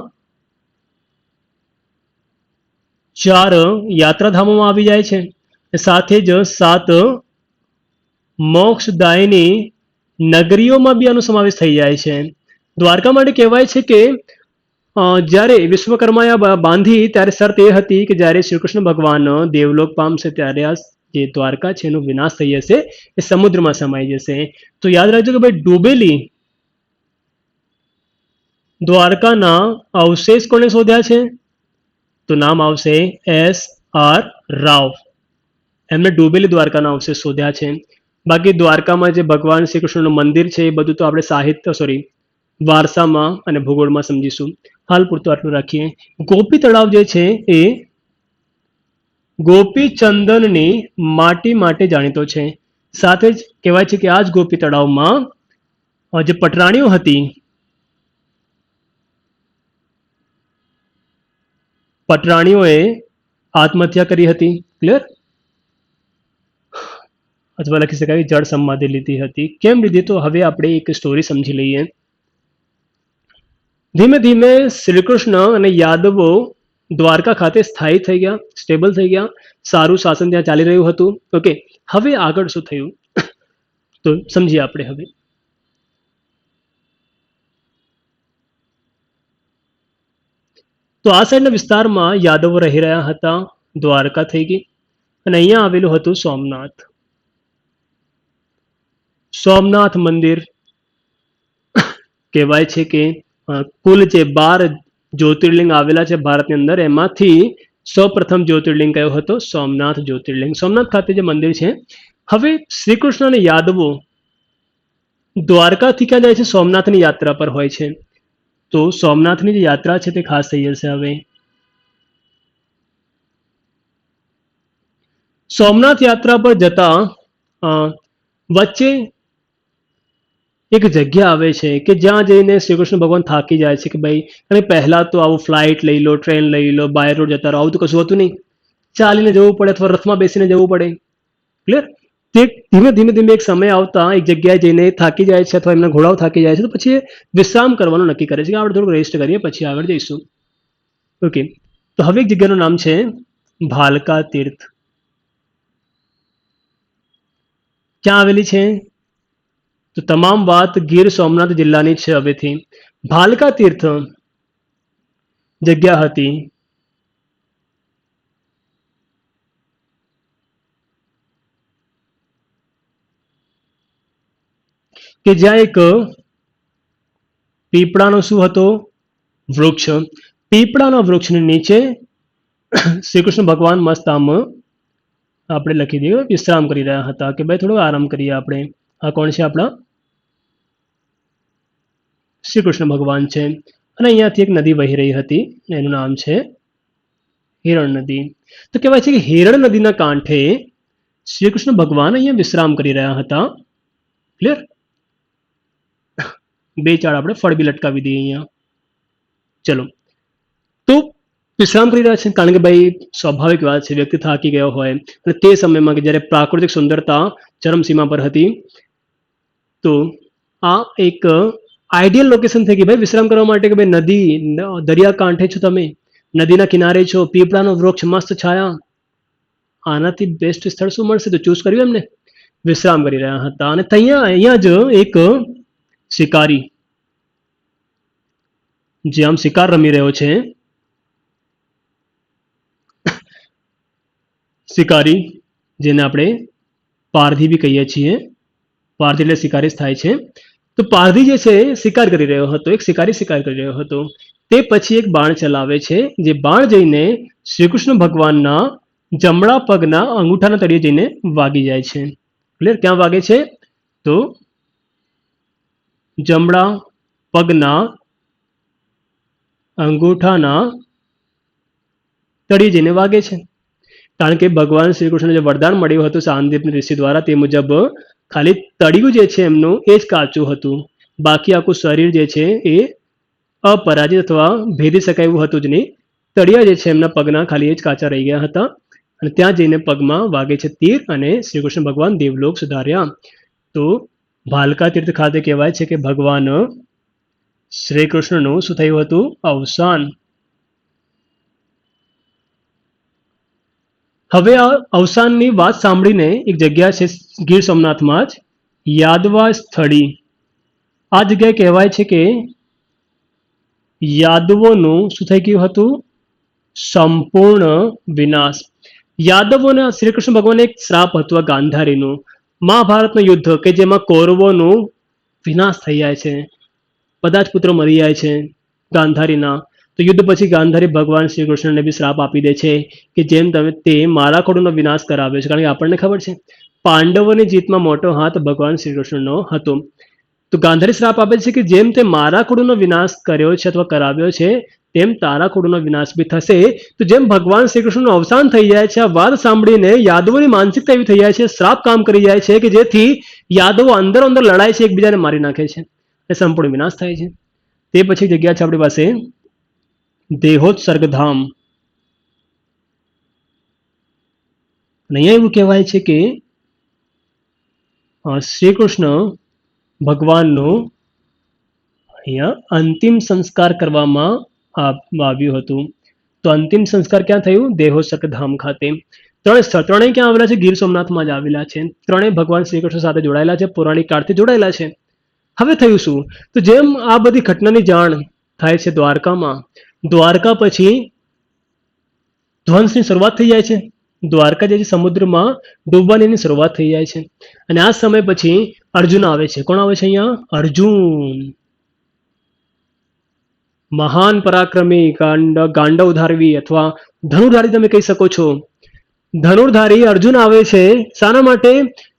4 યાત્રાધામોમાં આવી જાય છે, સાથે જ 7 મોક્ષદાયની નગરીઓમાં બી આનો સમાવેશ થઈ જાય છે. દ્વારકા માટે કહેવાય છે કે જ્યારે વિશ્વકર્માએ બાંધી ત્યારે શરત એ હતી કે જ્યારે શ્રી કૃષ્ણ ભગવાન દેવલોક પામશે ત્યારે આ જે દ્વારકા છે એનો વિનાશ થઈ જશે, એ સમુદ્રમાં સમાઈ જશે. તો યાદ રાખજો કે ભાઈ ડૂબેલી દ્વારકાના અવશેષ કોને શોધ્યા છે? તો નામ આવશે S.R. રાવ. એમને ડૂબેલી દ્વારકાના અવશેષ શોધ્યા છે. બાકી દ્વારકામાં જે ભગવાન શ્રી કૃષ્ણનું મંદિર છે એ બધું તો આપણે વારસામાં અને ભૂગોળમાં સમજીશું. હાલ પૂરતું આટલું રાખીએ. ગોપી તળાવ જે છે એ ગોપીચંદનની માટી માટે જાણીતો છે. સાથે જ કહેવાય છે કે આ જ ગોપી તળાવમાં જે પટરાણીઓ હતી, પટરાણીઓએ આત્મહત્યા કરી હતી. ક્લિયર? અથવા લખી શકાય જળ સમાધિ લીધી હતી. કેમ લીધી? તો હવે આપણે એક સ્ટોરી સમજી લઈએ. ધીમે ધીમે શ્રી કૃષ્ણ અને યાદવો દ્વારકા ખાતે સ્થાયી થઈ ગયા, સ્ટેબલ થઈ ગયા, સારું શાસન ત્યાં ચાલી રહ્યું હતું. ઓકે, હવે આગળ શું થયું તો સમજીએ આપણે હવે. તો આ સાઈડના વિસ્તારમાં યાદવો રહી રહ્યા હતા. દ્વારકા થઈ ગઈ અને અહીંયા આવેલું હતું સોમનાથ. સોમનાથ મંદિર કહેવાય છે કે કુલ જે 12 જ્યોતિર્લિંગ આવેલા છે ભારતની અંદર, એમાંથી સૌપ્રથમ જ્યોતિર્લિંગ કયો હતો? સોમનાથ જ્યોતિર્લિંગ. સોમનાથ ખાતે જે મંદિર છે. હવે શ્રી કૃષ્ણ અને યાદવો દ્વારકાથી ક્યાં જાય છે? સોમનાથની યાત્રા પર હોય છે. તો સોમનાથની જે યાત્રા છે તે ખાસ થઈ જશે. હવે સોમનાથ યાત્રા પર જતા વચ્ચે એક જગ્યા આવે છે કે જ્યાં જઈને શ્રી કૃષ્ણ ભગવાન થાકી જાય છે કે ભાઈ, અને પહેલા તો આવું ફ્લાઇટ લઈ લો, ટ્રેન લઈ લો, બાય રોડ જતા રહો, આવું તો કશું હતું નહીં. ચાલીને જવું પડે અથવા રથમાં બેસીને જવું પડે. ક્લિયર? તે ધીમે ધીમે ધીમે એક સમય આવતા એક જગ્યાએ જઈને થાકી જાય છે અથવા એમના ઘોડાઓ થાકી જાય છે, તો પછી વિશ્રામ કરવાનું નક્કી કરે છે કે આપણે થોડુંક રેસ્ટ કરીએ પછી આગળ જઈશું. ઓકે, તો હવે એક જગ્યાનું નામ છે ભાલકા તીર્થ. ક્યાં આવેલી છે? તો તમામ વાત ગીર સોમનાથ જિલ્લાની છે. હવેથી ભાલકા તીર્થ જગ્યા હતી કે જ્યાં એક પીપળાનો શું હતો? વૃક્ષ. પીપળાના વૃક્ષની નીચે શ્રી કૃષ્ણ ભગવાન મસ્ત આમ આપણે લખી દઈએ વિશ્રામ કરી રહ્યા હતા કે ભાઈ થોડો આરામ કરીએ આપણે. આ કોણ છે? આપણા શ્રી કૃષ્ણ ભગવાન છે. અને અહીંયાથી એક નદી વહી રહી હતી, એનું નામ છે હિરણ નદી. તો કહેવાય છે કે હિરણ નદીના કાંઠે શ્રી કૃષ્ણ ભગવાન અહીંયા વિશ્રામ કરી રહ્યા હતા. ક્લિયર? બે ચાળ આપણે ફળ બી લટકાવી દઈએ અહીંયા. ચલો, તો વિશ્રામ કરી રહ્યા છે કારણ કે ભાઈ સ્વાભાવિક વાત છે, વ્યક્તિ થાકી ગયો હોય અને તે સમયમાં કે જ્યારે પ્રાકૃતિક સુંદરતા ચરમસીમા પર હતી, તો આ એક આઈડિયલ લોકેશન થઈ ગઈ ભાઈ વિશ્રામ કરવા માટે કે ભાઈ નદી, દરિયા કાંઠે છો તમે, નદીના કિનારે છો, પીપળાનો વૃક્ષ, મસ્ત છાયા, આનાથી બેસ્ટ સ્થળ શું મળશે? તો ચૂઝ કર્યું એમને. વિશ્રામ કરી રહ્યા હતા અને અહીંયા જ એક શિકારી જે આમ શિકાર રમી રહ્યો છે, શિકારી જેને આપણે પારધી બી કહીએ છીએ. પારધી એટલે શિકારી થાય છે. તો પારધી જે છે શિકાર કરી રહ્યો હતો, એક શિકારી શિકાર કરી રહ્યો હતો. તે પછી એક બાણ ચલાવે છે, જે બાણ જઈને શ્રી કૃષ્ણ ભગવાનના જમણા પગના અંગૂઠાના તળિયે જઈને વાગી જાય છે. ક્લિયર? ક્યાં વાગે છે? તો જમણા પગના અંગૂઠાના તળિયે જઈને વાગે છે. કારણ કે ભગવાન શ્રી કૃષ્ણને જે વરદાન મળ્યું હતું શાંતિપની ઋષિ દ્વારા, તે મુજબ ખાલી તળિયું જે છે એમનું એ જ કાચું હતું. બાકી આખું શરીર જે છે એ અપરાજિત અથવા ભેદી શકાય એવું હતું જ નહીં. તળિયા જે છે એમના પગના ખાલી એ જ કાચા રહી ગયા હતા અને ત્યાં જઈને પગમાં વાગે છે તીર અને શ્રી કૃષ્ણ ભગવાન દેવલોક સુધાર્યા. તો ભાલકા તીર્થ ખાતે કહેવાય છે કે ભગવાન શ્રી કૃષ્ણનું શું થયું હતું? અવસાન. હવે આ અવસાનની વાત સાંભળીને એક જગ્યા છે ગીર સોમનાથમાં જ, યાદવા સ્થળી. આ જગ્યાએ કહેવાય છે કે યાદવોનું શું થઈ ગયું હતું? સંપૂર્ણ વિનાશ. યાદવોને શ્રી કૃષ્ણ ભગવાન એક શ્રાપ હતું આ ગાંધારીનું. મહાભારતનું યુદ્ધ કે જેમાં કૌરવોનું વિનાશ થઈ જાય છે, બધા જ પુત્રો મરી જાય છે ગાંધારીના. તો યુદ્ધ પછી ગાંધારી ભગવાન શ્રી કૃષ્ણને બી શ્રાપ આપી દે છે કે જેમ તમે તે મારા ખોડુનો વિનાશ કરાવ્યો છે. કારણ કે આપણને ખબર છે પાંડવોની જીતમાં મોટો હાથ ભગવાન શ્રી કૃષ્ણનો હતો. તો ગાંધારી શ્રાપ આપે છે કે જેમ તે મારા કુળનો વિનાશ કર્યો છે અથવા કરાવ્યો છે તેમ તારા કુળનો વિનાશ બી થશે. તો જેમ ભગવાન શ્રી કૃષ્ણનું અવસાન થઈ જાય છે, આ વાત સાંભળીને યાદવોની માનસિકતા એવી થઈ જાય છે, શ્રાપ કામ કરી જાય છે કે જેથી યાદવો અંદર અંદર લડાય છે, એકબીજાને મારી નાખે છે, એ સંપૂર્ણ વિનાશ થાય છે. તે પછી જગ્યા છે આપણી પાસે દેહોત્સર્ગધામ. અહીંયા એવું કહેવાય છે કે શ્રી કૃષ્ણ ભગવાનનું અહીંયા અંતિમ સંસ્કાર કરવામાં આવ્યું હતું. તો અંતિમ સંસ્કાર ક્યાં થયું? દેહોત્સર્ગધામ ખાતે. ત્રણ સ્થળ, ત્રણેય ક્યાં આવેલા છે? ગીર સોમનાથમાં જ આવેલા છે. ત્રણેય ભગવાન શ્રી કૃષ્ણ સાથે જોડાયેલા છે, પૌરાણિક કાળથી જોડાયેલા છે. હવે થયું શું? તો જેમ આ બધી ઘટનાની જાણ થાય છે દ્વારકામાં, દ્વારકા પછી ધ્વંસની શરૂઆત થઈ જાય છે. દ્વારકા જે છે સમુદ્રમાં ડૂબવાની શરૂઆત થઈ જાય છે. અને આ સમય પછી અર્જુન આવે છે. કોણ આવે છે અહીંયા? અર્જુન. મહાન પરાક્રમી, ગાંડવધારી અથવા ધનુર્ધારી તમે કહી શકો છો. ધનુર્ધારી અર્જુન આવે છે. શાના માટે?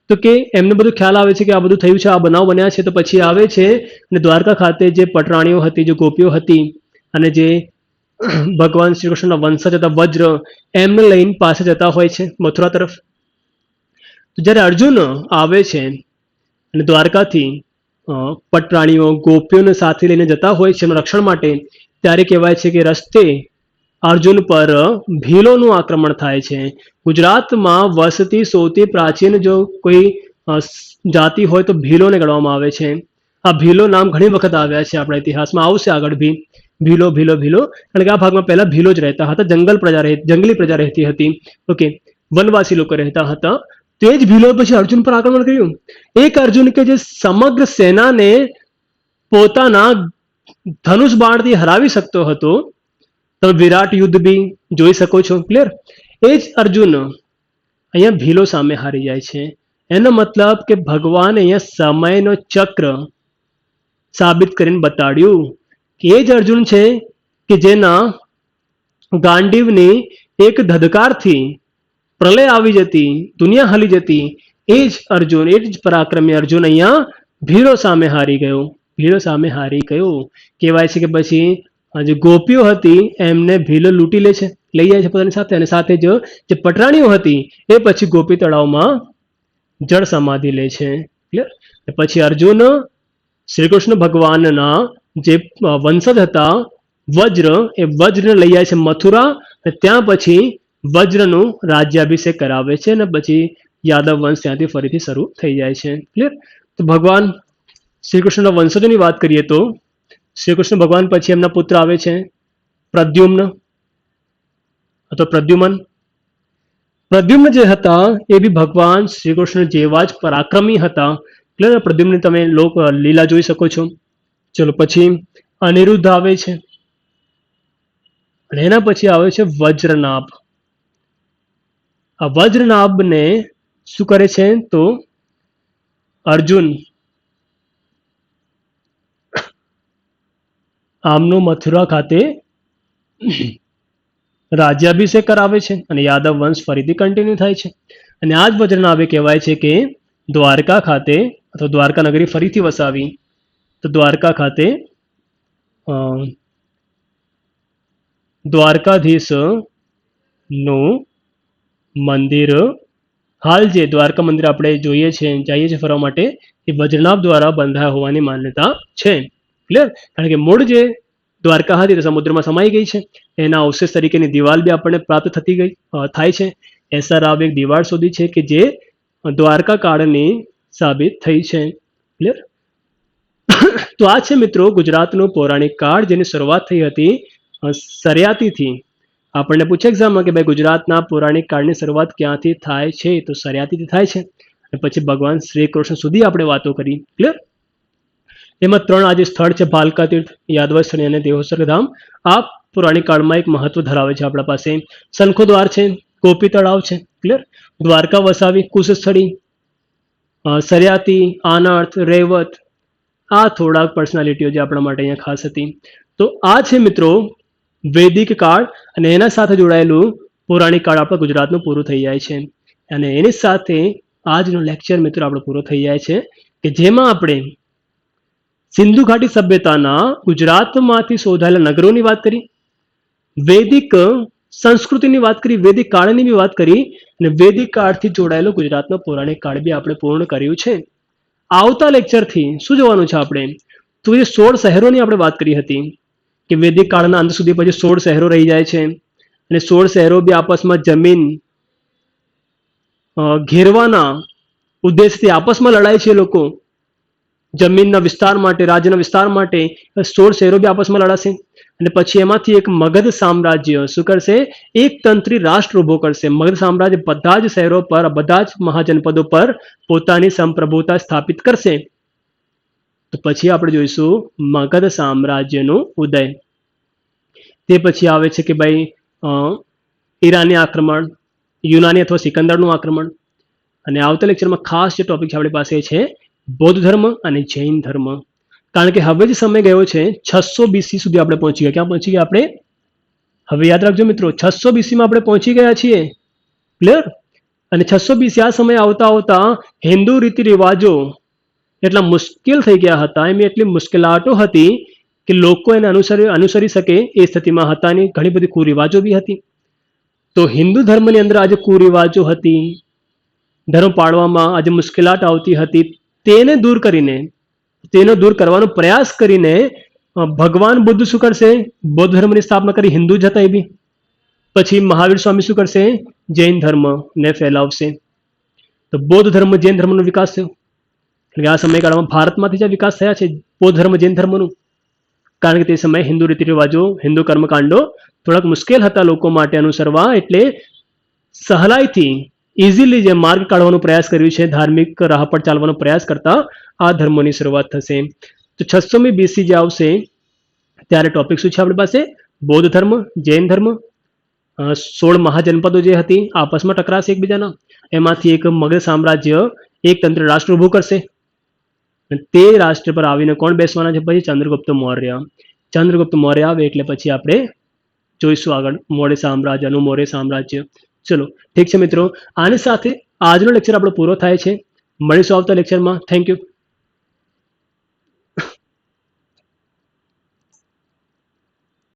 તો કે એમને બધું ખ્યાલ આવે છે કે આ બધું થયું છે, આ બનાવ બન્યા છે. તો પછી આવે છે અને દ્વારકા ખાતે જે પટરાણીઓ હતી, જે ગોપીઓ હતી અને જે ભગવાન શ્રી કૃષ્ણના વંશજ હતા વજ્ર, એમને લઈને પાસે જતા હોય છે મથુરા તરફ. તો જ્યારે અર્જુન આવે છે અને દ્વારકાથી પટરાણીઓ ગોપીઓને સાથે લઈને જતા હોય છે એમના રક્ષણ માટે, ત્યારે કહેવાય છે કે રસ્તે અર્જુન પર ભીલોનું આક્રમણ થાય છે. ગુજરાતમાં વસતી સૌથી પ્રાચીન જો કોઈ જાતિ હોય તો ભીલોને ગણવામાં આવે છે. આ ભીલો નામ ઘણી વખત આવ્યા છે આપણા ઇતિહાસમાં, આવશે આગળ ભી. ભીલો ભીલો ભીલો, કારણ કે આ ભાગમાં પહેલા ભીલો જ રહેતા હતા, જંગલી પ્રજા રહેતી હતી. ઓકે, વનવાસી લોકો રહેતા હતા. તે જ ભીલો પછી અર્જુન પર આક્રમણ કર્યું. એક અર્જુન કે જે સમગ્ર સેનાને પોતાના ધનુષ બાણથી હરાવી શકતો હતો. તમે વિરાટ યુદ્ધ બી જોઈ શકો છો, ક્લિયર. એ જ અર્જુન અહીંયા ભીલો સામે હારી જાય છે. એનો મતલબ કે ભગવાન અહીંયા સમયનો ચક્ર સાબિત કરીને બતાડ્યું કે એ જ અર્જુન છે કે જેના ગાંડીવની એક ધધકારથી પ્રલય આવી જતી, દુનિયા હલી જતી. એ જ અર્જુન, એ જ પરાક્રમી અર્જુન અહીંયા ભીલો સામે હારી ગયો. ભીલો સામે હારી ગયો. કહેવાય છે કે પછી જે ગોપીઓ હતી એમને ભીલો લૂંટી લે છે, લઈ જાય છે પોતાની સાથે. અને સાથે જે પટરાણીઓ હતી એ પછી ગોપી તળાવમાં જળ સમાધિ લે છે. ક્લિયર. પછી અર્જુન શ્રી કૃષ્ણ ભગવાનના જે વંશજ હતા વજ્ર, એ વજ્રને લઈ જાય છે મથુરા. અને ત્યાં પછી વજ્રનું રાજ્યાભિષેક કરાવે છે અને પછી યાદવ વંશ ત્યાંથી ફરીથી શરૂ થઈ જાય છે. ક્લિયર. તો ભગવાન શ્રી કૃષ્ણના વંશજોની વાત કરીએ તો શ્રી કૃષ્ણ ભગવાન પછી એમના પુત્ર આવે છે પ્રદ્યુમ્ન અથવા પ્રદ્યુમન. પ્રદ્યુમ્ન જે હતા એ બી ભગવાન શ્રી કૃષ્ણ જેવા જ પરાક્રમી હતા. ક્લિયર. પ્રદ્યુમ્ન તમે લોક લીલા જોઈ શકો છો. ચલો, પછી અનિરુદ્ધ આવે છે અને એના પછી આવે છે વજ્રનાભ. આ વજ્રનાભને શું કરે છે? તો અર્જુન આમનો મથુરા ખાતે રાજ્યાભિષેક કરાવે છે અને યાદવ વંશ ફરીથી કન્ટિન્યુ થાય છે. અને આ જ વજ્રનાભે કહેવાય છે કે દ્વારકા ખાતે અથવા દ્વારકા નગરી ફરીથી વસાવી. તો દ્વારકા ખાતે દ્વારકાધીશ નું મંદિર હાલ જે દ્વારકા મંદિર આપણે જોઈએ છીએ જઈએ છીએ ફરવા માટે એ વજ્રનાભ દ્વારા બંધાયા હોવાની માન્યતા છે. ક્લિયર? કારણ કે મૂળ જે દ્વારકા હતી તે સમુદ્રમાં સમાઈ ગઈ છે. એના અવશેષ તરીકેની દિવાલ બી આપણને પ્રાપ્ત થાય છે. એસઆર રાવ એક દિવાલ શોધી છે કે જે દ્વારકા કાળની સાબિત થઈ છે. ક્લિયર? તો આ છે મિત્રો ગુજરાતનું પૌરાણિક કાળ જેની શરૂઆત થઈ હતી સરિયાતીથી. આપણને પૂછે એક્ઝામમાં કે ભાઈ ગુજરાતના પૌરાણિક કાળની શરૂઆત ક્યાંથી થાય છે? તો સરિયાતીથી થાય છે. અને પછી ભગવાન શ્રી કૃષ્ણ સુધી આપણે વાતો કરી. ક્લિયર? એમાં 3 આજે સ્થળ છે, ભાલકા તીર્થ, યાદવસ્થળી અને દેવોસર ધામ. આ પૌરાણિક કાળમાં એક મહત્વ ધરાવે છે આપણા પાસે. શંખો દ્વાર છે, ગોપી તળાવ છે. ક્લિયર? દ્વારકા વસાવી, કુશસ્થળી, સરિયાતી, આનર્થ, રેવત, આ થોડાક પર્સનાલિટીઓ જે આપણા માટે અહીંયા ખાસ હતી. તો આ છે મિત્રો વૈદિક કાળ અને એના સાથે જોડાયેલું પૌરાણિક કાળ આપણા ગુજરાતનું પૂરું થઈ જાય છે. અને એની સાથે આજનો લેક્ચર મિત્રો આપણો પૂરો થઈ જાય છે કે જેમાં આપણે સિંધુ ઘાટી સભ્યતાના ગુજરાતમાંથી શોધાયેલા નગરોની વાત કરી, વૈદિક સંસ્કૃતિની વાત કરી, વૈદિક કાળની બી વાત કરી અને વૈદિક કાળથી જોડાયેલો ગુજરાતનો પૌરાણિક કાળ બી આપણે પૂર્ણ કર્યું છે. આવતા લેક્ચરથી શું જોવાનું છે આપણે? તો જે 16 શહેરોની આપણે વાત કરી હતી કે વૈદિક કાળના અંત સુધી પછી 16 શહેરો રહી જાય છે અને 16 શહેરો બી આપસમાં જમીન ઘેરવાના ઉદ્દેશથી આપસમાં લડાય છે. લોકો જમીનના વિસ્તાર માટે, રાજ્યના વિસ્તાર માટે 16 શહેરો બી આપસમાં લડાશે. અને પછી એમાંથી એક મગધ સામ્રાજ્ય શું કરશે? એક તંત્રી રાષ્ટ્ર ઉભો કરશે. મગધ સામ્રાજ્ય બધા જ શહેરો પર, બધા જ મહાજનપદો પર પોતાની સંપ્રભુતા સ્થાપિત કરશે. તો પછી આપણે જોઈશું મગધ સામ્રાજ્યનો ઉદય. તે પછી આવે છે કે ભાઈ ઈરાની આક્રમણ, યુનાની અથવા સિકંદરનું આક્રમણ. અને આવતા લેક્ચરમાં ખાસ જે ટોપિક છે આપણી પાસે છે બૌદ્ધ ધર્મ અને જૈન ધર્મ. કારણ કે હવે જે સમય ગયો છે 600 BC સુધી આપણે પહોંચી ગયા. ક્યાં પહોંચી ગયા આપણે? હવે યાદ રાખજો મિત્રો, 600 BC માં આપણે પહોંચી ગયા છીએ. ક્લિયર? અને 600 BC આ સમય આવતા આવતા હિન્દુ રીતિ રિવાજો એટલા મુશ્કેલ થઈ ગયા હતા, એમ એટલી મુશ્કેલાતો હતી કે લોકો એને અનુસરી શકે એ સ્થિતિમાં હતા નહીં. ઘણી બધી કુરિવાજો બી હતી. તો હિન્દુ ધર્મની અંદર આજે કુરિવાજો હતી, ધર્મ પાળવામાં આજે મુશ્કેલાત આવતી હતી, તેને દૂર કરીને, તેનો દૂર કરવાનો પ્રયાસ કરીને ભગવાન બુદ્ધ શું કરશે? બૌદ્ધ ધર્મની સ્થાપના કરી. હિન્દુ જ હતા એ બી. પછી મહાવીર સ્વામી શું કરશે? જૈન ધર્મને ફેલાવશે. તો બૌદ્ધ ધર્મ, જૈન ધર્મનો વિકાસ થયો. એટલે આ સમયગાળામાં ભારતમાંથી જે વિકાસ થયા છે બૌદ્ધ ધર્મ, જૈન ધર્મનું. કારણ કે તે સમયે હિન્દુ રીતિ રિવાજો, હિન્દુ કર્મકાંડો થોડાક મુશ્કેલ હતા લોકો માટે અનુસરવા. એટલે સહેલાઈથી ઇઝીલી જે માર્ગ કાઢવાનો પ્રયાસ કર્યો છે, ધાર્મિક રાહ પર ચાલવાનો પ્રયાસ કરતા આ ધર્મોની શરૂઆત થશે. તો 600મી BC જે આવશે ત્યારે ટોપિક શું છે આપણી પાસે? બૌદ્ધ ધર્મ, જૈન ધર્મ. 16 મહાજનપદો જે હતી આપસમાં ટકરાશે એકબીજાના. એમાંથી એક મગધ સામ્રાજ્ય એક તંત્ર રાષ્ટ્ર ઊભું કરશે. તે રાષ્ટ્ર પર આવીને કોણ બેસવાના છે? પછી ચંદ્રગુપ્ત મૌર્ય. ચંદ્રગુપ્ત મૌર્ય આવે એટલે પછી આપણે જોઈશું આગળ મૌર્ય સામ્રાજ્ય, મૌર્ય સામ્રાજ્ય. ચલો ઠીક છે મિત્રો, આની સાથે આજનો લેક્ચર આપણો પૂરો થાય છે. મળીશું આવતા લેક્ચરમાં. Thank you.